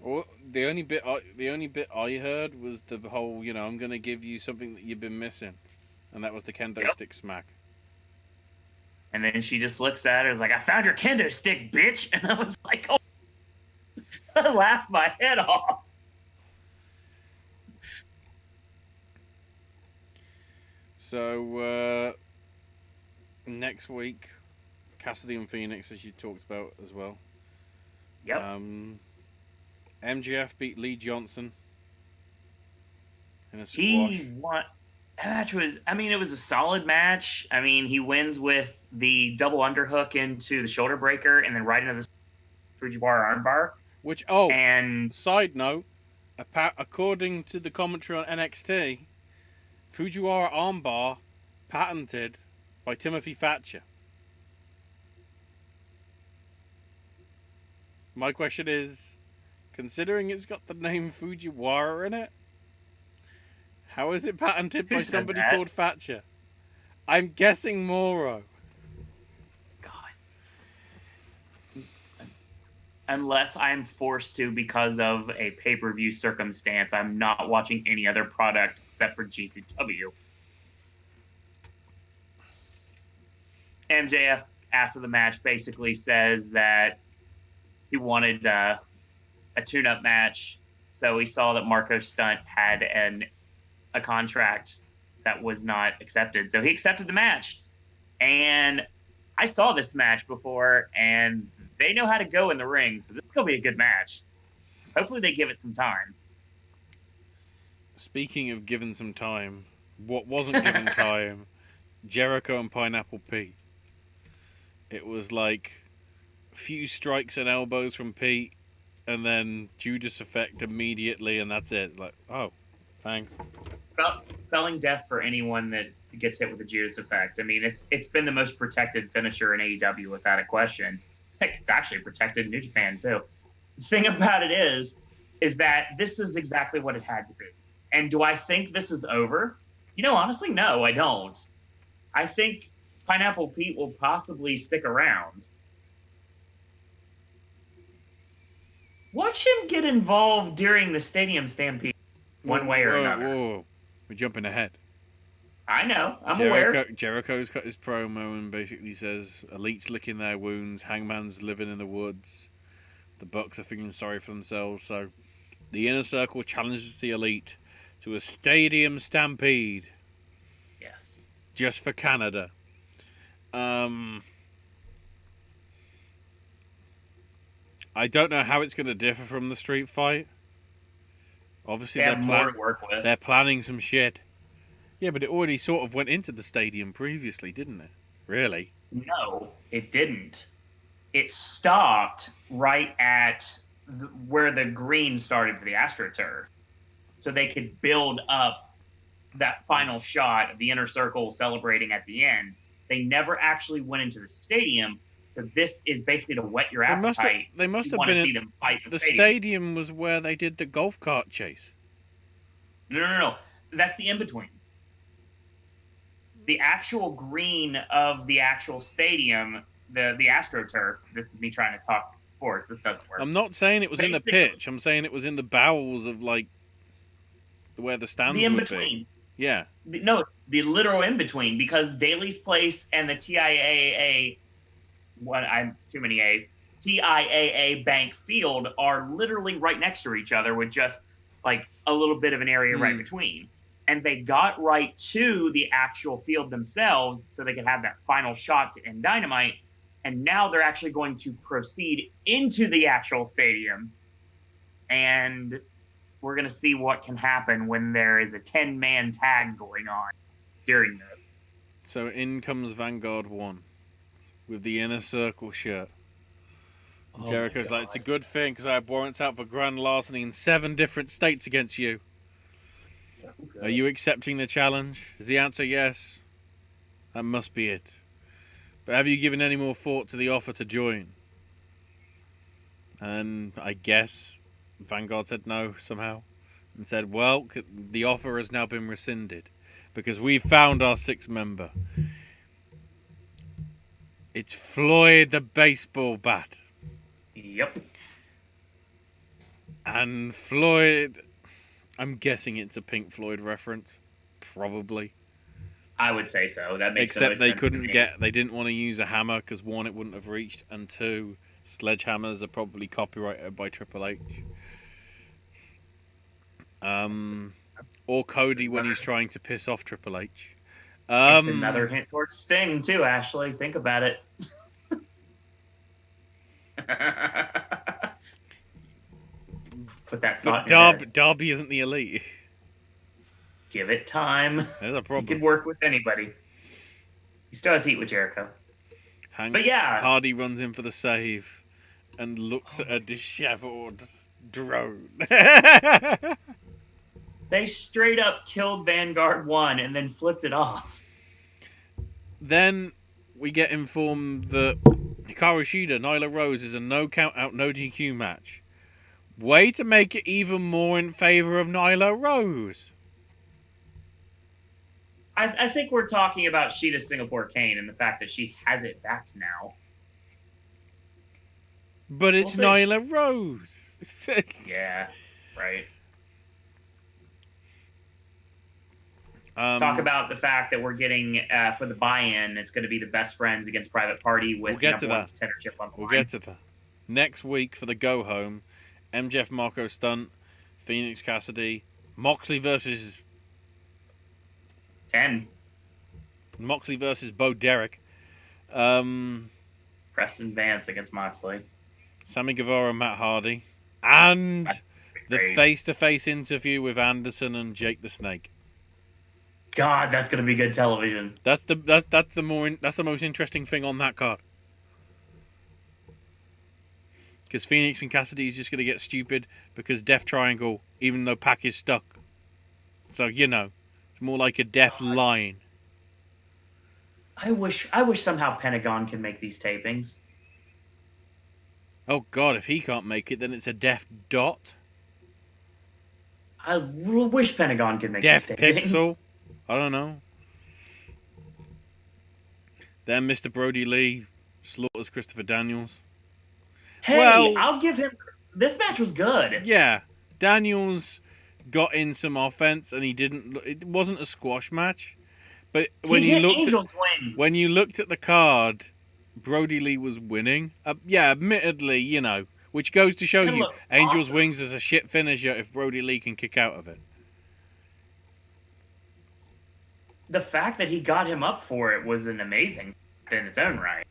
Well, the only bit I heard was the whole, I'm gonna give you something that you've been missing, and that was the kendo Yep. stick smack. And then she just looks at her and is like, "I found your kendo stick, bitch!" And I was like, "Oh!" I laughed my head off. So next week, Cassidy and Phoenix, as you talked about as well. Yep. MJF beat Lee Johnson in a squash. He won. That match was, it was a solid match. I mean, he wins with the double underhook into the shoulder breaker and then right into the Fujiwara armbar. Which, and side note, according to the commentary on NXT, Fujiwara armbar patented by Timothy Thatcher. My question is, considering it's got the name Fujiwara in it, how is it patented by somebody called Thatcher? I'm guessing Moro. God. Unless I'm forced to because of a pay-per-view circumstance, I'm not watching any other product except for GCW. MJF, after the match, basically says that he wanted a tune-up match, so he saw that Marco Stunt had a contract that was not accepted. So he accepted the match. And I saw this match before, and they know how to go in the ring, so this is going to be a good match. Hopefully they give it some time. Speaking of given some time, what wasn't given time, Jericho and Pineapple Pete. It was like a few strikes and elbows from Pete, and then Judas effect immediately, and that's it. Like, oh, thanks. Spelling death for anyone that gets hit with the Judas effect. I mean, it's been the most protected finisher in AEW without a question. Heck, it's actually protected in New Japan too. The thing about it is that this is exactly what it had to be. And do I think this is over? Honestly, no, I don't. I think Pineapple Pete will possibly stick around. Watch him get involved during the Stadium Stampede one way or another. Whoa. We're jumping ahead. I know. I'm aware. Jericho's cut his promo and basically says, Elite's licking their wounds, Hangman's living in the woods, the Bucks are feeling sorry for themselves, so the Inner Circle challenges the Elite to a Stadium Stampede. Yes. Just for Canada. I don't know how it's going to differ from the street fight. Obviously, they're planning some shit. Yeah, but it already sort of went into the stadium previously, didn't it? Really? No, it didn't. It stopped right at where the green started for the AstroTurf. So they could build up that final shot of the Inner Circle celebrating at the end. They never actually went into the stadium. So this is basically to whet your appetite. They must have been in them fight the stadium was where they did the golf cart chase. No. That's the in-between. The actual green of the actual stadium, the AstroTurf, this is me trying to talk sports. This doesn't work. I'm not saying it was in the pitch. I'm saying it was in the bowels of, like, where the stands would be. Yeah. No, it's the literal in-between, because Daly's Place and the TIAA, too many A's, TIAA Bank Field are literally right next to each other with just, like, a little bit of an area right between. And they got right to the actual field themselves so they could have that final shot to end Dynamite. And now they're actually going to proceed into the actual stadium. And we're going to see what can happen when there is a 10-man tag going on during this. So in comes Vanguard 1 with the Inner Circle shirt. And Jericho's like, it's a good thing because I have warrants out for grand larceny in 7 different states against you. So are you accepting the challenge? Is the answer yes? That must be it. But have you given any more thought to the offer to join? And I guess Vanguard said no somehow and said, well, the offer has now been rescinded because we've found our sixth member. It's Floyd the baseball bat. Yep. And Floyd, I'm guessing it's a Pink Floyd reference. Probably. I would say so. That makes Except they sense couldn't to me. get, they didn't want to use a hammer because one, it wouldn't have reached, and two, sledgehammers are probably copyrighted by Triple H. Or Cody when he's trying to piss off Triple H. It's another hint towards Sting too, Ashley. Think about it. Put that thought in your head. Darby isn't the Elite. Give it time. There's a problem. He could work with anybody. He still has heat with Jericho. But yeah, Hardy runs in for the save and looks at a disheveled drone. they straight up killed Vanguard 1 and then flipped it off. Then we get informed that Hikaru Shida, Nyla Rose is a no count out, no DQ match. Way to make it even more in favor of Nyla Rose. I think we're talking about Sheeta Singapore Kane and the fact that she has it back now. But it's Nyla Rose. Yeah, right. Talk about the fact that we're getting, for the buy-in, it's going to be the best friends against Private Party with number one contendership on the line. We'll get to that. Next week for the go-home, MJF Marco Stunt, Phoenix Cassidy, Moxley versus... 10. Moxley versus Bo Derek. Preston Vance against Moxley. Sammy Guevara, Matt Hardy. And the face-to-face interview with Anderson and Jake the Snake. God, that's going to be good television. That's the most interesting thing on that card. Because Phoenix and Cassidy is just going to get stupid because Death Triangle, even though Pac is stuck. So, you know. More like a death line. I wish somehow Pentagon can make these tapings. Oh God, if he can't make it, then it's a death dot. I wish Pentagon could make death these tapings. pixel. I don't know. Then Mr. Brody Lee slaughters Christopher Daniels. Hey, well, I'll give him. This match was good. Yeah, Daniels got in some offense, and he didn't. It wasn't a squash match, but when you looked at the card, Brody Lee was winning. Yeah, admittedly, you know, which goes to show you, Angel's Wings is a shit finisher if Brody Lee can kick out of it. The fact that he got him up for it was an amazing in its own right.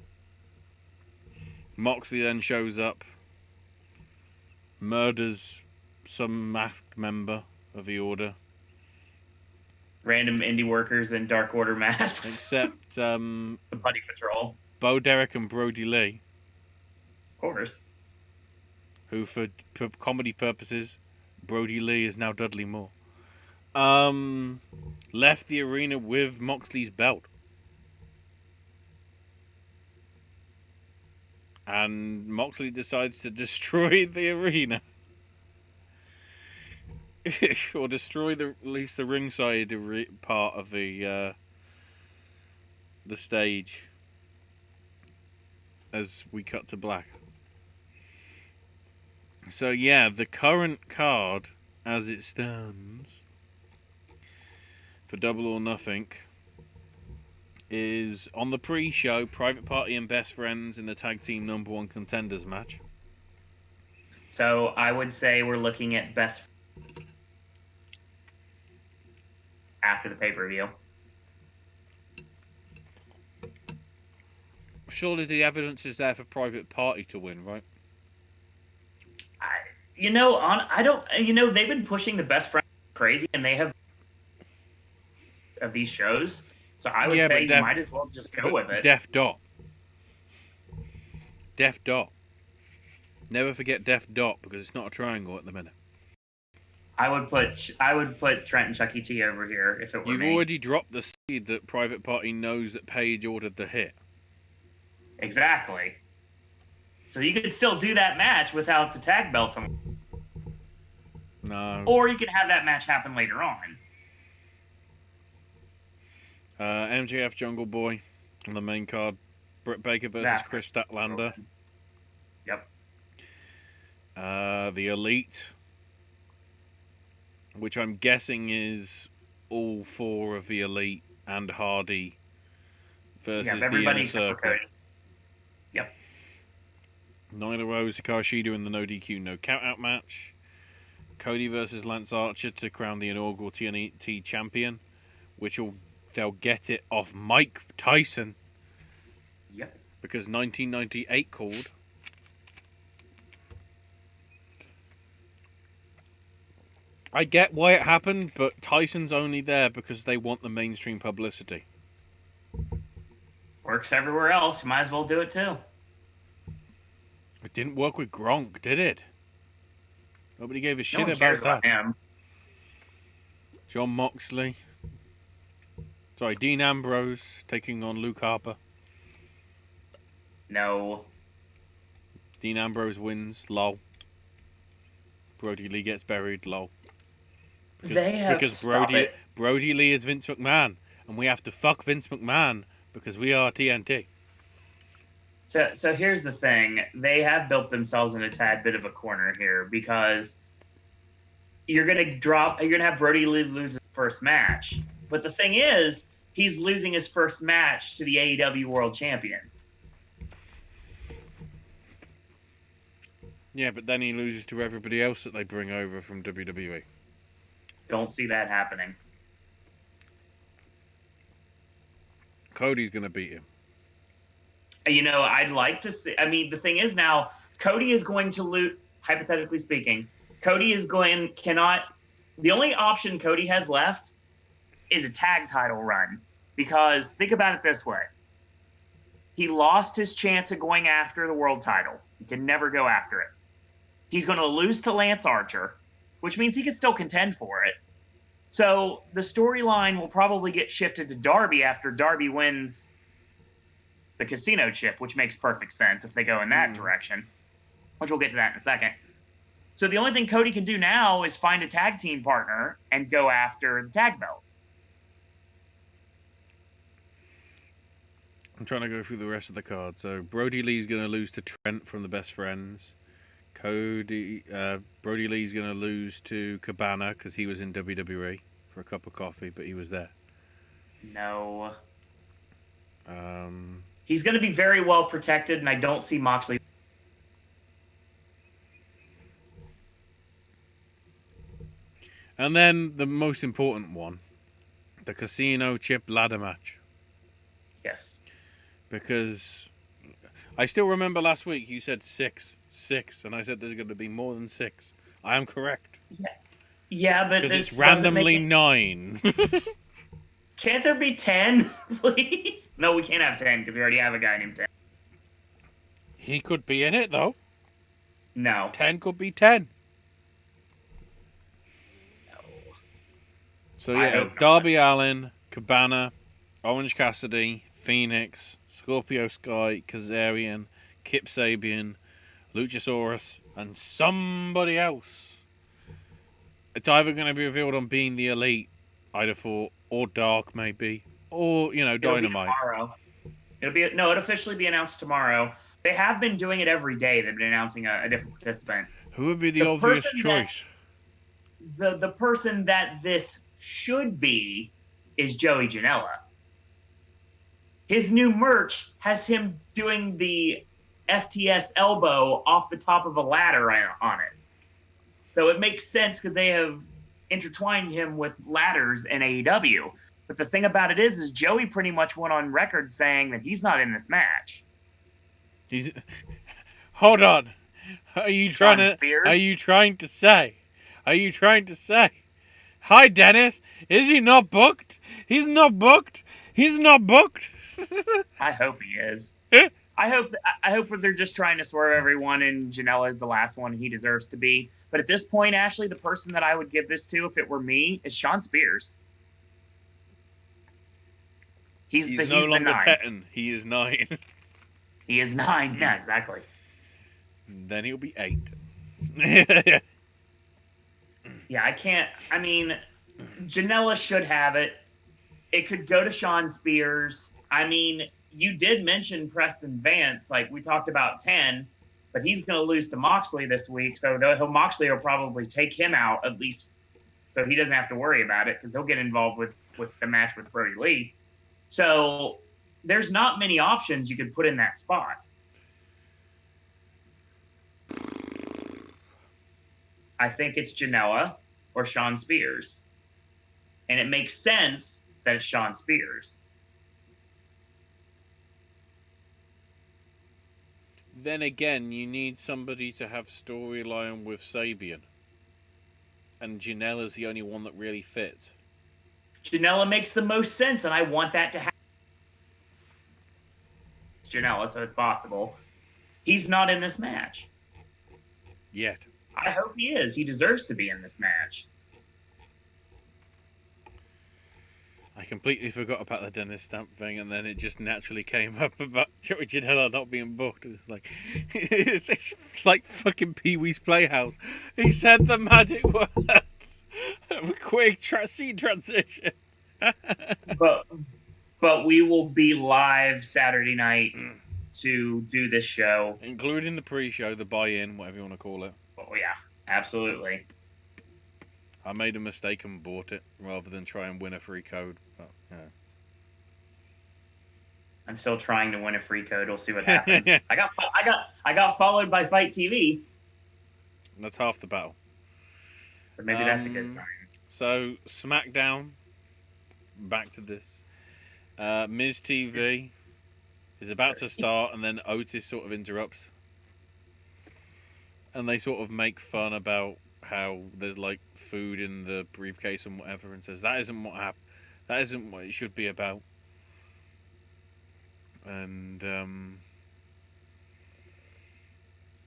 Moxley then shows up, murders some masked member of the Order. Random indie workers in Dark Order masks. Except the Buddy Patrol. Bo Derek and Brody Lee. Of course. Who, for comedy purposes, Brody Lee is now Dudley Moore. Left the arena with Moxley's belt. And Moxley decides to destroy the arena. Or destroy at least the ringside part of the stage as we cut to black. So yeah, the current card as it stands for Double or Nothing is on the pre-show, Private Party and Best Friends in the Tag Team #1 Contenders match. So I would say we're looking at Best after the pay-per-view. Surely the evidence is there for Private Party to win, right? They've been pushing the Best Friends crazy, and they have of these shows. So I would say you might as well just go with it. Def Dot. Never forget Def Dot because it's not a triangle at the minute. I would put Trent and Chucky T over here if it were You've already dropped the seed that Private Party knows that Paige ordered the hit. Exactly. So you could still do that match without the tag belts on. No. Or you could have that match happen later on. MJF Jungle Boy on the main card. Britt Baker versus Chris Statlander. Yep. The Elite, which I'm guessing is all 4 of the Elite and Hardy versus the Inner Circle. Yep. Nyla Rose, Hikaru Shida in the no DQ, no count-out match. Cody versus Lance Archer to crown the inaugural TNT champion, which they'll get it off Mike Tyson. Yep. Because 1998 called. I get why it happened, but Tyson's only there because they want the mainstream publicity. Works everywhere else. You might as well do it too. It didn't work with Gronk, did it? Nobody gave a shit about that. Him. Jon Moxley. Sorry, Dean Ambrose taking on Luke Harper. No. Dean Ambrose wins. Lol. Brody Lee gets buried. Lol. Because Brody Lee is Vince McMahon, and we have to fuck Vince McMahon because we are TNT. So here's the thing. They have built themselves in a tad bit of a corner here because you're gonna have Brody Lee lose his first match. But the thing is, he's losing his first match to the AEW World Champion. Yeah, but then he loses to everybody else that they bring over from WWE. Don't see that happening. Cody's gonna beat him. I'd like to see. I mean, the thing is now, Cody is going to lose. Hypothetically speaking, the only option Cody has left is a tag title run. Because think about it this way: he lost his chance of going after the world title. He can never go after it. He's going to lose to Lance Archer, which means he can still contend for it. So the storyline will probably get shifted to Darby after Darby wins the casino chip, which makes perfect sense if they go in that direction, which we'll get to that in a second. So the only thing Cody can do now is find a tag team partner and go after the tag belts. I'm trying to go through the rest of the card. So Brody Lee's going to lose to Trent from the Best Friends. Brody Lee's going to lose to Cabana because he was in WWE for a cup of coffee, but he was there. No. He's going to be very well protected, and I don't see Moxley. And then the most important one, the casino chip ladder match. Yes. Because I still remember last week you said six, and I said there's going to be more than 6. I am correct. Yeah, but because it's randomly 9. Can't there be 10, please? No, we can't have 10 because we already have a guy named 10. He could be in it though. No. 10 could be 10. No. So yeah, Darby Allin, Cabana, Orange Cassidy, Phoenix, Scorpio Sky, Kazarian, Kip Sabian, Luchasaurus, and somebody else. It's either going to be revealed on Being the Elite, I'd have thought, or Dark maybe, or Dynamite. It'll officially be announced tomorrow. They have been doing it every day. They've been announcing a different participant. Who would be the obvious choice? The person that this should be is Joey Janela. His new merch has him doing the FTS elbow off the top of a ladder on it. So it makes sense because they have intertwined him with ladders in AEW. But the thing about it is Joey pretty much went on record saying that he's not in this match. Hold on. Are you trying to say? Hi, Dennis. Is he not booked? He's not booked. I hope he is. I hope that they're just trying to swerve everyone, and Janela is the last one he deserves to be. But at this point, Ashley, the person that I would give this to if it were me is Shawn Spears. He's no longer 10. He is 9. He is 9. Yeah, exactly. Then he'll be 8. Yeah, I can't. I mean, Janela should have it. It could go to Sean Spears. I mean, you did mention Preston Vance. Like, we talked about 10, but he's going to lose to Moxley this week. So Moxley will probably take him out, at least, so he doesn't have to worry about it, because he'll get involved with the match with Brody Lee. So there's not many options you could put in that spot. I think it's Janela or Sean Spears. And it makes sense that it's Sean Spears. Then again, you need somebody to have storyline with Sabian. And Janela's the only one that really fits. Janela makes the most sense, and I want that to happen. Janela, so it's possible. He's not in this match. Yet. I hope he is. He deserves to be in this match. I completely forgot about the Dennis Stamp thing, and then it just naturally came up about Joey Janela not being booked. It's like fucking Pee-wee's Playhouse. He said the magic words. Quick scene transition. But we will be live Saturday night to do this show, including the pre-show, the buy-in, whatever you want to call it. Oh yeah, absolutely. I made a mistake and bought it rather than try and win a free code. But, yeah. I'm still trying to win a free code. We'll see what happens. I got followed by Fight TV. That's half the battle. So maybe that's a good sign. So SmackDown. Back to this. Miz TV is about to start, and then Otis sort of interrupts, and they sort of make fun about how there's like food in the briefcase and whatever, and says that isn't what happened. That isn't what it should be about. And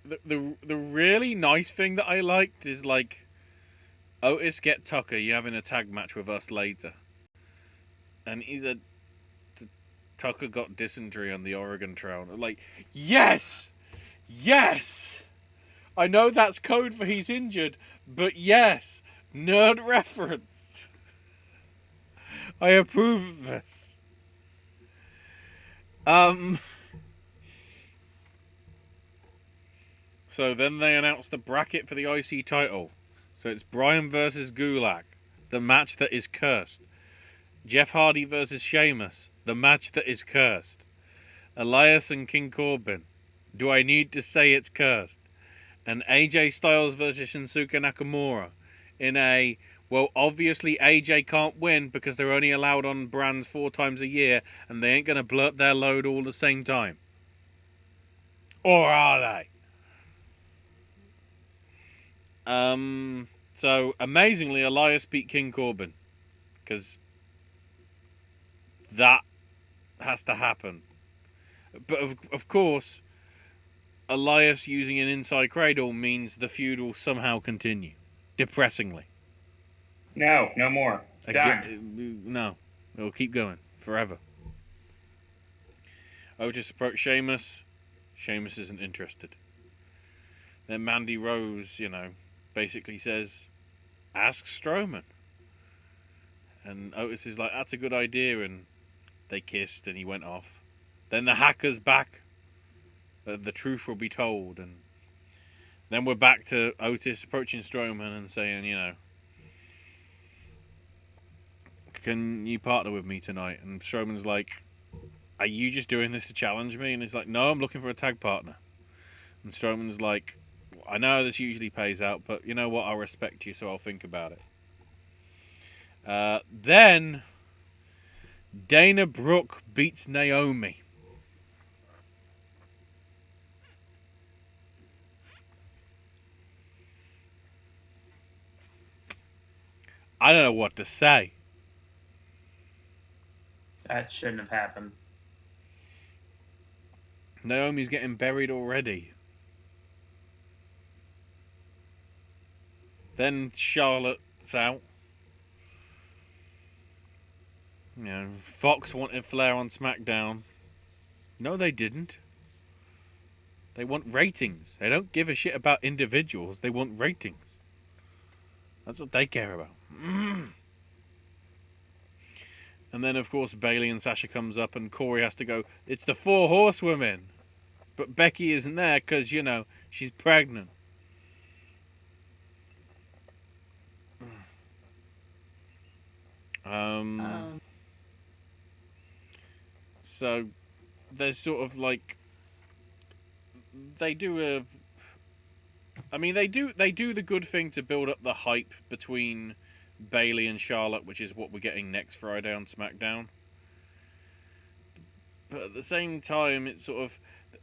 the really nice thing that I liked is like, Otis, get Tucker. You're having a tag match with us later. And he said Tucker got dysentery on the Oregon Trail. Like, yes, yes. I know that's code for he's injured, but yes, nerd reference. I approve of this. So then they announced the bracket for the IC title. So it's Bryan versus Gulak, the match that is cursed. Jeff Hardy versus Sheamus, the match that is cursed. Elias and King Corbin, do I need to say it's cursed? And AJ Styles versus Shinsuke Nakamura in a, well, obviously AJ can't win because they're only allowed on brands 4 times a year and they ain't going to blurt their load all the same time. Or are they? So, amazingly, Elias beat King Corbin. Because that has to happen. But, of course, Elias using an inside cradle means the feud will somehow continue. Depressingly. No more. Done. No. It'll keep going. Forever. Otis approached Sheamus. Sheamus isn't interested. Then Mandy Rose, basically says, ask Strowman. And Otis is like, that's a good idea. And they kissed and he went off. Then the hacker's back. The truth will be told. And then we're back to Otis approaching Strowman and saying, can you partner with me tonight? And Strowman's like, are you just doing this to challenge me? And he's like, no, I'm looking for a tag partner. And Strowman's like, I know this usually pays out, but you know what? I'll respect you, so I'll think about it. Then Dana Brooke beats Naomi. I don't know what to say. That shouldn't have happened. Naomi's getting buried already. Then Charlotte's out. Fox wanted Flair on SmackDown. No, they didn't. They want ratings. They don't give a shit about individuals. They want ratings. That's what they care about. And then, of course, Bayley and Sasha comes up, and Corey has to go, it's the 4 horsewomen. But Becky isn't there because, you know, she's pregnant. So there's sort of like they do the good thing to build up the hype between Bayley and Charlotte, which is what we're getting next Friday on SmackDown. But at the same time, it's sort of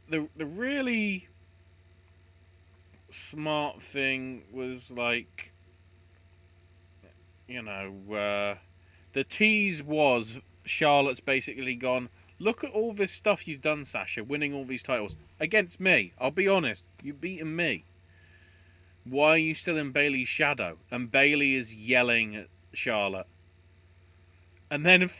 the really smart thing was like, you know, the tease was Charlotte's basically gone, look at all this stuff you've done, Sasha, winning all these titles against me. I'll be honest, you've beaten me. Why are you still in Bayley's shadow? And Bayley is yelling at Charlotte. And then,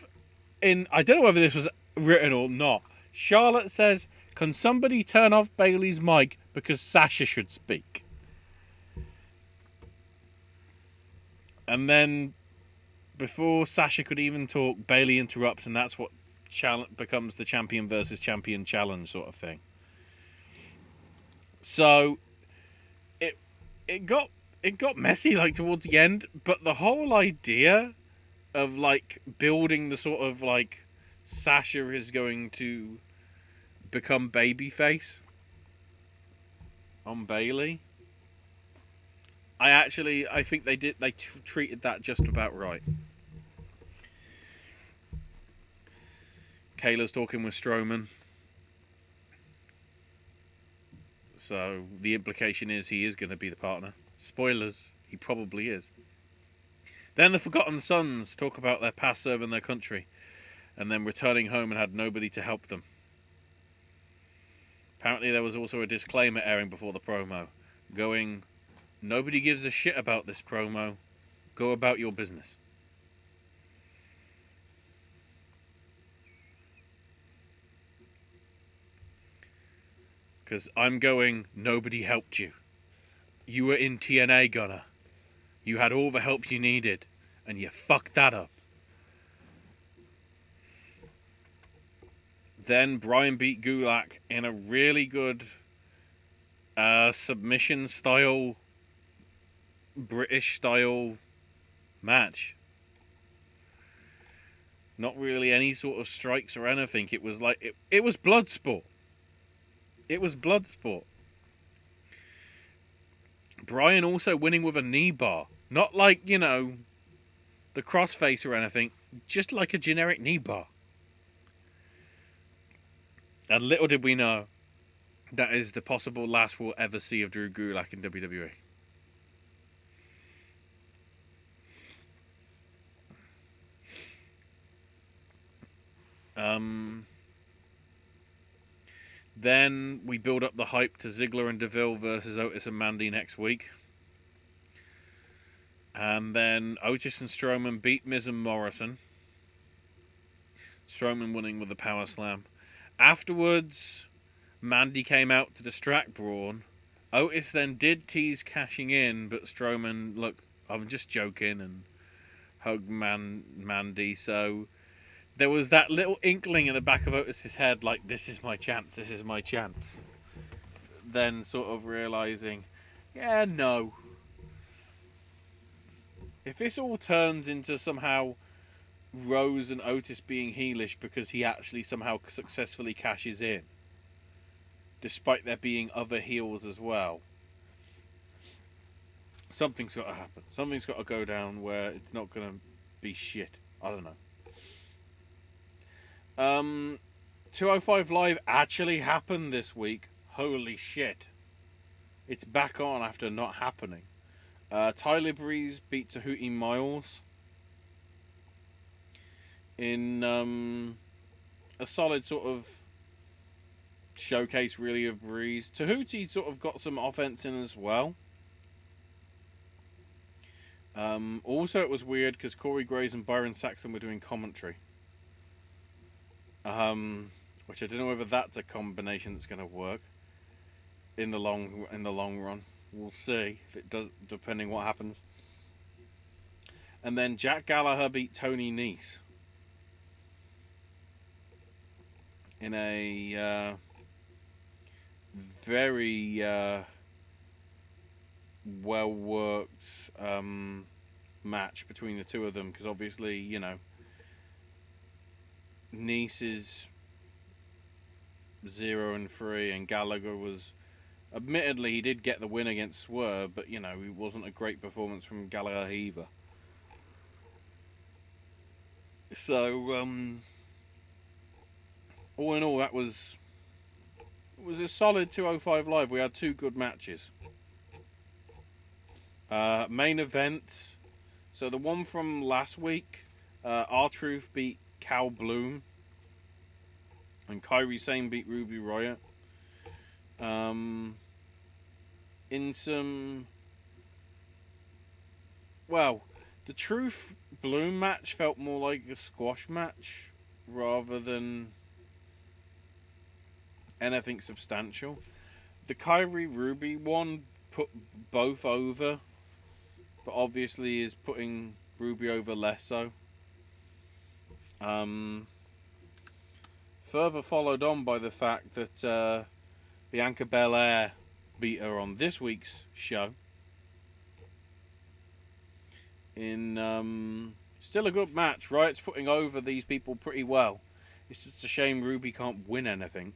I don't know whether this was written or not, Charlotte says, can somebody turn off Bayley's mic because Sasha should speak? And then, before Sasha could even talk, Bayley interrupts, and that's what becomes the champion versus champion challenge sort of thing. So it got messy like towards the end, but the whole idea of like building the sort of like Sasha is going to become babyface on Bayley, I think they treated that just about right. Kayla's talking with Strowman. So the implication is he is going to be the partner. Spoilers, he probably is. Then the Forgotten Sons talk about their past serving their country and then returning home and had nobody to help them. Apparently there was also a disclaimer airing before the promo going, nobody gives a shit about this promo. Go about your business. Because I'm going, nobody helped you. You were in TNA, Gunner. You had all the help you needed, and you fucked that up. Then Bryan beat Gulak in a really good submission-style, British-style match. Not really any sort of strikes or anything. It was like, it was blood sport. It was blood sport. Bryan also winning with a knee bar. Not like, you know, the crossface or anything. Just like a generic knee bar. And little did we know, that is the possible last we'll ever see of Drew Gulak in WWE. Then we build up the hype to Ziggler and Deville versus Otis and Mandy next week. And then Otis and Strowman beat Miz and Morrison. Strowman winning with the power slam. Afterwards, Mandy came out to distract Braun. Otis then did tease cashing in, but Strowman, look, I'm just joking, and hugged Mandy. So there was that little inkling in the back of Otis's head, like, this is my chance, this is my chance. Then sort of realizing, yeah, no. If this all turns into somehow Rose and Otis being heelish because he actually somehow successfully cashes in, despite there being other heels as well, something's got to happen. Something's got to go down where it's not going to be shit. I don't know. 205 Live actually happened this week. Holy shit. It's back on after not happening. Tyler Breeze beat Tahuti Miles in a solid sort of showcase, really, of Breeze. Tahuti sort of got some offense in as well. Also, it was weird because Corey Graves and Byron Saxton were doing commentary. Which I don't know whether that's a combination that's going to work in the long run. We'll see if it does, depending what happens. And then Jack Gallagher beat Tony Nese in a very well worked match between the two of them, because obviously, you know, Nese is 0-3 and Gallagher was, admittedly, he did get the win against Swerve, but you know, it wasn't a great performance from Gallagher either. So all in all, it was a solid 205 Live. We had two good matches. Main event. So the one from last week, R-Truth beat Cal Bloom, and Kairi Sane beat Ruby Riott. In some, well, the Truth Bloom match felt more like a squash match rather than anything substantial. The Kairi Ruby one put both over, but obviously is putting Ruby over less so. Further followed on by the fact that Bianca Belair beat her on this week's show. In still a good match. Riot's putting over these people pretty well. It's just a shame Ruby can't win anything.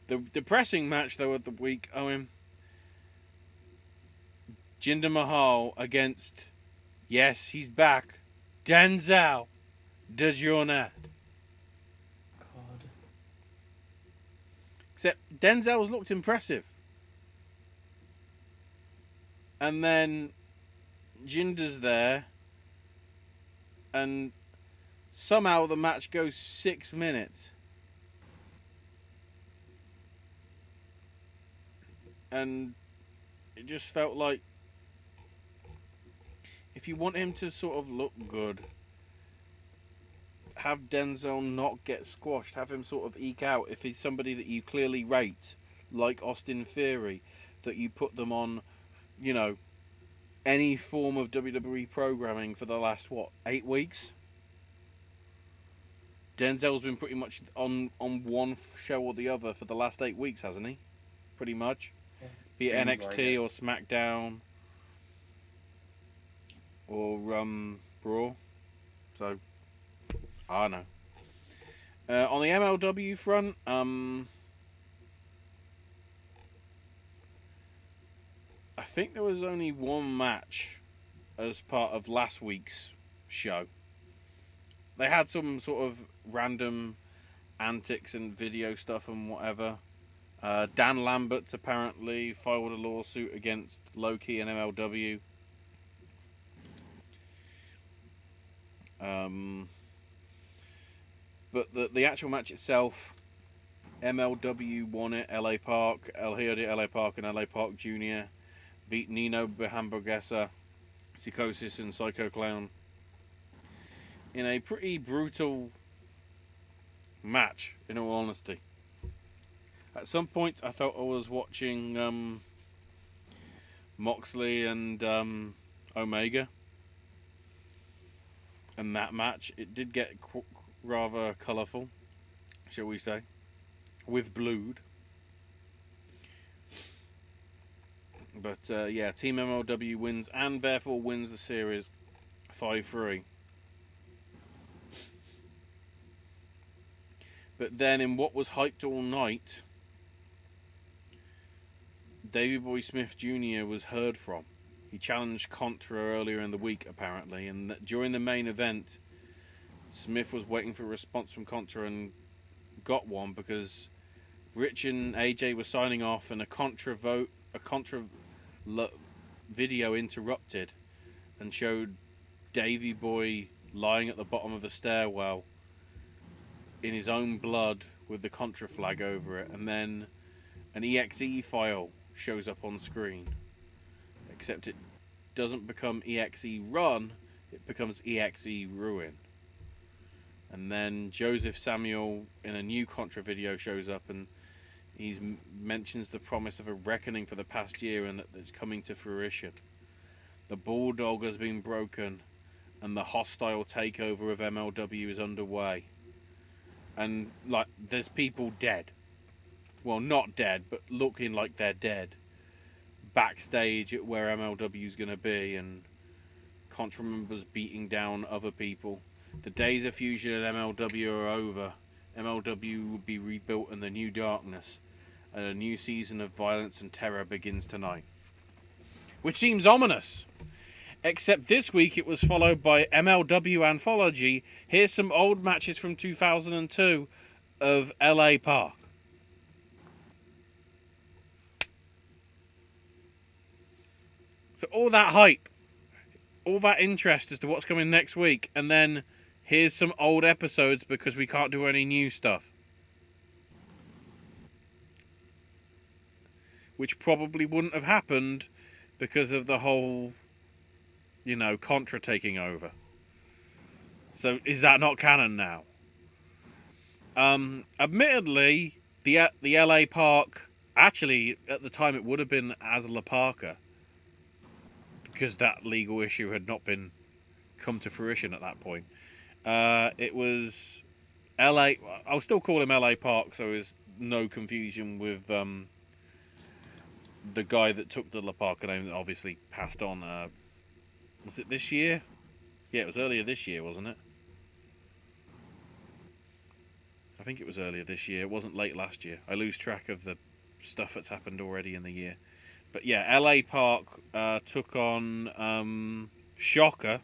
The depressing match, though, of the week, Owen. Jinder Mahal against, yes, he's back, Denzel DeJournette. God. Except Denzel's looked impressive. And then Jinder's there. And somehow the match goes 6 minutes. And it just felt like, if you want him to sort of look good, have Denzel not get squashed. Have him sort of eke out. If he's somebody that you clearly rate, like Austin Theory, that you put them on, you know, any form of WWE programming for the last, 8 weeks? Denzel's been pretty much on one show or the other for the last 8 weeks, hasn't he? Pretty much. Yeah, be it NXT like or SmackDown or Raw. So, I don't know. On the MLW front, I think there was only one match as part of last week's show. They had some sort of random antics and video stuff and whatever. Dan Lambert's apparently filed a lawsuit against Low-Key and MLW. But the actual match itself, MLW won it. LA Park, El Hijo de LA Park and LA Park Jr. beat Nino Hamburguesa, Psychosis and Psycho Clown in a pretty brutal match, in all honesty. At some point, I felt I was watching Moxley and Omega. And that match, it did get rather colourful, shall we say, with blood. But yeah, Team MLW wins and therefore wins the series 5-3. But then in what was hyped all night, Davey Boy Smith Jr. was heard from. He challenged Contra earlier in the week, apparently, and during the main event, Smith was waiting for a response from Contra and got one because Rich and AJ were signing off, and a Contra video interrupted and showed Davey Boy lying at the bottom of a stairwell in his own blood with the Contra flag over it, and then an EXE file shows up on screen. Except it doesn't become EXE Run, it becomes EXE Ruin. And then Joseph Samuel in a new Contra video shows up, and he mentions the promise of a reckoning for the past year and that it's coming to fruition. The Bulldog has been broken, and the hostile takeover of MLW is underway. And like, there's people dead. Well, not dead, but looking like they're dead. Backstage at where MLW is going to be, and Contra members beating down other people. The days of Fusion and MLW are over. MLW will be rebuilt in the new darkness, and a new season of violence and terror begins tonight. Which seems ominous. Except this week it was followed by MLW Anthology. Here's some old matches from 2002 of LA Park. So all that hype, all that interest as to what's coming next week, and then here's some old episodes because we can't do any new stuff. Which probably wouldn't have happened because of the whole, Contra taking over. So is that not canon now? Admittedly, the LA Park, actually at the time it would have been as La Parka, because that legal issue had not been come to fruition at that point. It was LA. I'll still call him LA Park, so there's no confusion with the guy that took the La Parka name that obviously passed on. Was it this year? Yeah, it was earlier this year, wasn't it? I think it was earlier this year. It wasn't late last year. I lose track of the stuff that's happened already in the year. But yeah, LA Park took on Shocker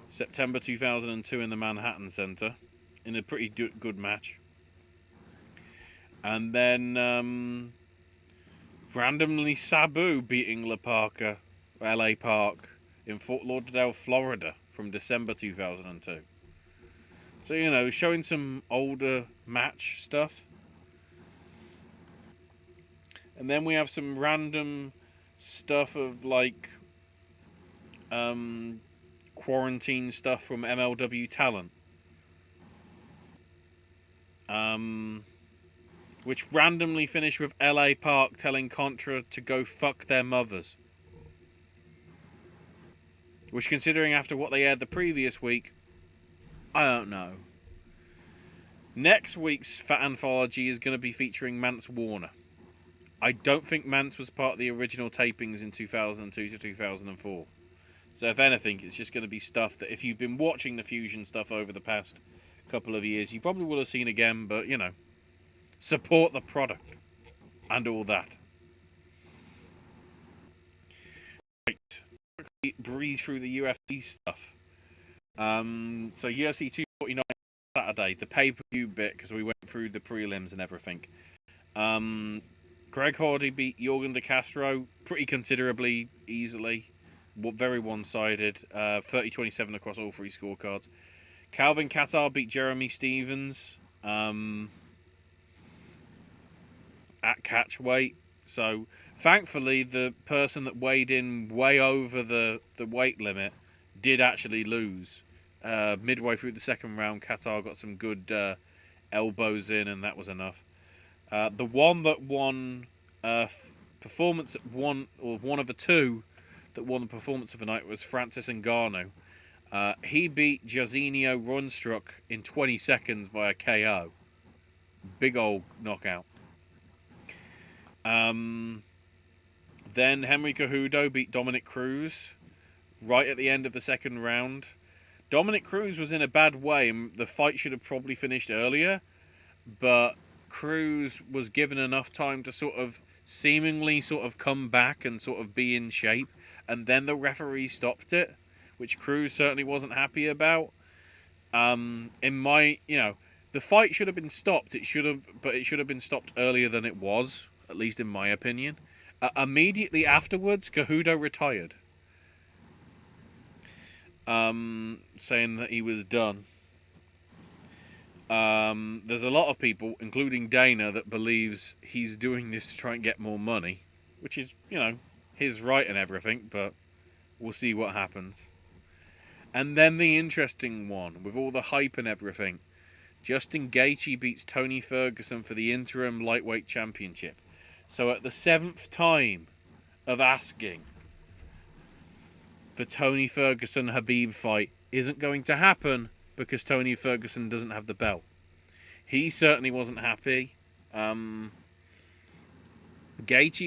September 2002 in the Manhattan Center in a pretty good match. And then randomly Sabu beating LA Park in Fort Lauderdale, Florida from December 2002. So, showing some older match stuff. And then we have some random stuff of like quarantine stuff from MLW Talent. Which randomly finished with LA Park telling Contra to go fuck their mothers. Which, considering after what they aired the previous week, I don't know. Next week's anthology is going to be featuring Mance Warner. I don't think Mance was part of the original tapings in 2002 to 2004. So if anything, it's just going to be stuff that if you've been watching the Fusion stuff over the past couple of years, you probably will have seen again, but, support the product and all that. Right. Quickly breeze through the UFC stuff. So UFC 249 Saturday, the pay-per-view bit, because we went through the prelims and everything. Greg Hardy beat Jorgen De Castro pretty considerably, easily. Very one-sided. 30-27 across all three scorecards. Calvin Kattar beat Jeremy Stevens at catchweight. So, thankfully, the person that weighed in way over the weight limit did actually lose. Midway through the second round, Kattar got some good elbows in, and that was enough. The one that won performance at one of the two that won the performance of the night was Francis Ngannou. He beat Jairzinho Rozenstruik in 20 seconds via KO. Big old knockout. Then Henry Cejudo beat Dominic Cruz right at the end of the second round. Dominic Cruz was in a bad way, and the fight should have probably finished earlier, but Cruz was given enough time to seemingly come back and be in shape, and then the referee stopped it, which Cruz certainly wasn't happy about. The fight should have been stopped. But it should have been stopped earlier than it was, at least in my opinion. Immediately afterwards, Cejudo retired, saying that he was done. There's a lot of people, including Dana, that believes he's doing this to try and get more money, which is, his right and everything, but we'll see what happens. And then the interesting one, with all the hype and everything, Justin Gaethje beats Tony Ferguson for the interim lightweight championship. So at the 7th time of asking, the Tony Ferguson-Habib fight isn't going to happen because Tony Ferguson doesn't have the belt. He certainly wasn't happy. Gaethje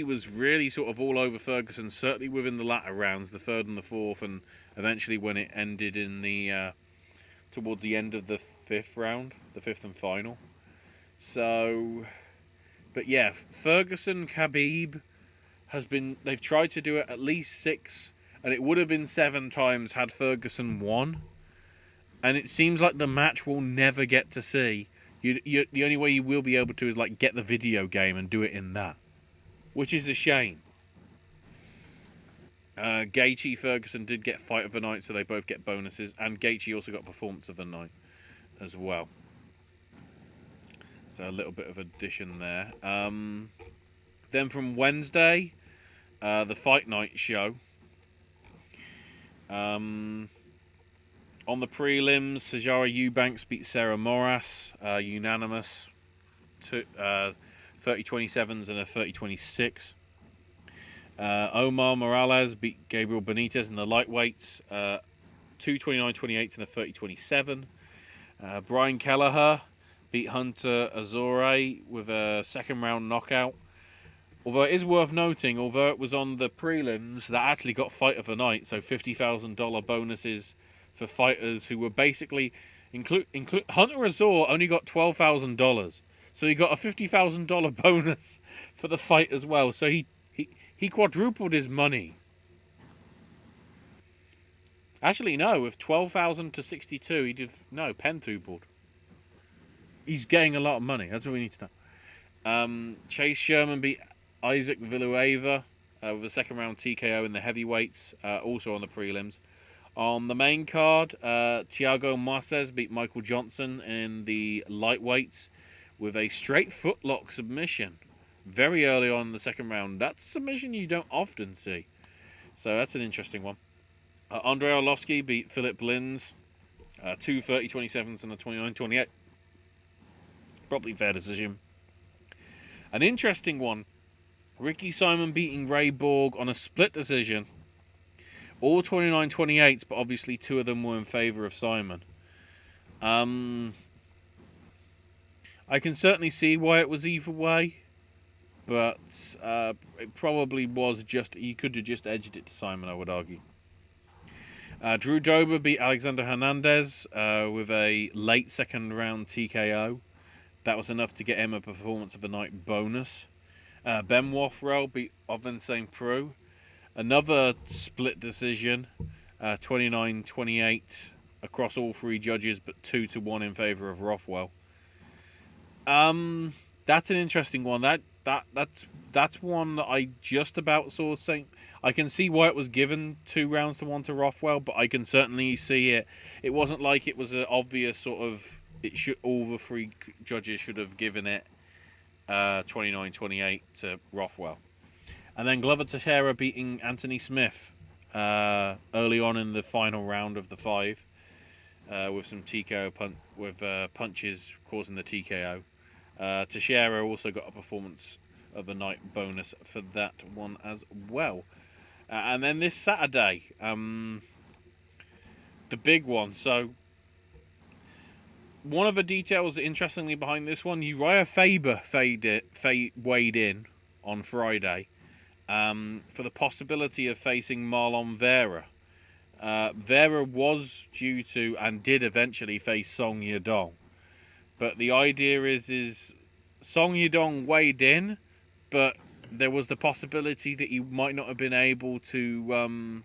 was really sort of all over Ferguson, certainly within the latter rounds, the third and the fourth, and eventually when it ended in the towards the end of the fifth round, the fifth and final. So, but yeah, Ferguson-Khabib they've tried to do it at least 6, and it would have been 7 times had Ferguson won. And it seems like the match we'll never get to see. The only way you will be able to is like get the video game and do it in that, which is a shame. Gaethje Ferguson did get fight of the night, so they both get bonuses, and Gaethje also got performance of the night as well. So a little bit of addition there. Then from Wednesday, the Fight Night show. On the prelims, Sijara Eubanks beat Sarah Moras, unanimous, 30-27s and a 30-26. Omar Morales beat Gabriel Benitez in the lightweights, 2-29-28 and a 30-27. Brian Kelleher beat Hunter Azure with a second round knockout. Although it is worth noting, although it was on the prelims, that actually got fight of the night, so $50,000 bonuses for fighters who were basically Hunter Azure only got $12,000, so he got a $50,000 bonus for the fight as well. So he quadrupled his money. Actually, no, with 12,000 to 62, he did pentupled. He's getting a lot of money. That's what we need to know. Chase Sherman beat Isaac Villanueva with a second round TKO in the heavyweights, also on the prelims. On the main card, Thiago Marces beat Michael Johnson in the lightweights with a straight footlock submission very early on in the second round. That's a submission you don't often see. So that's an interesting one. Andrei Arlovsky beat Philip Lins, 2 30-27s and a 29-28. Probably fair decision. An interesting one. Ricky Simon beating Ray Borg on a split decision. All 29-28s, but obviously 2 of them were in favour of Simon. I can certainly see why it was either way, but it probably was just, you could have just edged it to Simon, I would argue. Drew Dober beat Alexander Hernandez with a late second round TKO. That was enough to get him a performance of the night bonus. Ben Waffrell beat Oven St. Preux. Another split decision, 29-28 across all 3 judges, but 2-1 in favour of Rothwell. That's an interesting one. That's one that I just about saw saying. I can see why it was given 2 rounds to 1 to Rothwell, but I can certainly see it. It wasn't like it was an obvious sort of. All the 3 judges should have given it 29-28 to Rothwell. And then Glover Teixeira beating Anthony Smith early on in the final round of the 5 with some TKO punches causing the TKO. Teixeira also got a performance of the night bonus for that one as well. And then this Saturday, the big one. So one of the details, interestingly, behind this one, Uriah Faber weighed in on Friday for the possibility of facing Marlon Vera. Vera was due to and did eventually face Song Yadong. But the idea is Song Yadong weighed in, but there was the possibility that he might not have been able to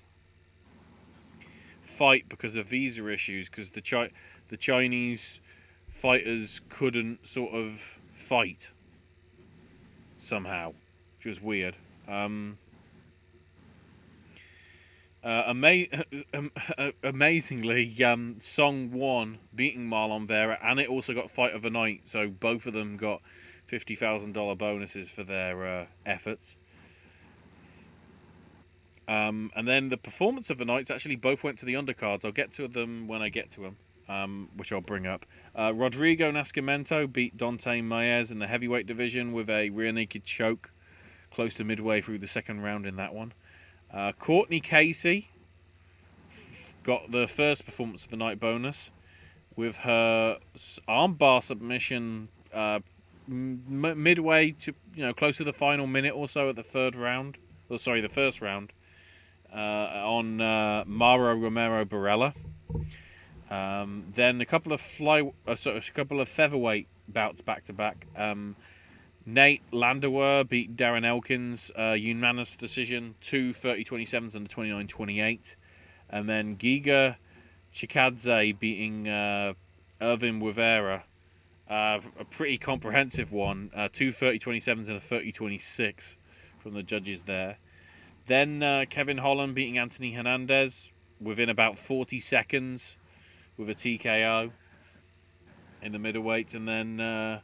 fight because of visa issues, because the Chinese fighters couldn't sort of fight somehow, which was weird. Amazingly, Song won, beating Marlon Vera, and it also got fight of the night, so both of them got $50,000 bonuses for their efforts. And then the performance of the nights actually both went to the undercards. I'll get to them when I get to them, which I'll bring up. Rodrigo Nascimento beat Dante Maez in the heavyweight division with a rear naked choke close to midway through the second round in that one. Courtney Casey got the first performance of the night bonus with her armbar submission midway to, close to the final minute or so of the third round. The first round. On Mara Romero Barella. Then a couple of featherweight bouts back to back. Nate Landwehr beat Darren Elkins unanimous decision, 2 30-27s and the 29-28. And then Giga Chikadze beating Irvin Rivera. A pretty comprehensive one, 2 30-27s and a 30-26 from the judges there. Then Kevin Holland beating Anthony Hernandez within about 40 seconds with a TKO in the middleweight. And then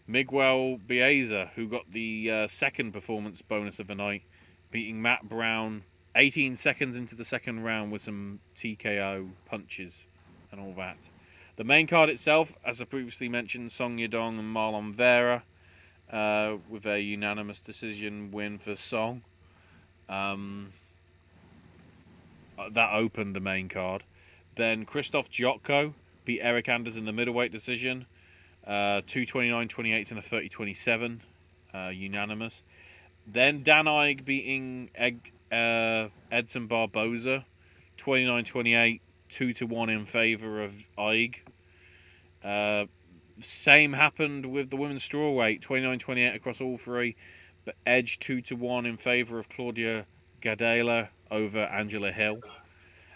Miguel Baeza, who got the second performance bonus of the night, beating Matt Brown 18 seconds into the second round with some TKO punches and all that. The main card itself, as I previously mentioned, Song Yadong and Marlon Vera with a unanimous decision win for Song. That opened the main card. Then Krzysztof Jotko beat Eric Anders in the middleweight decision. 2-29-28 and a 30-27. Unanimous. Then Dan Ige beating Edson Barboza. 29-28, 2-1 in favour of Ige. Same happened with the women's strawweight. 29-28 across all three. But Edge 2-1 in favour of Claudia Gadela over Angela Hill.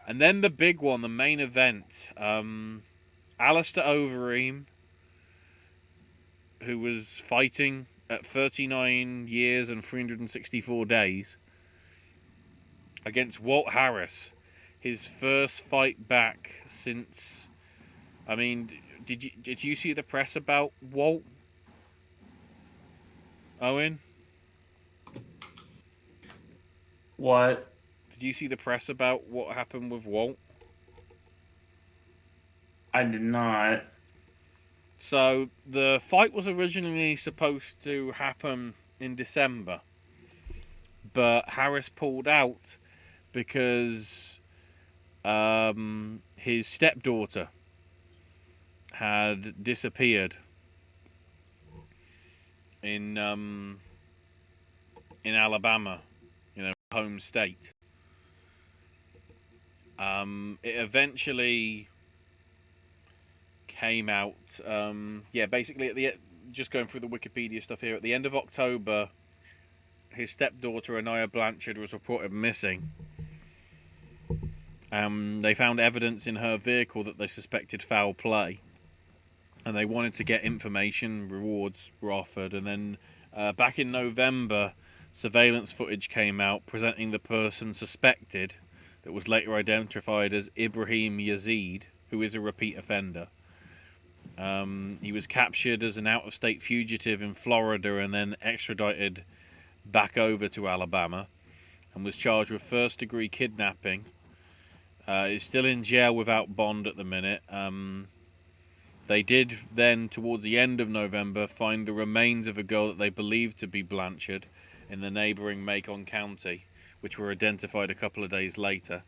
And then the big one, the main event. Alistair Overeem, who was fighting at 39 years and 364 days, against Walt Harris. His first fight back since... I mean, did you see the press about Walt? Owen? What? Did you see the press about what happened with Walt? I did not. So, the fight was originally supposed to happen in December, but Harris pulled out because his stepdaughter had disappeared in Alabama, home state. It eventually came out. Basically, just going through the Wikipedia stuff here, at the end of October, his stepdaughter Anaya Blanchard was reported missing. They found evidence in her vehicle that they suspected foul play, and they wanted to get information. Rewards were offered, and then back in November, surveillance footage came out presenting the person suspected, that was later identified as Ibrahim Yazid, who is a repeat offender. He was captured as an out-of-state fugitive in Florida and then extradited back over to Alabama and was charged with first-degree kidnapping. Is still in jail without bond at the minute. They did then, towards the end of November, find the remains of a girl that they believed to be Blanchard in the neighbouring Macon County, which were identified a couple of days later.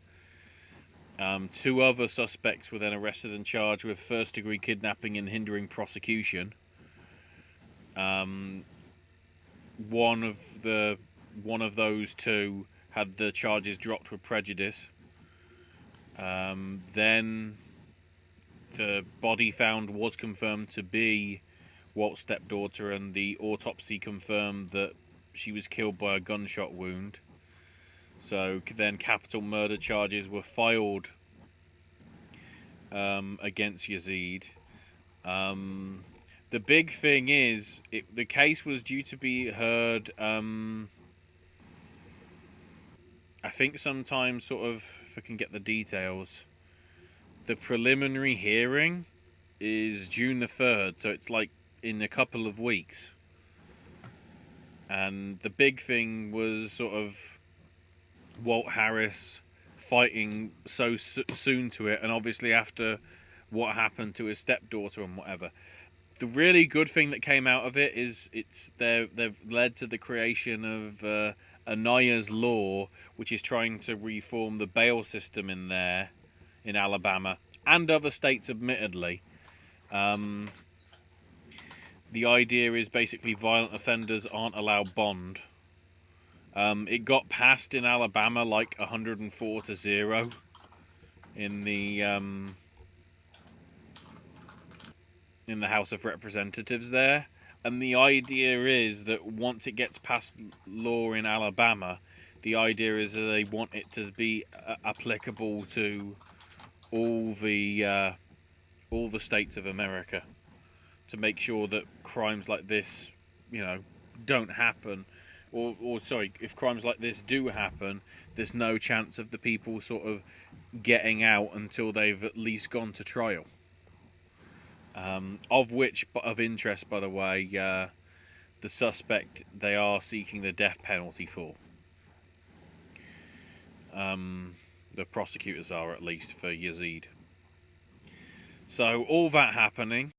2 other suspects were then arrested and charged with first-degree kidnapping and hindering prosecution. One of those 2 had the charges dropped with prejudice. Then the body found was confirmed to be Walt's stepdaughter, and the autopsy confirmed that she was killed by a gunshot wound. So then capital murder charges were filed against Yazid. The big thing is, the case was due to be heard, I think sometime if I can get the details, the preliminary hearing is June the 3rd, so it's like in a couple of weeks. And the big thing was Walt Harris fighting so soon to it, and obviously after what happened to his stepdaughter and whatever. The really good thing that came out of it is they've led to the creation of Anaya's Law, which is trying to reform the bail system in there in Alabama and other states, admittedly. The idea is basically violent offenders aren't allowed bond. It got passed in Alabama like 104-0 in the House of Representatives there. And the idea is that once it gets past law in Alabama, the idea is that they want it to be applicable to all the states of America, to make sure that crimes like this, don't happen. Or sorry, if crimes like this do happen, there's no chance of the people sort of getting out until they've at least gone to trial. Of which, of interest, by the way, the suspect they are seeking the death penalty for. The prosecutors are, at least, for Yazid. So all that happening,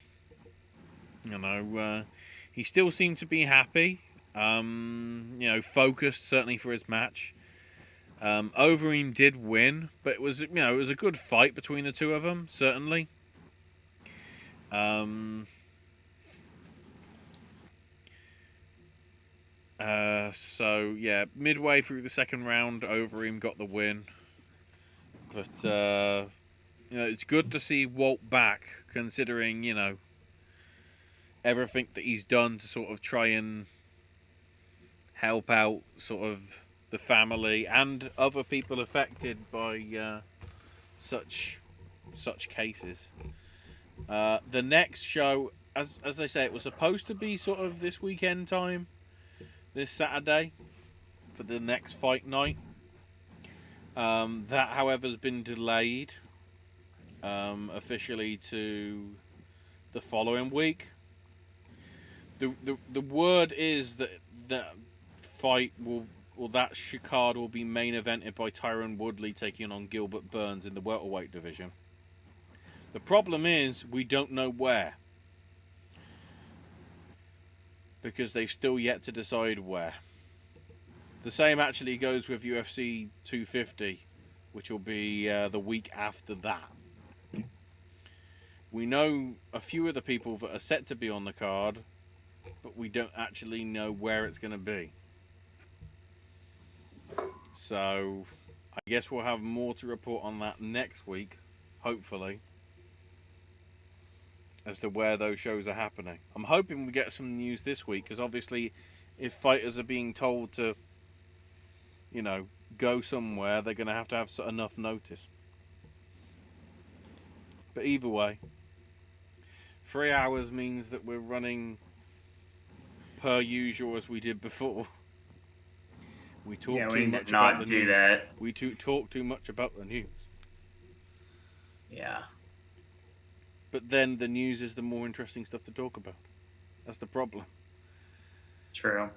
he still seemed to be happy. Focused certainly for his match. Overeem did win, but it was a good fight between the two of them, certainly. So yeah, midway through the second round, Overeem got the win. But it's good to see Walt back, considering everything that he's done to sort of try and help out sort of the family and other people affected by such cases. The next show, as they say, it was supposed to be sort of this weekend time, this Saturday, for the next fight night. That, however, has been delayed officially to the following week. The word is that that fight that card will be main evented by Tyron Woodley taking on Gilbert Burns in the welterweight division. The problem is we don't know where, because they've still yet to decide where. The same actually goes with UFC 250, which will be the week after that. We know a few of the people that are set to be on the card, but we don't actually know where it's going to be. So I guess we'll have more to report on that next week, hopefully, as to where those shows are happening. I'm hoping we get some news this week, because obviously if fighters are being told to, go somewhere, they're going to have enough notice. But either way, 3 hours means that we're running per usual as we did before. We talk too much about the news. That. We talk too much about the news. Yeah. But then the news is the more interesting stuff to talk about. That's the problem. True.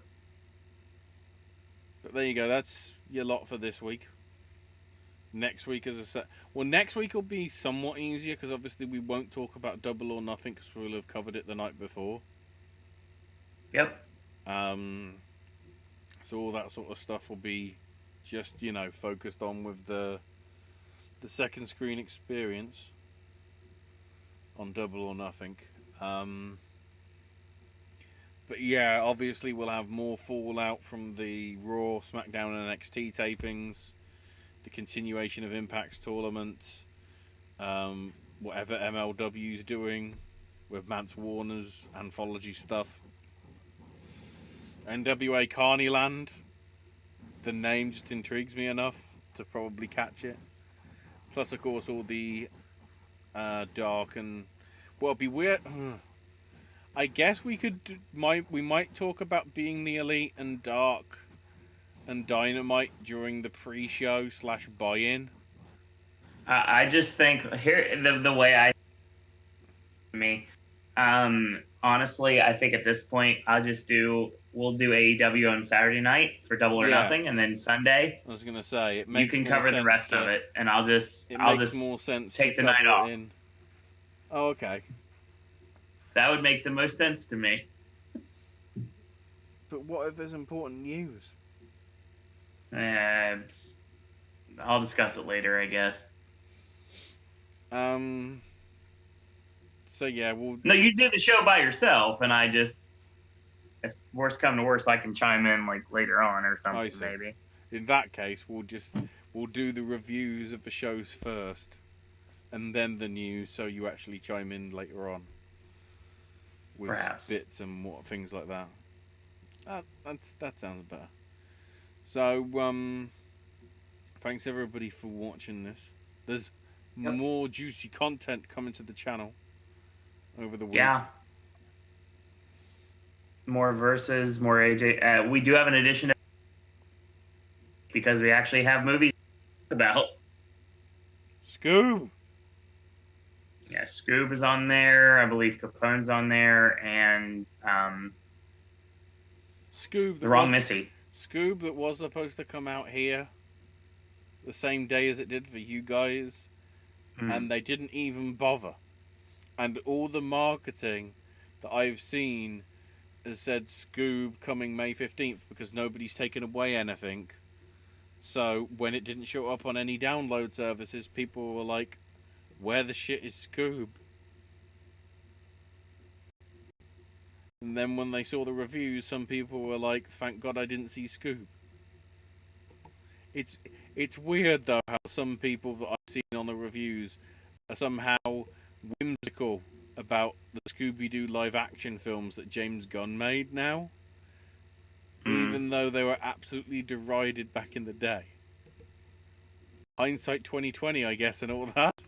But there you go. That's your lot for this week. Next week next week will be somewhat easier, because obviously we won't talk about Double or Nothing, because we'll have covered it the night before. Yep. So all that sort of stuff will be just, focused on with the second screen experience on Double or Nothing. But yeah, obviously we'll have more fallout from the Raw, SmackDown, and NXT tapings, the continuation of Impact's tournament, whatever MLW's doing with Mance Warner's anthology stuff. NWA Carneyland, the name just intrigues me enough to probably catch it. Plus, of course, all the dark and... Well, it'd be weird... I guess we might talk about Being the Elite and Dark and Dynamite during the pre-show / buy-in. I just think here the way honestly, I think at this point we'll do AEW on Saturday night for Double or Nothing, and then Sunday I was gonna say it makes you can cover the rest of it, and I'll just more sense take to the night off. Oh, okay. That would make the most sense to me. But what if there's important news? I'll discuss it later, I guess. So yeah, we'll. No, you do the show by yourself, and I just, if worst come to worst, I can chime in like later on or I something see. maybe. In that case, we'll do the reviews of the shows first, and then the news, so you actually chime in later on with Perhaps. bits and what things like that. That sounds better. So thanks everybody for watching this. There's Yep. more juicy content coming to the channel over the week. Yeah. More verses, more AJ. We do have an addition because we actually have movies about. Scoob! Yeah, Scoob is on there. I believe Capone's on there, and Scoob the that Wrong was Missy. Scoob that was supposed to come out here the same day as it did for you guys, and they didn't even bother. And all the marketing that I've seen has said Scoob coming May 15th because nobody's taken away anything. So when it didn't show up on any download services, people were like, where the shit is Scoob? And then when they saw the reviews, some people were like, thank God I didn't see Scoob. It's weird though how some people that I've seen on the reviews are somehow whimsical about the Scooby-Doo live action films that James Gunn made now, even though they were absolutely derided back in the day. Hindsight 2020, I guess, and all that.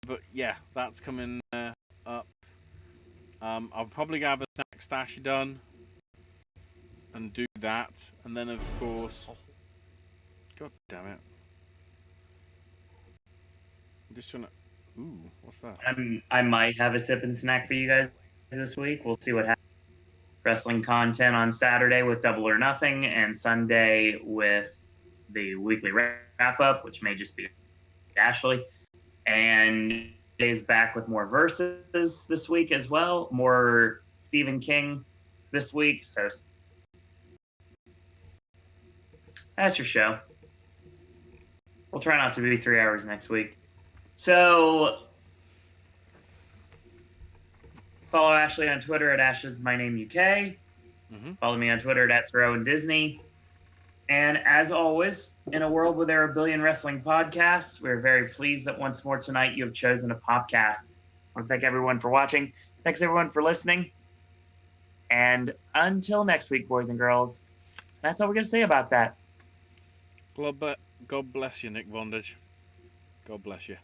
But yeah, that's coming up. I'll probably have a snack stash done and do that, and then of course, God damn it, I'm just trying to. Ooh, what's that? I might have a sip and snack for you guys this week. We'll see what happens. Wrestling content on Saturday with Double or Nothing, and Sunday with the weekly wrap up, which may just be Ashley. And is back with more verses this week as well. More Stephen King this week. So that's your show. We'll try not to be 3 hours next week. So follow Ashley on Twitter at AshesMyNameUK. Follow me on Twitter at SirOwenDisney. And as always, in a world where there are a billion wrestling podcasts, we're very pleased that once more tonight you have chosen a Popcast. I want to thank everyone for watching. Thanks everyone for listening. And until next week, boys and girls, that's all we're going to say about that. God bless you, Nick Bondage. God bless you.